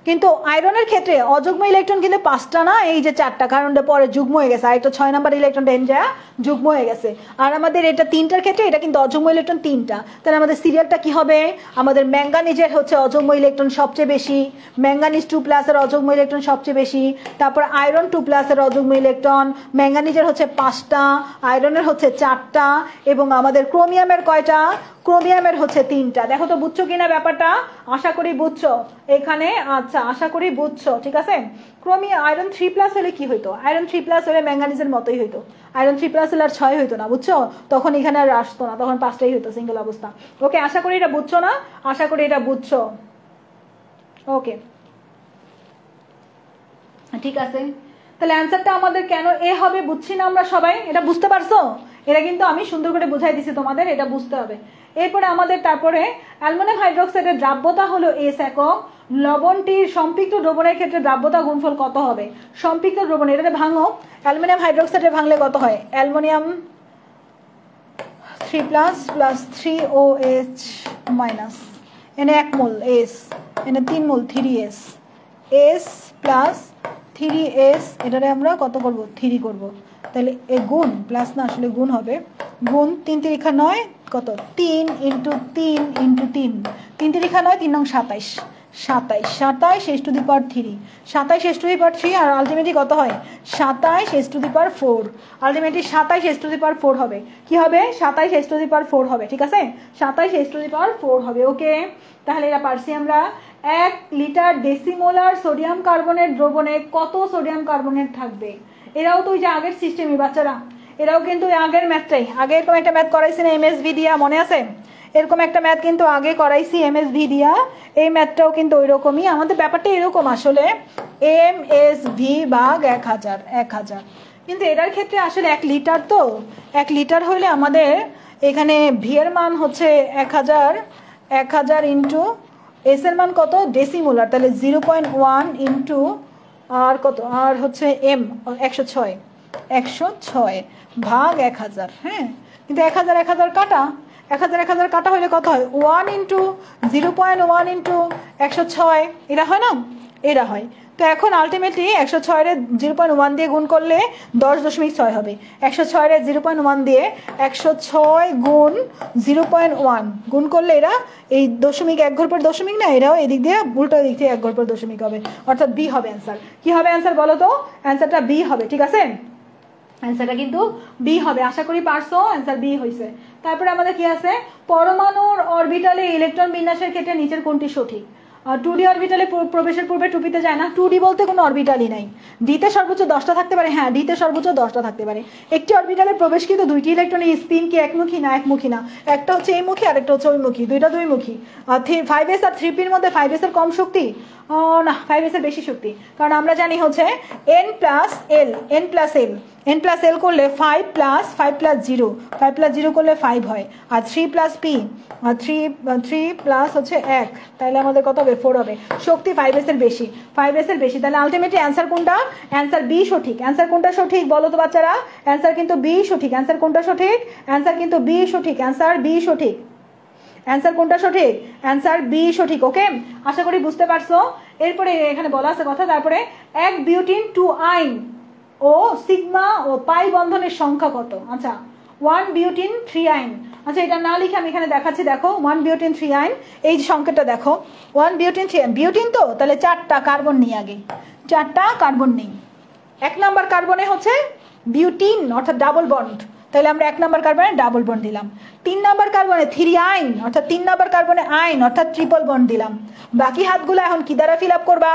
কিন্তু আয়রনের ক্ষেত্রে অযুগ্ম ইলেকট্রন কিন্তু 5টা না, এই যে 4টা, কারণ পরে যুগ্ম হয়ে গেছে, আরেকটা 6 নাম্বার ইলেকট্রনটা এন যা যুগ্ম হয়ে গেছে। আর আমাদের এটা 3টার ক্ষেত্রে এটা কিন্তু অযুগ্ম ইলেকট্রন 3টা। তাহলে আমাদের সিরিয়ালটা কি হবে? আমাদের ম্যাঙ্গানিজের হচ্ছে অযুগ্ম ইলেকট্রন সবচেয়ে বেশি, ম্যাঙ্গানিজ 2+ এর অযুগ্ম ইলেকট্রন সবচেয়ে বেশি, তারপর আয়রন 2+ এর অযুগ্ম ইলেকট্রন, ম্যাঙ্গানিজের হচ্ছে 5টা, আয়রনের হচ্ছে 4টা, এবং আমাদের ক্রোমিয়ামের কয়টা? ক্রোমিয়ামের হচ্ছে 3টা। দেখো তো বুঝছো কিনা ব্যাপারটা? আশা করি বুঝছো এখানে। আচ্ছা, আশা করি বুঝছো, ঠিক আছে। আয়রন 3+ হলে কি হইতো? আয়রন 3+ হলে ম্যাঙ্গানিজের মতোই হইতো। আয়রন 3+ হলে আর 6 হইতো না, বুঝছো? তখন এখানে আর আসতো না, তখন 5টাই হইতো সিঙ্গেল অবস্থা। ওকে, আশা করি এটা বুঝছো না? আশা করি এটা বুঝছো। ওকে, ঠিক আছে। তাহলে অ্যান্সারটা আমাদের কেন এ হবে বুঝছি না আমরা সবাই? এটা বুঝতে পারছো? এটা কিন্তু আমি সুন্দর করে বুঝাই দিছি তোমাদের, এটা বুঝতে হবে। এরপরে আমাদের তারপরে অ্যালুমিনিয়াম হাইড্রোক্সাইডের দ্রাব্যতা হলো S একক। লবণটির সম্পৃক্ত দ্রবণের ক্ষেত্রে দ্রাব্যতা গুণফল কত হবে? সম্পৃক্ত দ্রবণ, এটাতে ভাঙো, অ্যালুমিনিয়াম হাইড্রোক্সাইডে ভাঙলে কত হয়? অ্যালুমিনিয়াম 3+ + 3OH-, এনে 1 মোল S, এনে 3 মোল 3S, S + 3S, এটারে আমরা কত করব? 3 করব। তাহলে এ গুণ, প্লাস না আসলে গুণ হবে, গুণ 3 3 9, কত? 3 × 3 × 3, 3 3 9, 3 নং 27, 27 s to the power 3, 27 s to the power 3 আর আলটিমেটলি কত হয় 27 s to the power 4, ultimately 27 s to the power 4 হবে। কি হবে 27 s টু দি পাওয়ার 4 হবে, ঠিক আছে 27 s টু দি পাওয়ার 4 হবে। ওকে, তাহলে এটা পারছি আমরা। 1 লিটার ডেসিমোলার সোডিয়াম কার্বনেট দ্রবণে কত সোডিয়াম কার্বনেট থাকবে? এরাও তো ওই যে আগের সিস্টেমই বাচ্চারা, এরাও কিন্তু আগের ম্যাথটাই, আগে এরকম একটা ম্যাথ করাইছি না এমএসভি দিয়া, মনে আছে? এরকম একটা ম্যাথ কিন্তু আগে করাইছি এমএসভি দিয়া, এই ম্যাথটাও কিন্তু ওই রকমই। আমাদের ব্যাপারটা এরকম আসলে এমএসভি ভাগ 1000, কিন্তু এটার ক্ষেত্রে আসলে 1 লিটার, তো 1 লিটার হইলে আমাদের এখানে ভি এর মান হচ্ছে 1000 ইন্টু এস এর মান কত ডেসিমোলার, তাহলে 0.1 ইন্টু আর কত আর হচ্ছে এম 106 ভাগ 1000। হ্যাঁ, কিন্তু 1000 কাটা, 1000 কাটা হইলে কত হয় 1 ইন্টু 0.1 ইন্টু 106, এটা হয় না? এটা হয়। তো এখন আলটিমেটলি 106 এর 0.1 দিয়ে গুণ করলে 10.6 হবে। 106 এর 0.1 দিয়ে 106 গুণ 0.1 গুণ করলে এরা এই দশমিক এক ঘর পর দশমিক না, এরাও এদিক দিয়ে উল্টো দিক থেকে এক ঘর পর দশমিক হবে, অর্থাৎ বি হবে অ্যান্সার। কি হবে অ্যান্সার বলো তো? অ্যান্সারটা বি হবে, ঠিক আছে? অ্যান্সারটা কিন্তু বি হবে। আশা করি পারছো, অ্যান্সার বি হয়েছে। তারপরে আমাদের কি আছে? পরমাণুর অরবিটালে ইলেকট্রন বিন্যাসের ক্ষেত্রে নিচের কোনটি সঠিক? 2D অরবিটালে প্রবেশের পূর্বে টুপিতে যায় না। 2D বলতে কোনো অরবিটালই নাই। ডিতে সর্বোচ্চ 10টা থাকতে পারে, হ্যাঁ ডিতে সর্বোচ্চ 10টা থাকতে পারে। একটি অরবিটালে প্রবেশ কিন্তু 2টি ইলেকট্রনের স্পিন কি একমুখী না একমুখী না? একটা হচ্ছে এইমুখী আর একটা হচ্ছে ওইমুখী, দুইটা দুইমুখী। 5s আর 3p এর মধ্যে 5s এর কম শক্তি? না, 5s এর বেশি শক্তি, কারণ আমরা জানি হচ্ছে n প্লাস l করলে 5 প্লাস 0 করলে 5 হয়, আর 3 প্লাস p 3 প্লাস হচ্ছে 1, তাহলে আমাদের কত হবে 4 হবে। শক্তি 5s এর বেশি, তাহলে আলটিমেটলি অ্যান্সার কোনটা? অ্যান্সার বি সঠিক। অ্যান্সার কোনটা সঠিক বলো তো বাচ্চারা? অ্যান্সার কিন্তু বি সঠিক। অ্যান্সার কোনটা সঠিক? অ্যান্সার কিন্তু বি সঠিক। অ্যান্সার বি সঠিক। অ্যান্সার কোনটা সঠিক? অ্যান্সার বি সঠিক। ওকে, আশা করি বুঝতে পারছো। এরপরে এখানে বলা আছে কথা, তারপরে 1 বিউটিন 2 আইন ও সিগমা ও পাই বন্ধনের সংখ্যা কত? আচ্ছা, 1 বিউটিন 3 আইন। আচ্ছা, এটা না লিখে আমি এখানে দেখাচ্ছি, দেখো 1 বিউটিন 3 আইন, এই যে সংখ্যাটা দেখো 1 বিউটিন 3 আইন। বিউটিন তো তাহলে 4টা কার্বন নিই, আগে 4টা কার্বন নিই। 1 নাম্বার কার্বনে হচ্ছে বিউটিন অর্থাৎ ডাবল বন্ড, তাহলে আমরা 1 নাম্বার কার্বনে ডাবল বন্ড দিলাম। 3 নাম্বার কার্বনে 3 আইন অর্থাৎ 3 নাম্বার কার্বনে আইন অর্থাৎ ট্রিপল বন্ড দিলাম। বাকি হাতগুলো এখন কি দ্বারা ফিল আপ করবা?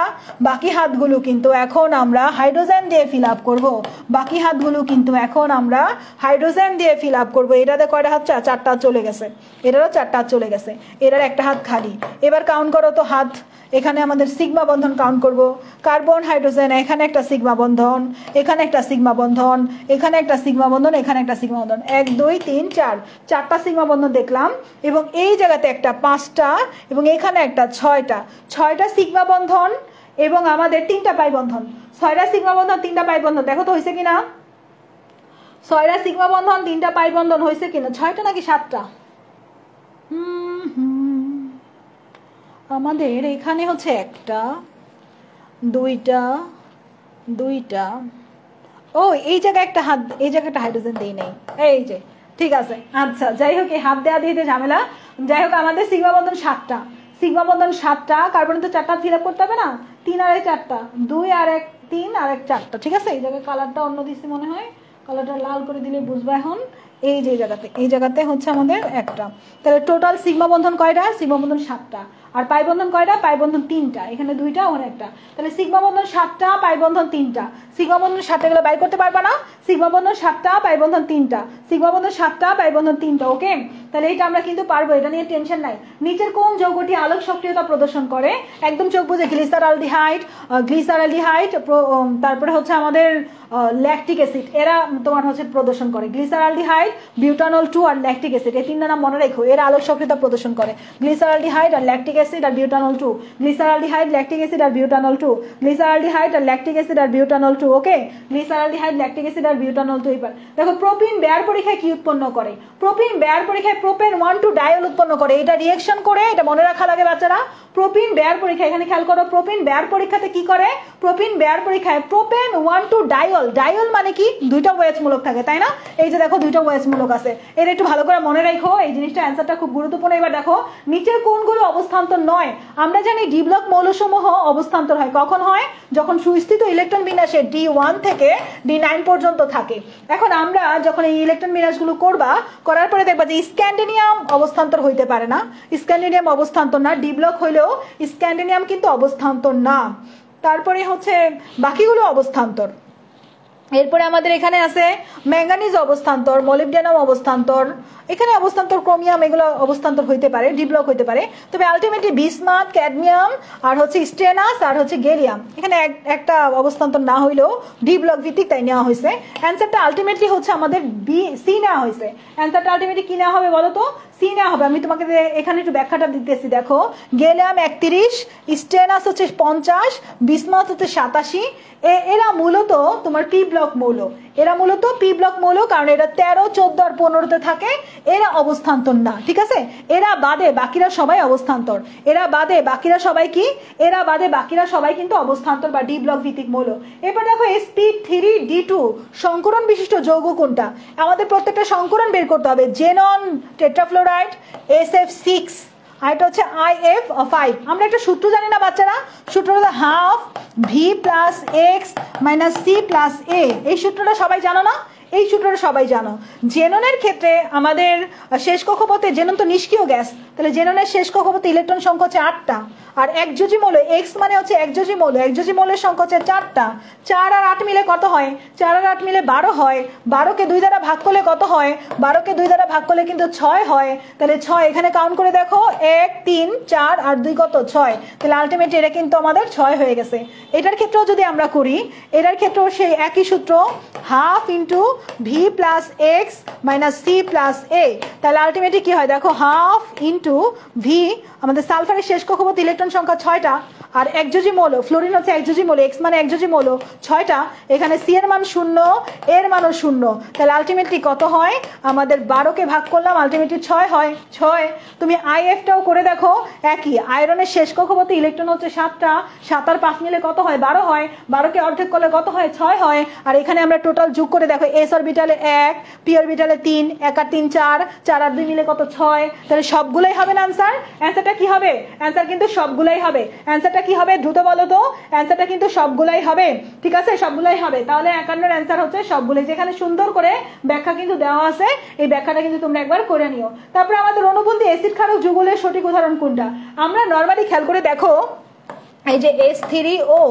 বাকি হাতগুলো কিন্তু এখন আমরা হাইড্রোজেন দিয়ে ফিল আপ করবো। বাকি হাতগুলো কিন্তু এখন আমরা হাইড্রোজেন দিয়ে ফিল আপ করবো। এটাতে কয়টা হাত? 4টা চলে গেছে, এটারও 4টা চলে গেছে, এটার একটা হাত খালি। এবার কাউন্ট করো তো হাত। এখানে আমাদের সিগমা বন্ধন কাউন্ট করব। কার্বন হাইড্রোজেন, এখানে একটা সিগমা বন্ধন, এখানে একটা সিগমা বন্ধন, এখানে একটা সিগমা বন্ধন, এখানে একটা সিগমা বন্ধন, 1 2 3 4, 4টা সিগমা বন্ধন দেখলাম। এবং এই জায়গাতে একটা 5টা এবং এখানে একটা 6টা সিগমা বন্ধন এবং আমাদের 3টা পাই বন্ধন। 6টা সিগমা বন্ধন 3টা পাই বন্ধন, দেখো তো হয়েছে কিনা? 6টা সিগমা বন্ধন 3টা পাই বন্ধন হয়েছে কিনা? 6টা নাকি 7টা? আমাদের এখানে হচ্ছে 1টা 2টা। ও এই জায়গায় একটা হাত, এই জায়গাটা হাইড্রোজেন দেই নেই, এই যে ঠিক আছে। আচ্ছা, যাই হোক এই হাত দেওয়া দিয়ে ঝামেলা। যাই হোক আমাদের সিগমা বন্ধন 7টা, সিগমা বন্ধন 7টা, কার্বন তো 4টা ফিল আপ করতে হবে না? 3 আর 1 4টা, 2 আর 1 3 আর 1 4টা, ঠিক আছে। এই জায়গায় কালারটা অন্য দিচ্ছি মনে হয়, কালারটা লাল করে দিলে বুঝবা এখন। এই যে এই জায়গাতে হচ্ছে আমাদের 1টা, তাহলে টোটাল সিগমা বন্ধন কয়টা? সিগমা বন্ধন 7টা। আর পাই বন্ধন কয়টা? পাই বন্ধন 3টা, এখানে 2টা ওখানে 1টা, তাহলে সিগমা বন্ধন 7টা, পাই বন্ধন 3টা। সিগমা বন্ধন 7টা গুলো বাইর করতে পারবা না? সিগমা বন্ধন 7টা, পাই বন্ধন 3টা, সিগমা বন্ধন 7টা, পাই বন্ধন 3টা। ওকে, তাহলে এটা আমরা কিন্তু পারবো, এটা নিয়ে টেনশন নাই। নিচের কোন যৌগটি আলোক সক্রিয়তা প্রদর্শন করে? একদম চোখ বুঝে, গ্লিসারআলডিহাইড, তারপরে হচ্ছে আমাদের ল্যাকটিক অ্যাসিড, এরা তোমার হচ্ছে প্রদর্শন করে। গ্লিসারআলডিহাইড, বিউটানল 2 আর ল্যাকটিক অ্যাসিড, এই 3টা নাম মনে রেখো, এরা আলোক সক্রিয়তা প্রদর্শন করে। গ্লিসারআলডিহাইড আর ল্যাকটিক অ্যাসিড আর বিউটানল 2, গ্লিসারআলডিহাইড, ল্যাকটিক অ্যাসিড আর বিউটানল 2, গ্লিসারআলডিহাইড আর ল্যাকটিক অ্যাসিড আর বিউটানল 2। ওকে, গ্লিসারআলডিহাইড, ল্যাকটিক অ্যাসিড আর বিউটানল 2। এবার দেখো প্রোপিন বেয়ার পরীক্ষায় কি উৎপন্ন করে? প্রোপিন বেয়ার পরীক্ষায় প্রোপেন 1,2 ডায়ল উৎপন্ন করে। এটা রিঅ্যাকশন করে, এটা মনে রাখা লাগে বাচ্চারা। প্রোপিন বেয়ার পরীক্ষা, এখানে খেয়াল করো, প্রোপিন বেয়ার পরীক্ষাতে কি করে? প্রোপিন বেয়ার পরীক্ষায় প্রোপেন 1,2 ডায়ল, ডায়ল মানে কি? 2টা ওয়েজ মূলক থাকে, তাই না? এই যে দেখো 2টা ওয়েজ মূলক আছে, এটা একটু ভালো করে মনে রাখো, এই জিনিসটা অ্যান্সারটা খুব গুরুত্বপূর্ণ। এবার দেখো নিচের কোনগুলো অবস্থান অবস্থান্তর নয়। আমরা জানি ডি ব্লক মৌলসমূহ অবস্থান্তর হয় কখন হয়, যখন সুস্থিত ইলেকট্রন বিন্যাসে D1 থেকে D9 পর্যন্ত থাকে। এখন আমরা যখন এই ইলেকট্রন বিন্যাসগুলো করার পরে দেখবা যে স্ক্যান্ডিনিয়াম অবস্থান্তর হইতে পারে না, স্ক্যান্ডিনিয়াম অবস্থান্তর না, ডি ব্লক হইলেও স্ক্যান্ডিনিয়াম কিন্তু অবস্থান্তর না। তারপরে হচ্ছে বাকিগুলো অবস্থান্তর। এরপরে আমাদের এখানে আছে ম্যাঙ্গানিজ অবস্থান্তর, মলিবডেনাম অবস্থান্তর, এখানে অবস্থান্তর ক্রোমিয়াম, এগুলো অবস্থান্তর হইতে পারে, ডি ব্লক হইতে পারে। তবে আলটিমেটলি বিসমাথ, ক্যাডমিয়াম আর হচ্ছে স্টেনাস আর হচ্ছে গেলিয়াম, এখানে একটা অবস্থান্তর না হইলেও ডি ব্লক ভিত্তিক তাই নেওয়া হয়েছে। অ্যান্সারটা আলটিমেটলি হচ্ছে আমাদের সি নেওয়া হয়েছে। অ্যান্সারটা আলটিমেটলি কি নেওয়া হবে বলো তো? সি নেওয়া হবে। আমি তোমাকে এখানে একটু ব্যাখ্যাটা দিতেছি, দেখো গেলিয়াম 31, স্টেনাস হচ্ছে 50, বিসমাথ হচ্ছে 87। এরা মূলত তোমার পি ব্লক মৌল, এরা মূলত পি ব্লক মৌল, কারণ এরা 13, 14 আর 15তে থাকে, এরা অবস্থান্তর না। ঠিক আছে, এরা বাদে বাকিরা সবাই অবস্থান্তর, এরা বাদে বাকিরা সবাই কি, এরা বাদে বাকিরা সবাই কিন্তু অবস্থান্তর বা ডি ব্লক ভিত্তিক মৌল। এবার দেখো sp3d2 সংকরণ বিশিষ্ট যৌগ কোনটা? আমাদের প্রত্যেকটা সংকরণ বের করতে হবে। জেনন টেট্রাফ্লোরাইড SF6 আর এটা হচ্ছে IF5। আমরা একটা সূত্র জানি না বাচ্চারা? সূত্র হলো half V plus X minus C plus A. এই সূত্রটা সবাই জানো না? এই সূত্রটা সবাই জানো। জেননের ক্ষেত্রে আমাদের শেষ কক্ষপথে, জেনন তো নিষ্ক্রিয় গ্যাস, তাহলে জেননের শেষ কক্ষপথে ইলেকট্রন সংখ্যা হচ্ছে 8টা। আর একযোজী মৌল এক্স মানে হচ্ছে একযোজী মৌল, একযোজী মৌলের সংখ্যা হচ্ছে 4টা। 4 আর 8 মিলে কত হয়? 4 আর 8 মিলে 12 হয়। 12কে 2 দ্বারা ভাগ করলে কত হয়? 12কে 2 দ্বারা ভাগ করলে কিন্তু 6 হয়। তাহলে 6 এখানে কাউন্ট করে দেখো, 1 3 4 আর 2 কত? 6। তাহলে আলটিমেটলি এটা কিন্তু আমাদের 6 হয়ে গেছে। এটার ক্ষেত্রেও যদি আমরা করি, এটার ক্ষেত্রেও সেই একই সূত্র, half into V plus X minus C plus A. তাহলে আলটিমেটলি কি হয় দেখো, হাফ ইন্টু ভি, আমাদের সালফারের শেষ কক্ষপথে ইলেকট্রন সংখ্যা 6টা, আর একযোজী মৌল ফ্লোরিন হচ্ছে একযোজী মৌল, এক্স মানে একযোজী মৌল 6টা, এখানে সি এর মান 0, এর মানও 0। তাহলে আলটিমেটলি কত হয়? আমাদের 12কে ভাগ করলাম, আলটিমেটলি 6 হয়। 6 তুমি আইএফটাও করে দেখো, একই। আয়রনের শেষ কক্ষপথে ইলেকট্রন হচ্ছে 7টা, 7 আর 5 মিলে কত হয়? 12 হয়। 12কে অর্ধেক করলে কত হয়? 6 হয়। আর এখানে আমরা টোটাল যোগ করে দেখো, এস অরবিটালে 1, পি অরবিটালে 3, 1 আর 3 4, 4 আর 2 মিলে কত? 6। তাহলে সবগুলাই হবে না আনসার? অ্যান্সারটা কি হবে? অ্যান্সার কিন্তু সবগুলাই হবে। অ্যান্সারটা কি হবে দ্রুত বলো তো? অ্যান্সারটা কিন্তু সবগুলাই হবে। ঠিক আছে, সবগুলাই হবে। তাহলে 51 অ্যান্সার হচ্ছে সবগুলাই, যেখানে সুন্দর করে ব্যাখ্যা কিন্তু দেওয়া আছে, এই ব্যাখ্যাটা কিন্তু তোমরা একবার করে নিও। তারপরে আমাদের অনুবন্ধী অ্যাসিড ক্ষারক যুগলের সঠিক উদাহরণ কোনটা? আমরা নরমালি খেয়াল করে দেখো, এই যে H3O,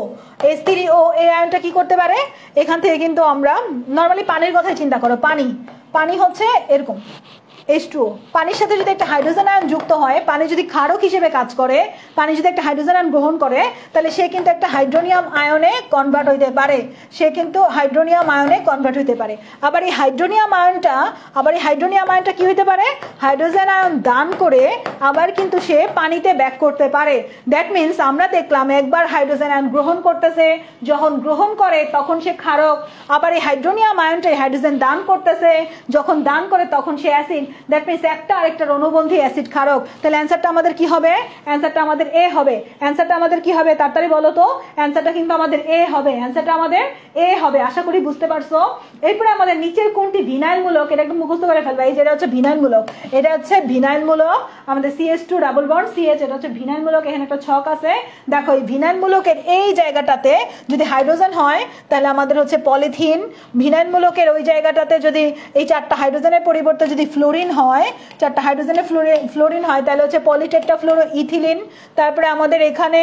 এই আয়নটা কি করতে পারে? এখান থেকে কিন্তু আমরা নরমালি পানির কথাই চিন্তা করো, পানি হচ্ছে এরকম H2O। পানির সাথে যদি একটা হাইড্রোজেন আয়ন যুক্ত হয়, পানি যদি ক্ষারক হিসেবে কাজ করে, পানি যদি একটা হাইড্রোজেন আয়ন গ্রহণ করে, তাহলে সে কিন্তু একটা হাইড্রোনিয়াম আয়নে কনভার্ট হইতে পারে, সে কিন্তু হাইড্রোনিয়াম আয়নে কনভার্ট হইতে পারে। আবার এই হাইড্রোনিয়াম আয়নটা কি হইতে পারে? হাইড্রোজেন আয়ন দান করে আবার কিন্তু সে পানিতে ব্যাক করতে পারে। দ্যাট মিনস আমরা দেখলাম একবার হাইড্রোজেন আয়ন গ্রহণ করতেছে, যখন গ্রহণ করে তখন সে ক্ষারক, আবার এই হাইড্রোনিয়াম আয়নটাই হাইড্রোজেন দান করতেছে, যখন দান করে তখন সে অ্যাসিড। দ্যাট মিনস একটা আরেকটার অনুবন্ধী অ্যাসিড ক্ষারক। তাহলে অ্যান্সারটা আমাদের কি হবে? অ্যান্সারটা আমাদের এ হবে। অ্যান্সারটা আমাদের কি হবে তাড়াতাড়ি বলো তো? অ্যান্সারটা কিন্তু আমাদের এ হবে। অ্যান্সারটা আমাদের এ হবে। আশা করি বুঝতে পারছো। এরপরে আমাদের নিচের কোনটি ভিনাইল মূলক? এটা একটু মুখস্থ করে ফেলবা। এই যেটা হচ্ছে ভিনাইল মূলক, এটা হচ্ছে ভিনাইল মূলক। আমাদের CH2 ডাবল বন্ড CH, এটা হচ্ছে ভিনাইল মূলক। এখানে একটা ছক আছে, দেখো এই ভিনাইল মূলকের এই জায়গাটাতে যদি হাইড্রোজেন হয় তাহলে আমাদের হচ্ছে পলিথিন। ভিনাইল মূলকের ওই জায়গাটাতে যদি এই 4টা হাইড্রোজেনের পরিবর্তে যদি ফ্লোরিন হয়, 4টা হাইড্রোজেনের ফ্লোরিন হয়, তাহলে হচ্ছে পলিটেট্রাফ্লোরো ইথিলিন। তারপরে আমাদের এখানে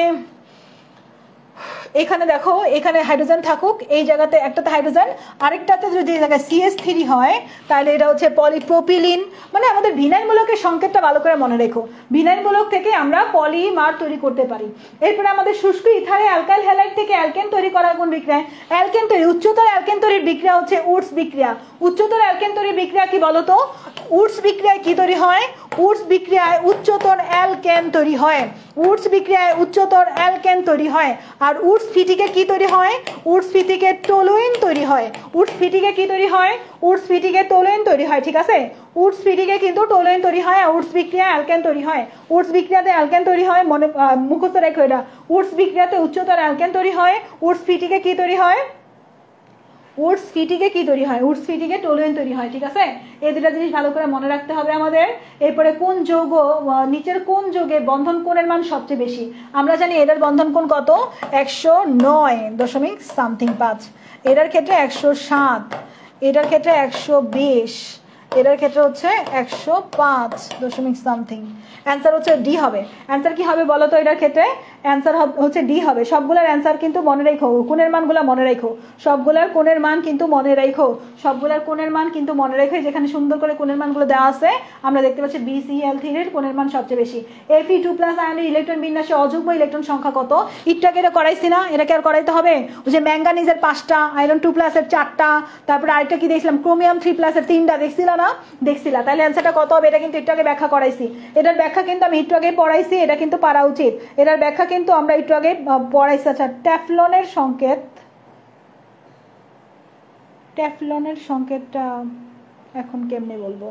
দেখো, এখানে হাইড্রোজেন থাকুক, এই জায়গাতে একটাতে হাইড্রোজেন, আরেকটাতে যদি জায়গায় CH3 হয় তাহলে এটা হচ্ছে পলিপ্রোপিলিন। মানে আমাদের ভিনাইল মূলকের সংকেতটা ভালো করে মনে রেখো, ভিনাইল মূলক থেকে আমরা পলিমার তৈরি করতে পারি। এরপরে আমাদের শুষ্ক ইথারে অ্যালকাইল হ্যালাইড থেকে অ্যালকেন তৈরি করা কোন বিক্রিয়া? অ্যালকেন তৈরি, উচ্চতর অ্যালকেন তৈরির বিক্রিয়া হচ্ছে উডস বিক্রিয়া। উচ্চতর অ্যালকেন তৈরির বিক্রিয়া কি বলো তো? উডস বিক্রিয়ায় কি তৈরি হয়? উডস বিক্রিয়ায় উচ্চতর অ্যালকেন তৈরি হয়। উডস বিক্রিয়ায় উচ্চতর অ্যালকেন তৈরি হয়। আর উডস ফিটিকে কি তৈরি হয়? উডস ফিটিকে টোলুইন তৈরি হয়। উডস ফিটিকে কি তৈরি হয়? উডস ফিটিকে টোলুইন তৈরি হয়। ঠিক আছে, উডস ফিটিকে কিন্তু টোলুইন তৈরি হয়, আর উডস বিক্রিয়ায় অ্যালকেন তৈরি হয়। উডস বিক্রিয়াতে অ্যালকেন তৈরি হয়, মনে মুখস্থ রেখো এটা। উডস বিক্রিয়াতে উচ্চতর অ্যালকেন তৈরি হয়। উডস ফিটিকে কি তৈরি হয়? উডস ফিটিকে কি তৈরি হয়? উডস ফিটিকে টলুয়েন তৈরি হয়, ঠিক আছে? এই দুটা জিনিস ভালো করে মনে রাখতে হবে আমাদের। এরপরে কোন যৌগ, নিচের কোন যৌগে বন্ধন কোণের মান সবচেয়ে বেশি? আমরা জানি এটার বন্ধন কোণ কত, 109.5, এটার ক্ষেত্রে 107, এটার ক্ষেত্রে 120, এটার ক্ষেত্রে হচ্ছে 105.something। অ্যান্সার হচ্ছে ডি হবে। অ্যান্সার কি হবে বলো তো? এটার ক্ষেত্রে অ্যান্সার হচ্ছে ডি হবে। সবগুলোর অ্যান্সার কিন্তু মনে রেখো, কোণের মানগুলো মনে রেখো, সবগুলোর কোণের মান কিন্তু মনে রেখো, সবগুলোর কোণের মান কিন্তু মনে রেখো। যেখানে সুন্দর করে কোণের মানগুলো দেওয়া আছে আমরা দেখতে পাচ্ছি BCl3 এর কোণের মান সবচেয়ে বেশি। Fe2+ আয়নের ইলেকট্রন বিন্যাসে অযুগ্ম ইলেকট্রন সংখ্যা কত? একটু এটা করাইছি না, এটাকে আর করাইতে হবে? ওই যে ম্যাঙ্গানিজের 5টা, আয়রন 2+ এর 4টা, তারপরে আরেকটা কি দেখছিলাম, ক্রোমিয়াম 3+ এর 3টা, দেখছিলা না? দেখছিলা। তাহলে অ্যান্সারটা কত হবে? এটা কিন্তু একটু আগে ব্যাখ্যা করাইছি, এটার ব্যাখ্যা কিন্তু আমি একটু আগে পড়াইছি, এটা কিন্তু পারা উচিত। এটার ব্যাখ্যা কিন্তু আমরা একটু আগে পড়াইছি। আচ্ছা, ট্যাফলনের সংকেত, ট্যাফলনের সংকেতটা এখন কেমনে বলবো?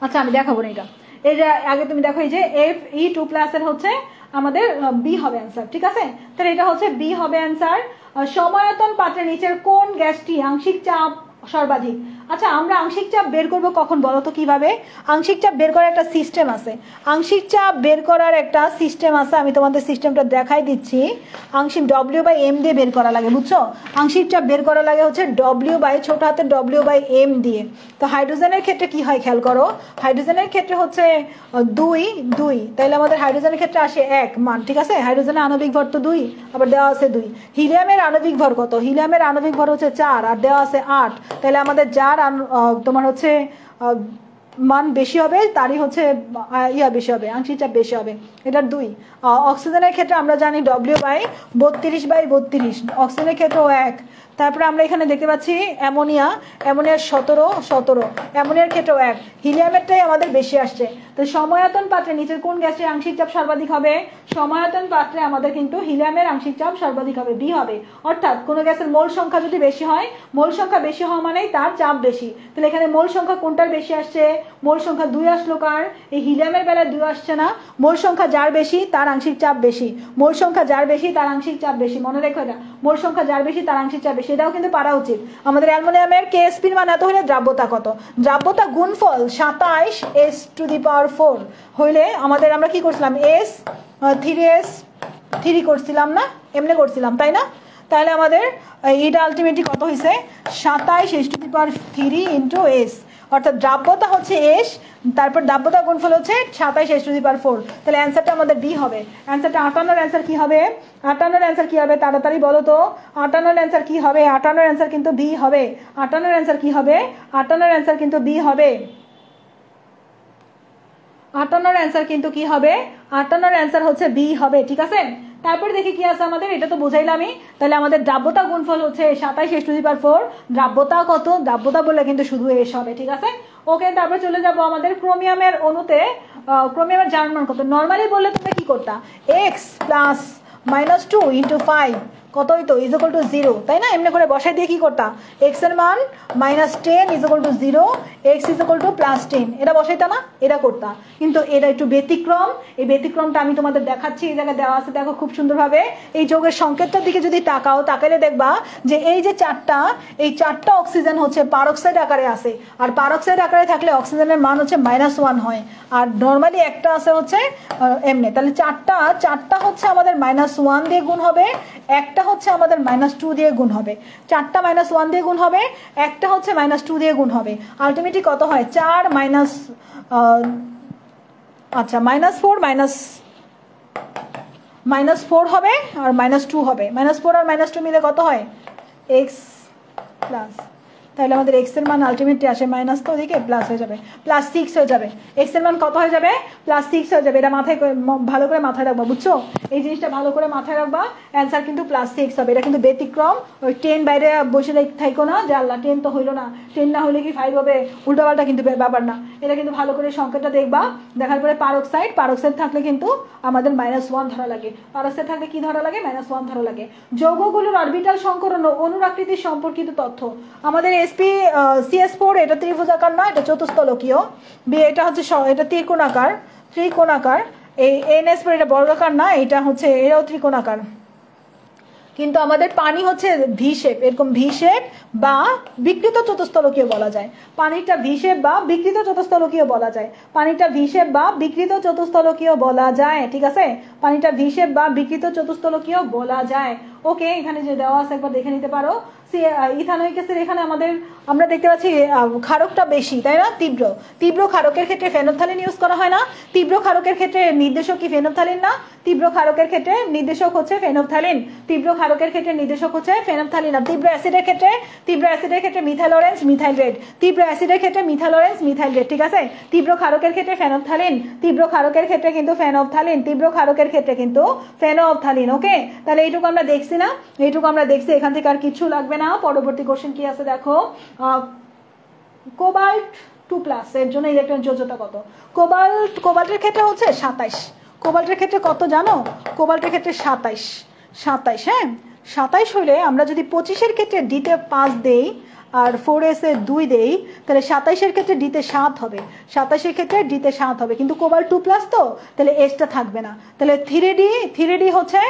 আচ্ছা আমি দেখাবো না এটা, এই যে আগে তুমি দেখো, এই যে Fe2+ এর হচ্ছে আমাদের বি হবে অ্যান্সার, ঠিক আছে? তাহলে এটা হচ্ছে বি হবে অ্যান্সার। সময়তন পাত্রের নিচের কোন গ্যাসটি আংশিক চাপ সর্বাধিক? আচ্ছা আমরা আংশিক চাপ বের করব কখন বলো তো? কিভাবে আংশিক চাপ বের করার একটা সিস্টেম আছে, আংশিক চাপ বের করার একটা সিস্টেম আছে, আমি তোমাদের সিস্টেমটা দেখাই দিচ্ছি। আংশিক W/M দিয়ে বের করা লাগে, বুঝছো? আংশিক চাপ বের করা লাগে হচ্ছে ছোট হাতের W/M দিয়ে। তো হাইড্রোজেনের ক্ষেত্রে কি হয় খেয়াল করো, হাইড্রোজেনের ক্ষেত্রে হচ্ছে 2, তাহলে আমাদের হাইড্রোজেনের ক্ষেত্রে আসে 1 মান, ঠিক আছে? হাইড্রোজেনের আণবিক ভর তো 2, আবার দেওয়া আছে 2। হিলিয়ামের আণবিক ভর কত? হিলিয়ামের আণবিক ভর হচ্ছে 4 আর দেওয়া আছে 8, তাহলে আমাদের যার তোমার হচ্ছে মান বেশি হবে তারই হচ্ছে বেশি হবে, আংশিক চাপ বেশি হবে, এটার 2। অক্সিজেনের ক্ষেত্রে আমরা জানি W/32/32, অক্সিজেনের ক্ষেত্রেও 1। তারপরে আমরা এখানে দেখতে পাচ্ছি অ্যামোনিয়ার 17, অ্যামোনিয়ার ক্ষেত্রেও 1। হিলিয়ামেরটাই আমাদের বেশি আসছে। তো সময়তন পাত্রে নিচের কোন গ্যাসের আংশিক চাপ সর্বাধিক হবে? সময়তন পাত্রে আমাদের কিন্তু হিলিয়ামের আংশিক চাপ সর্বাধিক হবে, বি হবে। অর্থাৎ কোন গ্যাসের মোল সংখ্যা যদি বেশি হয়, মোল সংখ্যা বেশি হওয়া মানেই তার চাপ বেশি। তাহলে এখানে মোল সংখ্যা কোনটার বেশি আসছে? মোল সংখ্যা 2 আসলো কার? এই হিলিয়ামের বেলায় 2 আসছে না। মোল সংখ্যা যার বেশি তার আংশিক চাপ বেশি, মোল সংখ্যা যার বেশি তার আংশিক চাপ বেশি, মনে রেখো এটা। মোল সংখ্যা যার বেশি তার আংশিক চাপ বেশি, এটাও কিন্তু পারা উচিত। আমাদের অ্যালুমিনিয়ামের KSP মান এত হলে দ্রাব্যতা কত? দ্রাব্যতা গুণফল 27s⁴ হইলে আমাদের আমরা কি করছিলাম? S3s3 করছিলাম না? এমনি করছিলাম তাই না? তাহলে আমাদের এটা আলটিমেটলি কত হয়েছে? 27s3 ইন্টু S, অর্থাৎ দ্রাব্যতা হচ্ছে S, তারপর দ্রাব্যতা গুণফল হচ্ছে 27s⁴। তাহলে অ্যান্সারটা আমাদের বি হবে। অ্যান্সারটা 58 অ্যান্সার কি হবে? 58 অ্যান্সার কি হবে তাড়াতাড়ি বলো তো? 58 অ্যান্সার কি হবে? 58 অ্যান্সার কিন্তু বি হবে। 58 অ্যান্সার কি হবে? 58 অ্যান্সার কিন্তু বি হবে। 58 অ্যান্সার কিন্তু কি হবে? 58 অ্যান্সার হচ্ছে বি হবে, ঠিক আছে? তারপর দেখি কি আছে আমাদের, এটা তো বুঝাইলামই। তাহলে আমাদের দ্রাব্যতা গুণফল হচ্ছে 27s⁴। দ্রাব্যতা কত? দ্রাব্যতা বললে কিন্তু শুধু এস হবে, ঠিক আছে? ওকে, তারপর চলে যাব আমাদের ক্রোমিয়ামের অণুতে। ক্রোমিয়ামের জার্মান মান কত? নর্মালি বললে তোমরা কি করতা? x + -2 × 5 কত হইতো? = 0, তাই না? এমনি করে বসাই দিয়ে কি করতা? x এর মান -10 = 0, x +10, এটা বসাইতা না? এটা করতা। কিন্তু এটা একটু ব্যতিক্রম, এই ব্যতিক্রমটা আমি তোমাদের দেখাচ্ছি। এই জায়গায় দেওয়া আছে, দেখো খুব সুন্দরভাবে। এই যৌগের সংকেতটার দিকে যদি তাকাও, তাকাইলে দেখবা যে এই যে এই চারটা অক্সিজেন হচ্ছে পারক্সাইড আকারে আছে, আর পারক্সাইড আকারে থাকলে অক্সিজেনের মান হচ্ছে -1 হয়, আর নর্মালি একটা আছে হচ্ছে এমনি। তাহলে চারটা হচ্ছে আমাদের -1 দিয়ে গুণ হবে, একটা হচ্ছে আমাদের -2 দিয়ে গুণ হবে। চারটা -1 দিয়ে গুণ হবে, একটা হচ্ছে -2 দিয়ে গুণ হবে। আলটিমেটলি কত হয়? 4 আচ্ছা -4 হবে আর -2 হবে। -4 আর -2 মিলে কত হয়? x প্লাস, তাহলে আমাদের x এর মান আলটিমেটলি আসে মাইনাস, তো ওদিকে প্লাস হয়ে যাবে, +6 হয়ে যাবে। x এর মান কত হয়ে যাবে? +6 হয়ে যাবে। এটা মাথায় ভালো করে মাথায় রাখবা, বুঝছো? এই জিনিসটা ভালো করে মাথায় রাখবা। অ্যান্সার কিন্তু +6 হবে। এটা কিন্তু ব্যতিক্রম। ওই 10 বাইরে বসে থাইকো না যে আল্লাহ 10 তো হইলো না, 10 না হইলে কি 5 হবে, উল্টাপাল্টা কিন্তু ব্যাপার না। এটা কিন্তু ভালো করে সংকেতটা দেখবা। দেখার পরে পারক্সাইড থাকলে কিন্তু আমাদের -1 ধরা লাগে। পারক্সাইড থাকলে কি ধরা লাগে? -1 ধরা লাগে। যৌগগুলোর অরবিটাল সংকরণ ও অনুরাকৃতি সম্পর্কিত তথ্য। আমাদের CS4 এটা ত্রিভুজাকার না, এটা চতুস্তলকীয়। এটা হচ্ছে এটা ত্রিকোণাকার। এই NS4 এটা বর্গাকার না, এটা হচ্ছে এটাও ত্রিকোণাকার। কিন্তু আমাদের পানি হচ্ছে ভি শেপ, এরকম ভি শেপ বা বিকৃত চতুস্তলকীয় বলা যায়। পানিটা ভি শেপ বা বিকৃত চতুস্তলকীয় বলা যায়। পানিটা ভি শেপ বা বিকৃত চতুস্তলকীয় বলা যায়, ঠিক আছে? পানিটা ভি শেপ বা বিকৃত চতুস্তলকীয় বলা যায়। ওকে, এখানে যে দেওয়া আছে একবার দেখে নিতে পারো। ইথানোয়িক অ্যাসিড এখানে আমরা দেখতে পাচ্ছি ক্ষারকটা বেশি, তাই না? তীব্র ক্ষারকের ক্ষেত্রে ফেনফথ্যালিন ইউজ করা হয় না? তীব্র ক্ষারকের ক্ষেত্রে নির্দেশক কি ফেনফথ্যালিন না? তীব্র ক্ষারকের ক্ষেত্রে নির্দেশক হচ্ছে ফেনফথ্যালিন। তীব্র ক্ষারকের ক্ষেত্রে নির্দেশক হচ্ছে ফেনফথ্যালিন। আর তীব্র অ্যাসিডের ক্ষেত্রে মিথাইল অরেঞ্জ মিথাইল রেড। তীব্র অ্যাসিডের ক্ষেত্রে মিথাইল অরেঞ্জ মিথাইল রেড, ঠিক আছে? তীব্র ক্ষারকের ক্ষেত্রে ফেনফথ্যালিন, তীব্র ক্ষারকের ক্ষেত্রে কিন্তু ফেনফথ্যালিন, তীব্র ক্ষারকের ক্ষেত্রে কিন্তু ফেনফথ্যালিন। ওকে, তাহলে এইটুকু আমরা দেখছি না? এইটুকু আমরা দেখছি, এখান থেকে আর কিছু লাগবে না। পরবর্তী কোশ্চেন কি আছে দেখো। কোবাল্ট 2+ এর জন্য ইলেকট্রন যোজ্যতা কত? কোবাল্টের ক্ষেত্রে হচ্ছে 27। কোবাল্টের ক্ষেত্রে কত জানো? কোবাল্টের ক্ষেত্রে 27। হ্যাঁ, 27 হইলে আমরা যদি 25-এর ক্ষেত্রে ডিতে 5 দেই আর 4s এ 2 দেই, তাহলে 27-এর ক্ষেত্রে ডিতে 7 হবে। 27-এর ক্ষেত্রে ডিতে 7 হবে, কিন্তু কোবাল্ট 2+ তো, তাহলে এসটা থাকবে না। তাহলে 3d হচ্ছে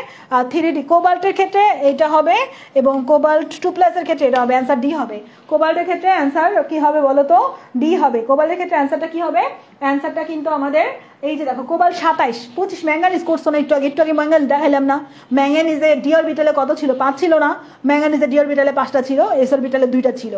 3d কোবাল্টের ক্ষেত্রে এটা হবে, এবং কোবাল্ট 2+ এর ক্ষেত্রে এটা হবে। অ্যান্সার ডি হবে। কোবাল্টের ক্ষেত্রে অ্যান্সার কি হবে বলো তো? ডি হবে। কোবাল্টের ক্ষেত্রে অ্যান্সারটা কি হবে? অ্যান্সারটা কিন্তু আমাদের এই যে দেখো, কোবাল্ট 27, 25 ম্যাঙ্গানিজ করছো না? একটু আগে ম্যাঙ্গানিজ দেখাইলাম না? ম্যাঙ্গানিজে ডি অরবিটালে কত ছিল? 5 ছিল না? ম্যাঙ্গানিজে ডি অরবিটালে 5টা ছিল, এস অরবিটালে 2টা ছিল।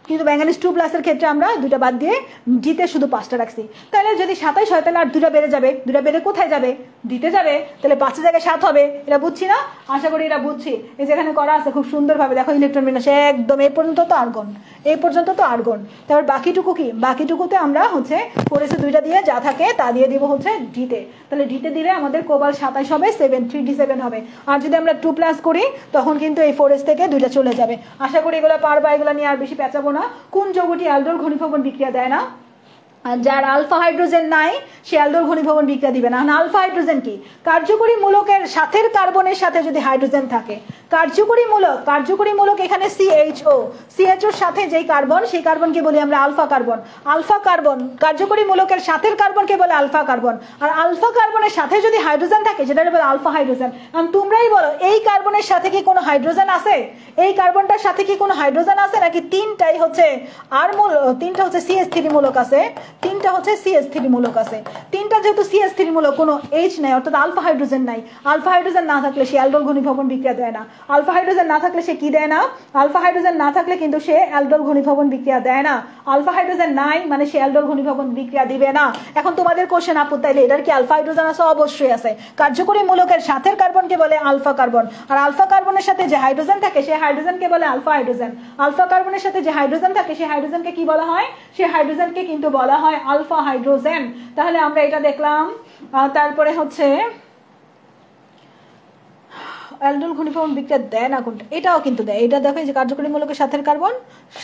কিন্তু ম্যাঙ্গানিজ 2+ এর ক্ষেত্রে আমরা 2টা বাদ দিয়ে ডিতে শুধু 5টা রাখছি। তাহলে যদি 27 হয়, তাহলে আর 2টা বেড়ে যাবে। 2টা বেড়ে কোথায় যাবে? ডিতে যাবে। তাহলে 5-এর জায়গায় 7 হবে। এটা বুঝছি না? আশা করি এটা বুঝছি। এই যেখানে করা আছে খুব সুন্দরভাবে দেখো, ইলেকট্রন বিন্যাস একদম এই পর্যন্ত তো আর্গন, এই পর্যন্ত তো আর্গন। তারপর বাকিটুকু কি? বাকিটুকুতে আমরা হচ্ছে 4s 2টা দিয়ে যা থাকে তা দিয়ে দিব হচ্ছে ডিতে। তাহলে ডিতে দিলে আমাদের কোবাল্ট 27 হবে, 3d7 হবে। আর যদি আমরা 2+ করি, তখন কিন্তু এই 4s থেকে 2টা চলে যাবে। আশা করি এগুলো পারবা, এগুলো নিয়ে আর বেশি পেঁচাবো না। কোন যৌগটি অ্যালডোল ঘনীভবন বিক্রিয়া দেয় না? আর যার আলফা হাইড্রোজেন নাই সে অ্যালডোল ঘনীভবন বিক্রিয়া দিবে না। আলফা হাইড্রোজেন কি? কার্যকরী মূলকের সাথের কার্বনের সাথে যদি হাইড্রোজেন থাকে, কার্যকরী মূলক এখানে CHOর সাথে যেই কার্বন, সেই কার্বনকে বলি আমরা আলফা কার্বন। আলফা কার্বন কার্যকরী মূলকের সাথের কার্বনকে বলে আলফা কার্বন। আর আলফা কার্বনের সাথে যদি হাইড্রোজেন থাকে, সেটা বলে আলফা হাইড্রোজেন। তোমরাই বলো, এই কার্বনের সাথে কি কোনো হাইড্রোজেন আছে? এই কার্বনটার সাথে কি কোনো হাইড্রোজেন আছে নাকি? তিনটাই হচ্ছে তিনটা হচ্ছে CH3 মূলক আছে, তিনটা হচ্ছে CH3 মূলক আছে। তিনটা যেহেতু CH3 মূলক, কোনো H নাই, অর্থাৎ আলফা হাইড্রোজেন নাই। আলফা হাইড্রোজেন না থাকলে সে অ্যালডোল ঘনীভবন বিক্রিয়া দেয় না। আলফা হাইড্রোজেন না থাকলে সে কি দেয় না? আলফা হাইড্রোজেন না থাকলে কিন্তু সে অ্যালডোল ঘনীভবন বিক্রিয়া দেয় না। আলফা হাইড্রোজেন নাই মানে সে অ্যালডোল ঘনীভবন বিক্রিয়া দিবে না। এখন তোমাদের কোশ্চেন আপু, তাইলে এটার কি আলফা হাইড্রোজেন আছে? অবশ্যই আছে। কার্যকরী মূলকের সাথের কার্বনকে বলে আলফা কার্বন। আর আলফা কার্বনের সাথে যে হাইড্রোজেন থাকে, সেই হাইড্রোজেনকে বলে আলফা হাইড্রোজেন। আলফা কার্বনের সাথে যে হাইড্রোজেন থাকে, সেই হাইড্রোজেনকে কি বলা হয়? সেই হাইড্রোজেনকে কিন্তু বলা হয় আলফা হাইড্রোজেন। তাহলে আমরা এটা দেখলাম। তারপরে হচ্ছে অ্যালডোল ঘনীভবন বিক্রিয়া দেয় না কোনটা? এটাও কিন্তু দেয়। এটা দেখো, যে কার্যকরী মূলকের সাথে কার্বন,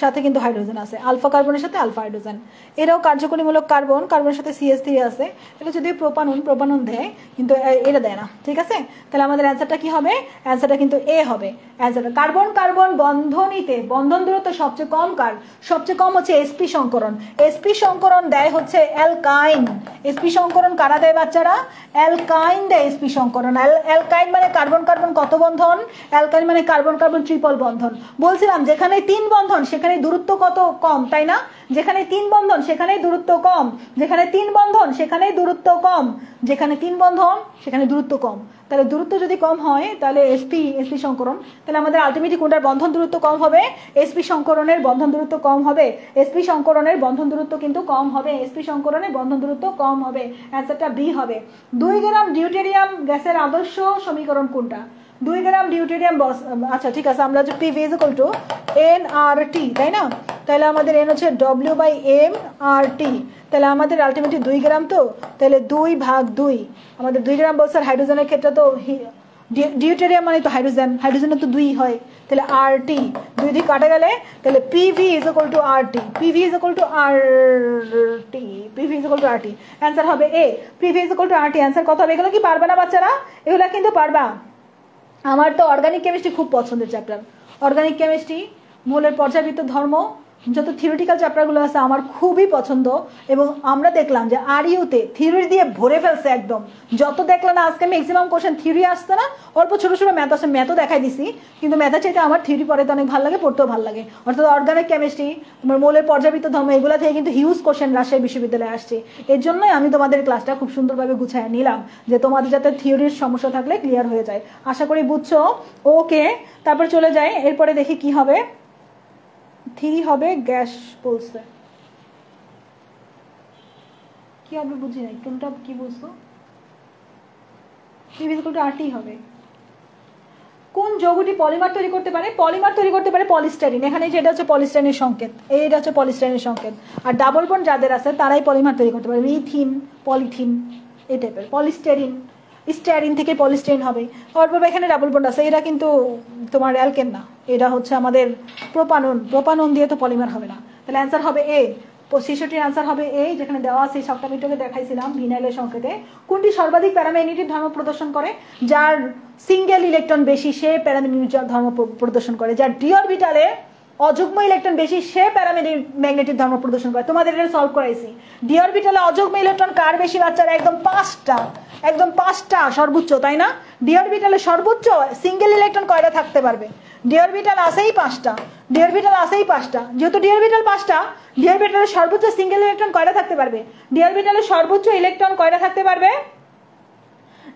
সাথে কিন্তু হাইড্রোজেন আছে। আলফা কার্বনের সাথে আলফা হাইড্রোজেন। এরাও কার্যকরী মূলক কার্বন, কার্বনের সাথে CH3 আছে। এটা যদি প্রোপানন দেয়, কিন্তু এটা দেয় না, ঠিক আছে? তাহলে আমাদের অ্যান্সারটা কি হবে? অ্যান্সারটা কিন্তু এ হবে। অ্যান্সারটা কার্বন কার্বন বন্ধনীতে বন্ধন দূরত্ব সবচেয়ে কম কার? সবচেয়ে কম হচ্ছে sp সংকরণ। sp সংকরণ দেয় হচ্ছে অ্যালকাইন। sp সংকরণ কারা দেয় বাচ্চারা? অ্যালকাইন দেয় sp সংকরণ। অ্যালকাইন মানে কার্বন কার্বন কত বন্ধন? অ্যালকাইন মানে কার্বন কার্বন ট্রিপল বন্ধন। বলছিলাম যেখানে 3 বন্ধন সেখানে দূরত্ব কত কম, তাই না? যেখানে 3 বন্ধন সেখানেই দূরত্ব কম। যেখানে 3 বন্ধন সেখানেই দূরত্ব কম। যেখানে 3 বন্ধন সেখানে দূরত্ব কম। তাহলে দূরত্ব যদি কম হয়, তাহলে sp সংকরণ, তাহলে আমাদের আলটিমেটলি কোনটার বন্ধন দূরত্ব কম হবে? sp সংকরণের বন্ধন দূরত্ব কম হবে। sp সংকরণের বন্ধন দূরত্ব কিন্তু কম হবে। sp সংকরণের বন্ধন দূরত্ব কম হবে। অ্যান্সারটা বি হবে। 2 গ্রাম ডিউটেরিয়াম গ্যাসের আদর্শ সমীকরণ কোনটা? 2 গ্রাম ডিউটেরিয়াম, আচ্ছা ঠিক আছে, আমরা যে PV = nRT, তাই না? তাহলে আমাদের n হচ্ছে W/m/RT। তাহলে আমাদের আলটিমেটলি 2 গ্রাম, তো তাহলে 2/2। আমাদের 2 গ্রাম বলছে। হাইড্রোজেনের ক্ষেত্রে তো ডিউটেরিয়াম মানে তো হাইড্রোজেন, হাইড্রোজেনের তো 2 হয়। তাহলে RT 2 দিয়ে কাটা গেলে, তাহলে PV = RT। PV = RT। PV = RT। Answer হবে এ। PV = RT। অ্যান্সার কত হবে? এগুলো কি পারবে না বাচ্চারা? এগুলো কিন্তু পারবা। আমার তো অর্গানিক কেমিস্ট্রি খুব পছন্দের চ্যাপ্টার। অর্গানিক কেমিস্ট্রি, মৌলের পর্যায়বৃত্ত ধর্ম, যত থিওরিটিক্যাল চ্যাপ্টারগুলো আছে আমার খুবই পছন্দ, এবং আমরা দেখলাম যে আরইউতে থিওরি দিয়ে ভরে ফেলছে একদম। যত দেখলাম না আজকে ম্যাক্সিমাম কোশ্চেন থিওরি আসছে না, অল্প ছোট ছোট ম্যাথ আসে, ম্যাথও দেখাই দিছি, কিন্তু ম্যাথের চাইতে আমার থিওরি পড়াতে অনেক ভালো লাগে, পড়তেও ভালো লাগে। অর্থাৎ অর্গানিক কেমিস্ট্রি, তোমার মৌলের পর্যাবৃত্ত ধর্ম, এগুলো থেকে কিন্তু হিউজ কোশ্চেন রাজশাহী বিশ্ববিদ্যালয়ে আসছে। এর জন্যই আমি তোমাদের ক্লাসটা খুব সুন্দরভাবে গুছায় নিলাম, যে তোমাদের যাতে থিওরির সমস্যা থাকলে ক্লিয়ার হয়ে যায়। আশা করি বুঝছো। ওকে, তারপর চলে যাই, এরপরে দেখি কি হবে। 3 হবে গ্যাস বলছে, কি হবে বুঝি নাই, কোনটা কি বলছো? RT হবে। কোন যৌগটি পলিমার তৈরি করতে পারে? পলিমার তৈরি করতে পারে পলিস্টাইরিন। এখানে যেটা হচ্ছে পলিস্টাইরিনের সংকেত, এইটা হচ্ছে পলিস্টাইরিনের সংকেত। আর ডাবল বন্ড যাদের আছে তারাই পলিমার তৈরি করতে পারে, ইথিন, পলিথিন, এই টাইপের। পলিস্টাইরিন, স্টাইরিন থেকে পলিস্টাইরিন হবে। অর্থাৎ এখানে ডাবল বন্ড আছে, এটা কিন্তু তোমার অ্যালকেন না, এটা হচ্ছে আমাদের প্রোপানন। প্রোপানন দিয়ে তো পলিমার হবে না, তাহলে অ্যান্সার হবে এ। 65-টির আনসার হবে এই, যেখানে দেওয়া আছে সপ্তামিটকে দেখাইছিলাম ভিনাইলের সংকেতে। কোনটি সর্বাধিক প্যারাম্যাগনেটিক ধর্ম প্রদর্শন করে? যার সিঙ্গেল ইলেকট্রন বেশি সে প্যারাম্যাগনেটিক ধর্ম প্রদর্শন করে। যার ডি অরবিটালে অযুগ্ম ইলেকট্রন বেশি সে প্যারাম্যাগনেটিক ধর্ম প্রদর্শন করে। তোমাদের এটা সলভ করাইছি। ডি অরবিটালে অযুগ্ম ইলেকট্রন কার বেশি বাচ্চারা? একদম 5টা, একদম 5টা সর্বোচ্চ, তাই না? ডি অরবিটালে সর্বোচ্চ সিঙ্গেল ইলেকট্রন কয়টা থাকতে পারবে? ডি অরবিটাল আছেই 5টা, ডি অরবিটাল আছেই 5টা। যেহেতু ডি অরবিটাল 5টা, ডি অরবিটালের সর্বোচ্চ সিঙ্গেল ইলেকট্রন কয়টা থাকতে পারবে? ডি অরবিটালের সর্বোচ্চ ইলেকট্রন কয়টা থাকতে পারবে?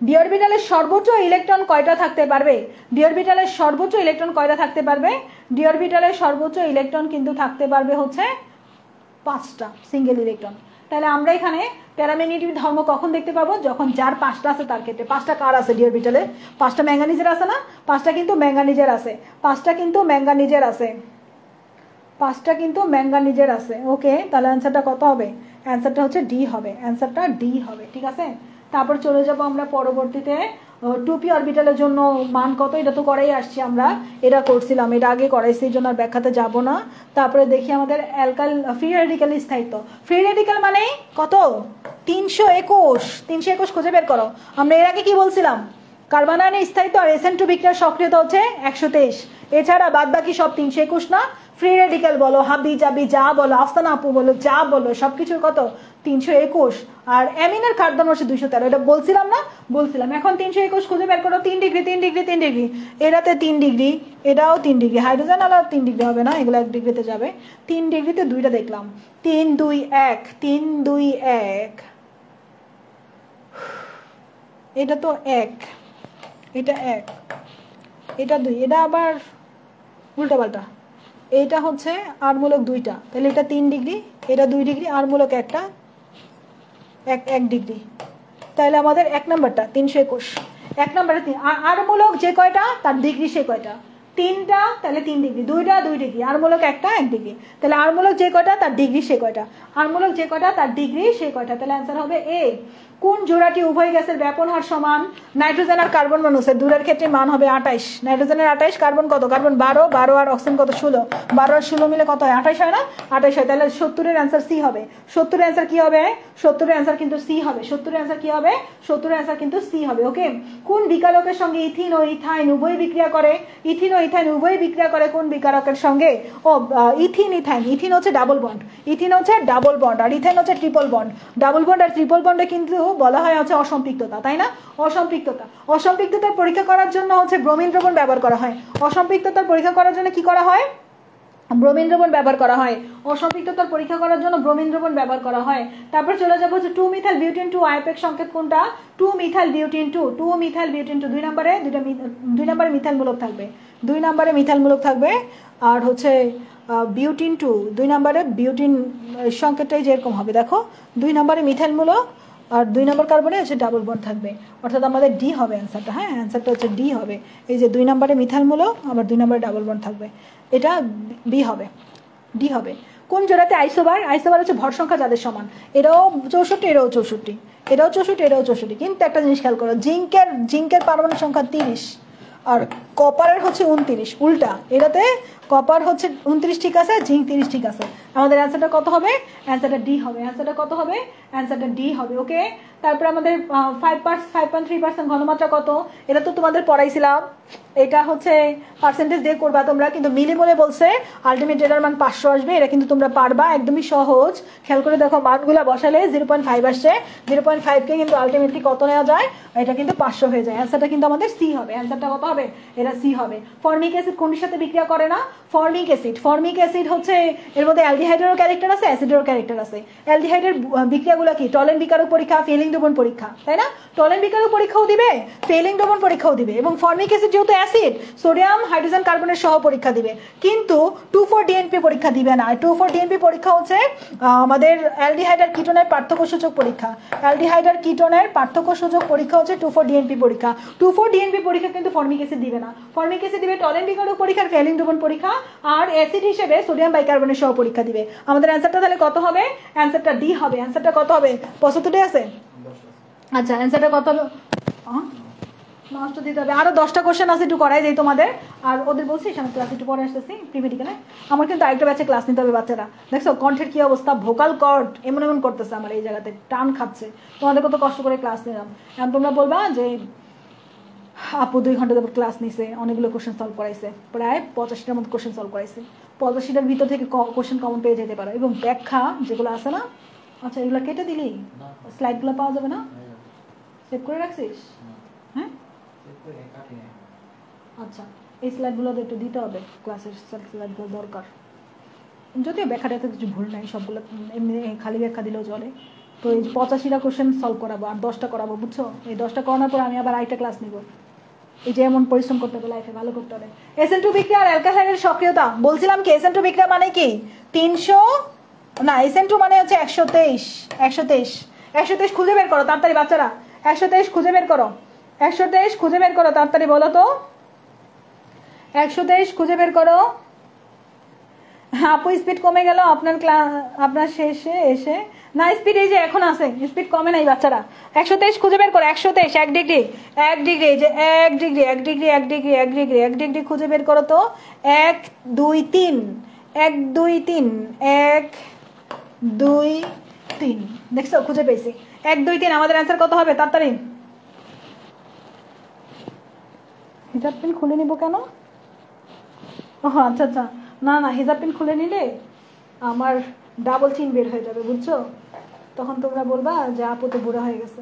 ডি অরবিটালের সর্বোচ্চ ইলেকট্রন কয়টা থাকতে পারবে? ডি অরবিটালের সর্বোচ্চ ইলেকট্রন কয়টা থাকতে পারবে? ডি অরবিটালের সর্বোচ্চ ইলেকট্রন কিন্তু থাকতে পারবে হচ্ছে 5টা সিঙ্গেল ইলেকট্রন। তাহলে আমরা এখানে প্যারাম্যাগনেটিক ধর্ম কখন দেখতে পাবো? যখন যার 5টা আছে তার ক্ষেত্রে। 5টা কার আছে ডি অরবিটালে? 5টা ম্যাঙ্গানিজের আছে না? 5টা কিন্তু ম্যাঙ্গানিজের আছে, 5টা কিন্তু ম্যাঙ্গানিজের আছে, 5টা কিন্তু ম্যাঙ্গানিজের আছে। ওকে, তাহলে অ্যান্সারটা কত হবে? অ্যান্সারটা হচ্ছে ডি হবে, অ্যান্সারটা ডি হবে। ঠিক আছে, তারপর চলে যাব আমরা পরবর্তীতে 2p অরবিটালের জন্য মান কত, এটা তো করাই আসছি আমরা, এটা করছিলাম, এটা আগে করাইছি, এই জন্য আর ব্যাখ্যাতে যাব না। তারপরে দেখি আমাদের অ্যালকাইল ফ্রি রেডিক্যাল স্থায়িত্ব। ফ্রি রেডিক্যাল মানে কত? 321। 321 খুঁজে বের করো। আমরা এর আগে কি বলছিলাম? কার্বন আয়নের স্থায়িত্ব আর SN2 বিক্রিয়ার সক্রিয়তা হচ্ছে 123। এছাড়া বাদ বাকি সব 321 না? ফ্রি রেডিক্যাল বলো, হাবি জাবি যা বলো, আফসানা আপু বলো, যা বলো, সবকিছুর কত? 321। আর অ্যামিনের কার্বন হচ্ছে 213। এটা বলছিলাম না? বলছিলাম। এখন 321 খুঁজে বের করো। 3 ডিগ্রি 3 ডিগ্রি 3 ডিগ্রি, এটাতে 3 ডিগ্রি, এটাও 3 ডিগ্রি। হাইড্রোজেন আলাদা 3 ডিগ্রি হবে না, এগুলো 1 ডিগ্রিতে যাবে। 3 ডিগ্রিতে দুইটা দেখলাম, 3 2 1, 3 2 1, এটা তো 1, এটা 1, এটা 2, এটা আবার উল্টা পাল্টা। এইটা হচ্ছে আর মূলক 2টা, তাহলে এটা 3 ডিগ্রি, এটা 2 ডিগ্রি, আর মূলক একটা 1 ডিগ্রি। তাহলে আমাদের 1 নাম্বারটা 321, 1 নাম্বারে 3। আর মূলক যে কয়টা তার ডিগ্রি সে কয়টা? 3টা, তাহলে 3 ডিগ্রি, 2টা 2 ডিগ্রি, আর মূলক একটা 1 ডিগ্রি। তাহলে আর মূলক যে কয়টা তার ডিগ্রি সে কয়টা? আর মূলক যে কয়টা তার ডিগ্রি সে কয়টা। তাহলে অ্যান্সার হবে এ। কোন জোড়াটি উভয় গ্যাসের ব্যাপন হার সমান? নাইট্রোজেন আর কার্বন মানুষের দূরের ক্ষেত্রে মান হবে 28। নাইট্রোজেনের 28, কার্বন কত? কার্বন 12, 12 আর অক্সিজেন কত? 16। 12 আর 16 মিলে কত হয়? 28 হয় না? 28 হয়। তাহলে 70-এর অ্যান্সার সি হবে। 70-এর অ্যান্সার কি হবে? 70-এর অ্যান্সার কিন্তু সি হবে। 70-এর অ্যান্সার কি হবে? 70-এর অ্যান্সার কিন্তু সি হবে। ওকে, কোন বিকারকের সঙ্গে ইথিন ও ইথাইন উভয় বিক্রিয়া করে? ইথিন ও ইথাইন উভয় বিক্রিয়া করে কোন বিকারকের সঙ্গে? ও ইথিন ইথাইন। ইথিন হচ্ছে ডাবল বন্ড, ইথিন হচ্ছে ডাবল বন্ড, আর ইথাইন হচ্ছে ট্রিপল বন্ড। ডাবল বন্ড আর ট্রিপল বন্ডে কিন্তু বলা হয় হচ্ছে অসম্পৃক্ততা, তাই না? অসম্পৃক্ততা। অসম্পৃক্ততার পরীক্ষা করার জন্য হচ্ছে ব্রোমিন দ্রবণ ব্যবহার করা হয়। অসম্পৃক্ততার পরীক্ষা করার জন্য কি করা হয়? ব্রোমিন দ্রবণ ব্যবহার করা হয়। অসম্পৃক্ততার পরীক্ষা করার জন্য ব্রোমিন দ্রবণ ব্যবহার করা হয়। তারপর চলে যাবো হচ্ছে 2 মিথাইল বিউটেন 2 আইউপেক সংকেত কোনটা? 2 মিথাইল বিউটেন 2, 2 মিথাইল বিউটেন 2। 2 নম্বরে মিথাইল মূলক থাকবে, 2 নম্বরে মিথাইল মূলক থাকবে। আর হচ্ছে বিউটিন 2, 2 নম্বরে বিউটিন সংকেতটাই যেরকম হবে দেখো, 2 নম্বরে মিথাইল মূলক আর 2 নম্বর কার্বনে হচ্ছে ডাবল বন্ড থাকবে। অর্থাৎ আমাদের ডি হবে অ্যান্সারটা। হ্যাঁ, অ্যান্সারটা হচ্ছে ডি হবে। এই যে 2 নম্বরে মিথাইল মূলক আবার 2 নম্বরে ডাবল বন্ড থাকবে, এটা বি হবে, ডি হবে। কোন জোড়াতে আইসোবার? আইসোবার হচ্ছে ভর সংখ্যা যাদের সমান। এটাও 64, এটাও 64, এটাও 64, এটাও 64। কিন্তু একটা জিনিস খেয়াল করো, জিঙ্কের পারমাণবিক সংখ্যা 30 আর কপারের হচ্ছে 29, উল্টা। এটাতে কপার হচ্ছে 29 ঠিক আছে, জিঙ্ক 30 ঠিক আছে। আমাদের অ্যান্সারটা কত হবে? অ্যান্সারটা ডি হবে। অ্যান্সারটা কত হবে? অ্যান্সারটা ডি হবে। ওকে, তারপর আমাদের 5.3% ঘনমাত্রা কত, এটা তো তোমাদের পড়াইছিলাম। এটা হচ্ছে পার্সেন্টেজ দিয়ে করবা তোমরা, কিন্তু মিলিমোলে বলছে আলটিমেট এটার মান 500 আসবে। এটা কিন্তু তোমরা পারবা, একদমই সহজ। খেয়াল করে দেখো, মানগুলা বসালে 0.5 আসছে। 0.5 কে কিন্তু আলটিমেটলি কত নেওয়া যায়? এটা কিন্তু 500 হয়ে যায়। অ্যান্সারটা কিন্তু আমাদের সি হবে। অ্যান্সারটা কত হবে? এটা সি হবে। ফর্মিক অ্যাসিড কোনটির সাথে বিক্রিয়া করে না? Formic acid. ফর্মিক অ্যাসিড হচ্ছে এর মধ্যে অ্যালডিহাইডেরও ক্যারেক্টার আছে, অ্যাসিডেরও ক্যারেক্টার আছে। অ্যালডিহাইডের বিক্রিয়াগুলো কি? টলেন বিকারক পরীক্ষা, ফেলিং দ্রবণ পরীক্ষা, তাই না? টলেন বিকারক পরীক্ষাও দিবে, ফেলিং দ্রবণ পরীক্ষাও দিবে, এবং ফর্মিক অ্যাসিড যেহেতু অ্যাসিড, সোডিয়াম হাইড্রোজেন কার্বনের সহ পরীক্ষা দিবে, কিন্তু 2,4-DNP পরীক্ষা দিবে না। 2,4-DNP পরীক্ষা হচ্ছে আমাদের অ্যালডিহাইড আর কিটোনের পার্থক্যসূচক পরীক্ষা। অ্যালডিহাইড আর কিটোনের পার্থক্যসূচক পরীক্ষা হচ্ছে 2,4-DNP পরীক্ষা। 2,4-DNP পরীক্ষা কিন্তু ফর্মিক অ্যাসিড দিবে না। ফর্মিক অ্যাসিড দিবে টলেন বিকারক পরীক্ষার ফেলিং দ্রবণ পরীক্ষা, আর অ্যাসিড হিসেবে সোডিয়াম বাইকার্বনের সহ পরীক্ষা দিবে। আমাদের অ্যান্সারটা তাহলে কত হবে? অ্যান্সারটা ডি হবে। অ্যান্সারটা কত হবে? 75 আছে। আচ্ছা, অ্যান্সারটা কত হবে? নষ্ট দিতে হবে। আরো 10টা কোশ্চেন আছে, একটু করাই দেই তোমাদের। আর ওদের বলছি আমি ক্লাস একটু পরে আসতেছি প্রিমেডিকেলে। আমার কিন্তু আরেকটা ব্যাচে ক্লাস নিতে হবে বাচ্চারা। দেখছো কণ্ঠের কি অবস্থা, ভোকাল কর্ড এমন এমন করতেছে আমার এই জায়গাতে, টান খাচ্ছে। তোমাদের কত কষ্ট করে ক্লাস নিলাম। এখন তোমরা বলবা যে আপু 2 ঘন্টা ধরে ক্লাস নিছে, অনেকগুলো কোশ্চেন সলভ করাইছে, প্রায় 85টার মতো কোশ্চেন সলভ করাইছে। 85টার ভিতর থেকে কোশ্চেন কমন পেয়ে যেতে পারো, এবং ব্যাখ্যা যেগুলো আছে না, আচ্ছা এগুলো কেটে দিলি স্লাইডগুলো পাওয়া যাবে না? সেভ করে রাখছিস? হ্যাঁ, আচ্ছা এই স্লাইডগুলো একটু দিতে হবে, ক্লাসের স্লাইডগুলো দরকার। যদিও ব্যাখ্যাটাতে কিছু ভুল নাই, সবগুলো এমনি খালি ব্যাখ্যা দিলেও চলে। তো এই 85টা কোশ্চেন সলভ করাবো, আর 10টা করাবো, বুঝছো? এই 10টা করানোর পর আমি আবার আরেকটা ক্লাস নিব। এই যে এমন পরিশ্রম করতে হবে লাইফে, ভালো করতে হবে। SN2 বিক্রিয়া আর অ্যালকাইলের সক্রিয়তা বলছিলাম কি? SN2 বিক্রিয়া মানে কি? 300 না, SN2 মানে হচ্ছে 123। 123 খুঁজে বের করো তাড়াতাড়ি বাচ্চারা। 123 খুঁজে বের করো। 123 খুঁজে বের করো তাড়াতাড়ি, বলো তো। 123 খুঁজে বের করো। আপু স্পিড কমে গেল আপনার শেষে এসে। না, স্পিড এই যে এখন আছে, স্পিড কমে নাই বাচ্চারা। 123 খুঁজে বের করো। 123 1 ডিগ্রি 1 ডিগ্রি, এই যে 1 degree 1 degree 1 degree 1 degree 1 degree খুঁজে বের করো তো। 1 2 3 1 2 3 1 2 3, দেখছো খুঁজে পেয়েছি। 1 2 3 আমাদের অ্যান্সার কত হবে? তাড়াতাড়ি। হিজাব পিন খুলে নিব কেন? ও আচ্ছা আচ্ছা, না না, হিজাব পিন খুলে নিলে আমার ডাবল চিন বের হয়ে যাবে, বুঝছো? তখন তোমরা বলবা যে আপু তো বুড়া হয়ে গেছে।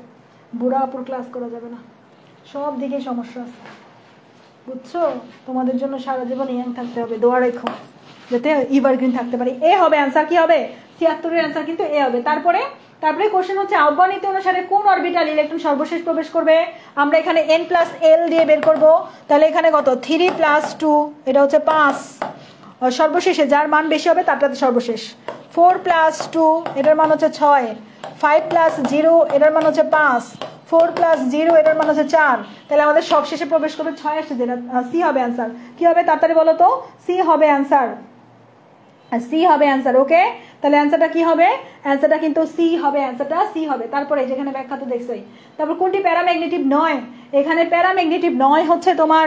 বুড়া আপুর ক্লাস করা যাবে না, সব দিকে সমস্যা আছে, বুঝছো? তোমাদের জন্য সারা জীবন ইয়াং থাকতে হবে, দোয়া রেখো যাতে এভারগ্রিন থাকতে পারি। এ হবে অ্যান্সার। কি হবে? 76 এর অ্যান্সার কিন্তু এ হবে। তারপরে কোশ্চেন হচ্ছে আহ্বানিত অনুসারে কোন অরবিটাল ইলেকট্রন সর্বশেষ প্রবেশ করবে? আমরা এখানে n+l দিয়ে বের করব। তাহলে এখানে কত? 3 + 2, এটা হচ্ছে 5। সর্বশেষে যার মান বেশি হবে তারটাতে সর্বশেষ। 4 + 2, এটার মান হচ্ছে 6। 5 + 0, এটার মান হচ্ছে 5। 4 + 0, এটার মান হচ্ছে 4। তাহলে আমাদের সবশেষে প্রবেশ করবে 6 আসছে, যেটা সি হবে অ্যান্সার। কি হবে তাড়াতাড়ি বলো তো? সি হবে অ্যান্সার। সি হবে অ্যান্সার। ওকে, তাহলে অ্যান্সারটা কি হবে? অ্যান্সারটা কিন্তু সি হবে। অ্যান্সারটা সি হবে। তারপরে যেখানে ব্যাখ্যা তো দেখছোই। তারপর কোনটি প্যারাম্যাগনেটিভ নয়? এখানে প্যারাম্যাগনেটিভ নয় হচ্ছে তোমার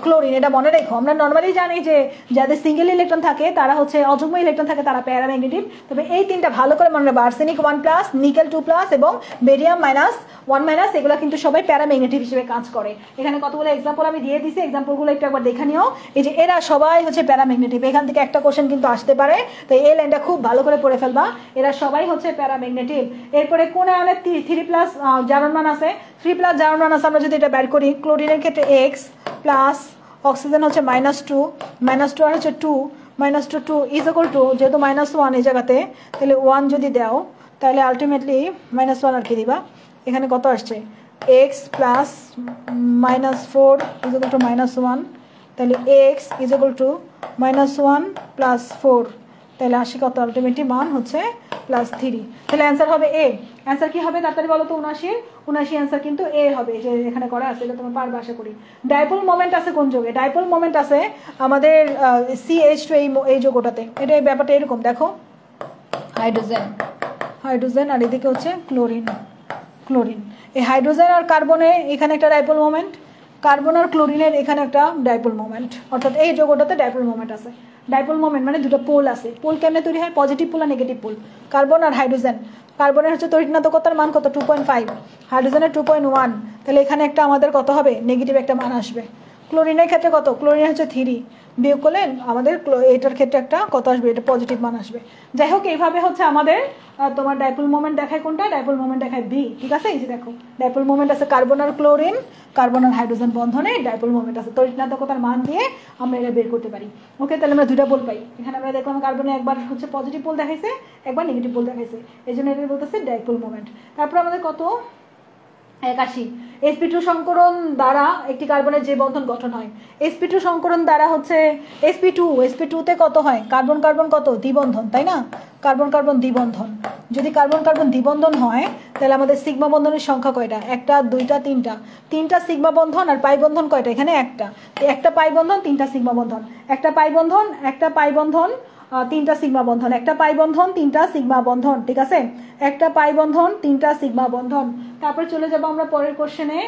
ক্লোরিন। এটা মনে রেখো। আমরা নর্মালি জানি যে যাদের সিঙ্গেল ইলেকট্রন থাকে তারা হচ্ছে অযুগ্ম ইলেকট্রন থাকে, তারা প্যারাম্যাগনেটিভ। তবে এই তিনটা ভালো করে মনে রাখবে, আর্সেনিক 1+, নিকেল 2+, এবং বেরিয়াম -1-, এগুলো কিন্তু সবাই প্যারাম্যাগনেটিভ হিসেবে কাজ করে। এখানে কতগুলো এক্সাম্পল আমি দিয়ে দিছি, এক্সাম্পলগুলো একটু একবার দেখে নিও। এই যে এরা সবাই হচ্ছে প্যারাম্যাগনেটিভ, এখান থেকে একটা কোশ্চেন কিন্তু আসতে পারে, তো এই লাইনটা খুব ভালো করে পড়ে ফেলবা। এরা সবাই হচ্ছে প্যারাম্যাগনেটিভ। এরপরে কোন আয়নের 3+ জারণ মান আছে? 3+ জারণ মান আছে। আমরা যদি এটা বের করি, ক্লোরিনের ক্ষেত্রে X+, অক্সিজেন হচ্ছে -2 আর হচ্ছে 2 -2 = যেহেতু -1 এই জায়গাতে, তাহলে 1 যদি দাও তাহলে আলটিমেটলি -1 আর কি দিবা। এখানে কত আসছে? X + -4 = -1, তাহলে X = -1 + 4, তাহলে আসি কত? আলটিমেটলি মান হচ্ছে +3। তাহলে অ্যান্সার হবে এ। অ্যান্সার কি হবে তাড়াতাড়ি বলো তো? 79 অ্যান্সার কিন্তু এ হবে, যে এখানে করা আছে, এটা তোমার পারবে আশা করি। ডাইপোল মোমেন্ট আছে কোন যোগে? ডাইপোল মোমেন্ট আছে আমাদের CH2 এই যোগটাতে। এটা এই ব্যাপারটা এরকম দেখো, হাইড্রোজেন আর এদিকে হচ্ছে ক্লোরিন। এই হাইড্রোজেন আর কার্বনে এখানে একটা ডাইপোল মোমেন্ট, কার্বন আর ক্লোরিনের এখানে একটা ডাইপোল মোমেন্ট, অর্থাৎ এই যৌগটাতে ডাইপোল মোমেন্ট আছে। ডাইপোল মোমেন্ট মানে দুটো পোল আছে। পোল কেমনে তৈরি হয়? পজিটিভ পোল আর নেগেটিভ পোল। কার্বন আর হাইড্রোজেন, কার্বনের হচ্ছে তড়িৎনাটকতার মান কত? 2.5, হাইড্রোজেনের 2.1। তাহলে এখানে একটা আমাদের কত হবে? নেগেটিভ একটা মান আসবে। ক্লোরিনের ক্ষেত্রে কত? ক্লোরিন হচ্ছে 3, বিয়োগ করলে আমাদের এটার ক্ষেত্রে একটা কত আসবে? এটা পজিটিভ মান আসবে। যাই হোক, এইভাবে হচ্ছে আমাদের তোমার ডাইপোল মোমেন্ট দেখায় কোনটা? ডাইপোল মোমেন্ট দেখায় বি। ঠিক আছে, এই যে দেখো ডাইপোল মোমেন্ট আছে কার্বন আর ক্লোরিন, কার্বন আর হাইড্রোজেন বন্ধনে ডাইপোল মোমেন্ট আছে। তড়িৎনাটকতার মান দিয়ে আমরা এটা বের করতে পারি। ওকে, তাহলে আমরা দুইটা পোল পাই। এখানে আমরা দেখলাম কার্বনে একবার হচ্ছে পজিটিভ পোল দেখাইছে, একবার নেগেটিভ পোল দেখাইছে, এই জন্য এটা বলতেছে ডাইপোল মোমেন্ট। তারপর আমাদের কত? 81। sp2 সংকরণ দ্বারা একটি কার্বনের যে বন্ধন গঠন হয়, sp2 সংকরণ দ্বারা হচ্ছে sp2 তে কত হয়? কার্বন কার্বন কত? দ্বিবন্ধন, তাই না? কার্বন কার্বন দ্বিবন্ধন। যদি কার্বন কার্বন দ্বিবন্ধন হয় তাহলে আমাদের সিগমা বন্ধনের সংখ্যা কয়টা? একটা, দুইটা, তিনটা। তিনটা সিগমা বন্ধন। আর পাই বন্ধন কয়টা? এখানে একটা পাই বন্ধন, তিনটা সিগমা বন্ধন। একটা পাই বন্ধন, তিনটা সিগমা বন্ধন। একটা পাই বন্ধন, তিনটা সিগমা বন্ধন। ঠিক আছে, একটা পাই বন্ধন, তিনটা সিগমা বন্ধন। তারপর চলে যাবো আমরা পরের কোশ্চেনে।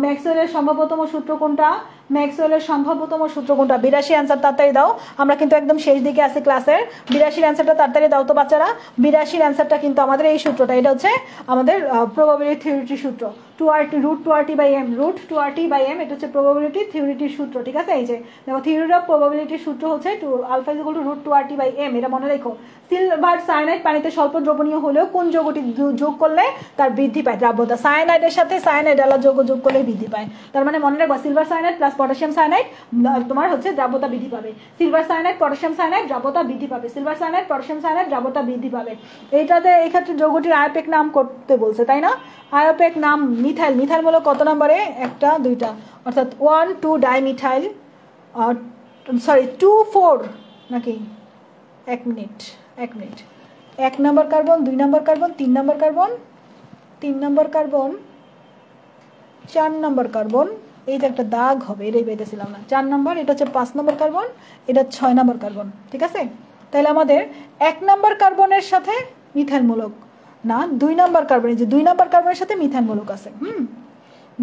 ম্যাক্সওয়েলের সম্ভাব্যতম সূত্র কোনটা? ম্যাক্সওয়েলের সম্ভাব্যতম সূত্র কোনটা? 82 অ্যান্সার তাড়াতাড়ি দাও, আমরা কিন্তু একদম শেষ দিকে আছি ক্লাসের। 82 অ্যান্সারটা তাড়াতাড়ি দাও তো বাচ্চারা। 82 অ্যান্সারটা কিন্তু আমাদের এই সূত্রটা, এটা হচ্ছে আমাদের প্রবাবিলিটি থিওরিটির সূত্র। √2RT/m, √2RT/m, এটা হচ্ছে প্রবাবিলিটি থিওরিটির সূত্র। ঠিক আছে, এই যে দেখো থিওরি অফ প্রবাবিলিটির সূত্র হচ্ছে আলফা = √2RT/m, এটা মনে রেখো। সিলভার সায়ানাইড পানিতে স্বল্প দ্রবণীয় হলেও কোন যৌগটি যোগ করলে তার বৃদ্ধি পায় দ্রাব্যতা? সায়ানাইডের সাথে সায়ানাইড আলাদা যৌগ যোগ করলে বৃদ্ধি পায়। তার মানে মনে রাখবা silver cyanide plus potassium cyanide তোমার হচ্ছে দ্রাব্যতা বৃদ্ধি পাবে। সিলভার সায়ানাইড পটাশিয়াম সায়ানাইড দ্রাব্যতা বৃদ্ধি পাবে। সিলভার সায়ানাইড পটাশিয়াম সায়ানাইড দ্রাব্যতা বৃদ্ধি পাবে। এইটাতে এই ক্ষেত্রে যৌগটির আয়পেক নাম করতে বলছে, তাই না? আয়পেক নাম মিথাইল। মিথাইল হলো কত নম্বরে? একটা, দুইটা, অর্থাৎ 1,2 ডাইমিথাইল, 2,4 নাকি? এক মিনিট। 1 নম্বর কার্বন, 2 নম্বর কার্বন, 3 নম্বর কার্বন, 3 নম্বর কার্বন, 4 নম্বর কার্বন। এই যে একটা দাগ হবে, এটাই পেতেছিলাম না। 4 নম্বর, এটা হচ্ছে 5 নম্বর কার্বন, এটা 6 নম্বর কার্বন। ঠিক আছে, তাহলে আমাদের 1 নম্বর কার্বনের সাথে মিথাইল মূলক না, 2 নম্বর কার্বন, এই যে 2 নম্বর কার্বনের সাথে মিথাইল মূলক আছে।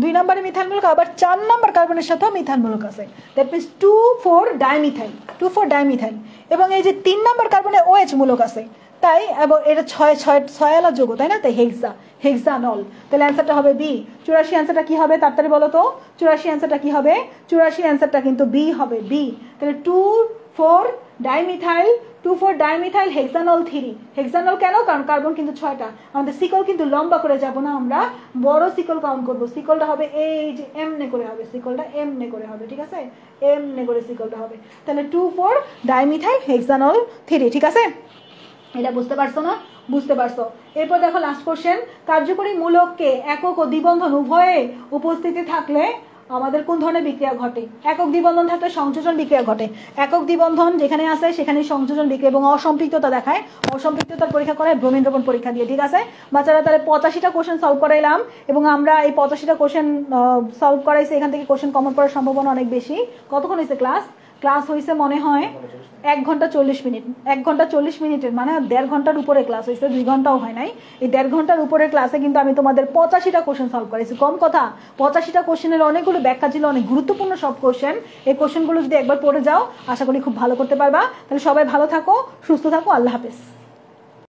2 নম্বরে মিথাইল মূলক, আবার 4 নম্বর কার্বনের সাথেও মিথাইল মূলক আছে। That means 2,4 dimethyl. এবং এই যে 3 নম্বর কার্বনে OH মূলক আছে, তাই এবং এটা 6 আলা যৌগ, তাই না? তাই হেক্সানল। তাহলে অ্যান্সারটা হবে বি। 84 অ্যান্সারটা কি হবে তাড়াতাড়ি বলো তো? 84 অ্যান্সারটা কি হবে? 84 অ্যান্সারটা কিন্তু বি হবে, বি। তাহলে 2,4 ডাইমিথাইল হেক্সানল 3। হেক্সানল কেন? কারণ কার্বন কিন্তু 6টা। আমাদের সিকল কিন্তু লম্বা করে যাব না, আমরা বড় সিকল কাউন্ট করব। সিকলটা হবে এই যে এমনে করে হবে, সিকলটা এমনে করে হবে। ঠিক আছে, এমনে করে সিকলটা হবে। তাহলে 2,4 ডাইমিথাইল হেক্সানল 3। ঠিক আছে, এটা বুঝতে পারছো না? বুঝতে পারছো। এরপর দেখো লাস্ট কোশ্চেন। কার্যকরী মূলককে একক ও দ্বিবন্ধন উভয়ে উপস্থিতি থাকলে আমাদের কোন ধরনের বিক্রিয়া ঘটে? একক দ্বিবন্ধন থাকলে সংযোজন বিক্রিয়া ঘটে। একক দ্বিবন্ধন যেখানে আছে সেখানে সংযোজন বিক্রিয়া এবং অসম্পৃক্ততা দেখায়। অসম্পৃক্ততার পরীক্ষা করে ব্রোমিন দ্রবণ পরীক্ষা দিয়ে। ঠিক আছে বাচ্চারা, তাহলে 85টা কোশ্চেন সলভ করাইলাম এবং আমরা এই 85টা কোশ্চেন সলভ করাইছি। এখান থেকে কোশ্চেন কমন পড়ার সম্ভাবনা অনেক বেশি। কতক্ষণ হয়েছে ক্লাস হয়েছে মনে হয় 1 ঘন্টা 40 মিনিট। 1 ঘন্টা 40 মিনিটের মানে 1.5 ঘন্টার উপরে ক্লাস হয়েছে, 2 ঘন্টাও হয় নাই। এই 1.5 ঘন্টার উপরে ক্লাসে কিন্তু আমি তোমাদের 85টা কোশ্চেন সলভ করেছি। কম কথা, 85টা কোশ্চেনের অনেকগুলো ব্যাখ্যা ছিল, অনেক গুরুত্বপূর্ণ সব কোশ্চেন। এই কোশ্চেনগুলো যদি একবার পড়ে যাও আশা করি খুব ভালো করতে পারবা। তাহলে সবাই ভালো থাকো, সুস্থ থাকো, আল্লাহ হাফেজ।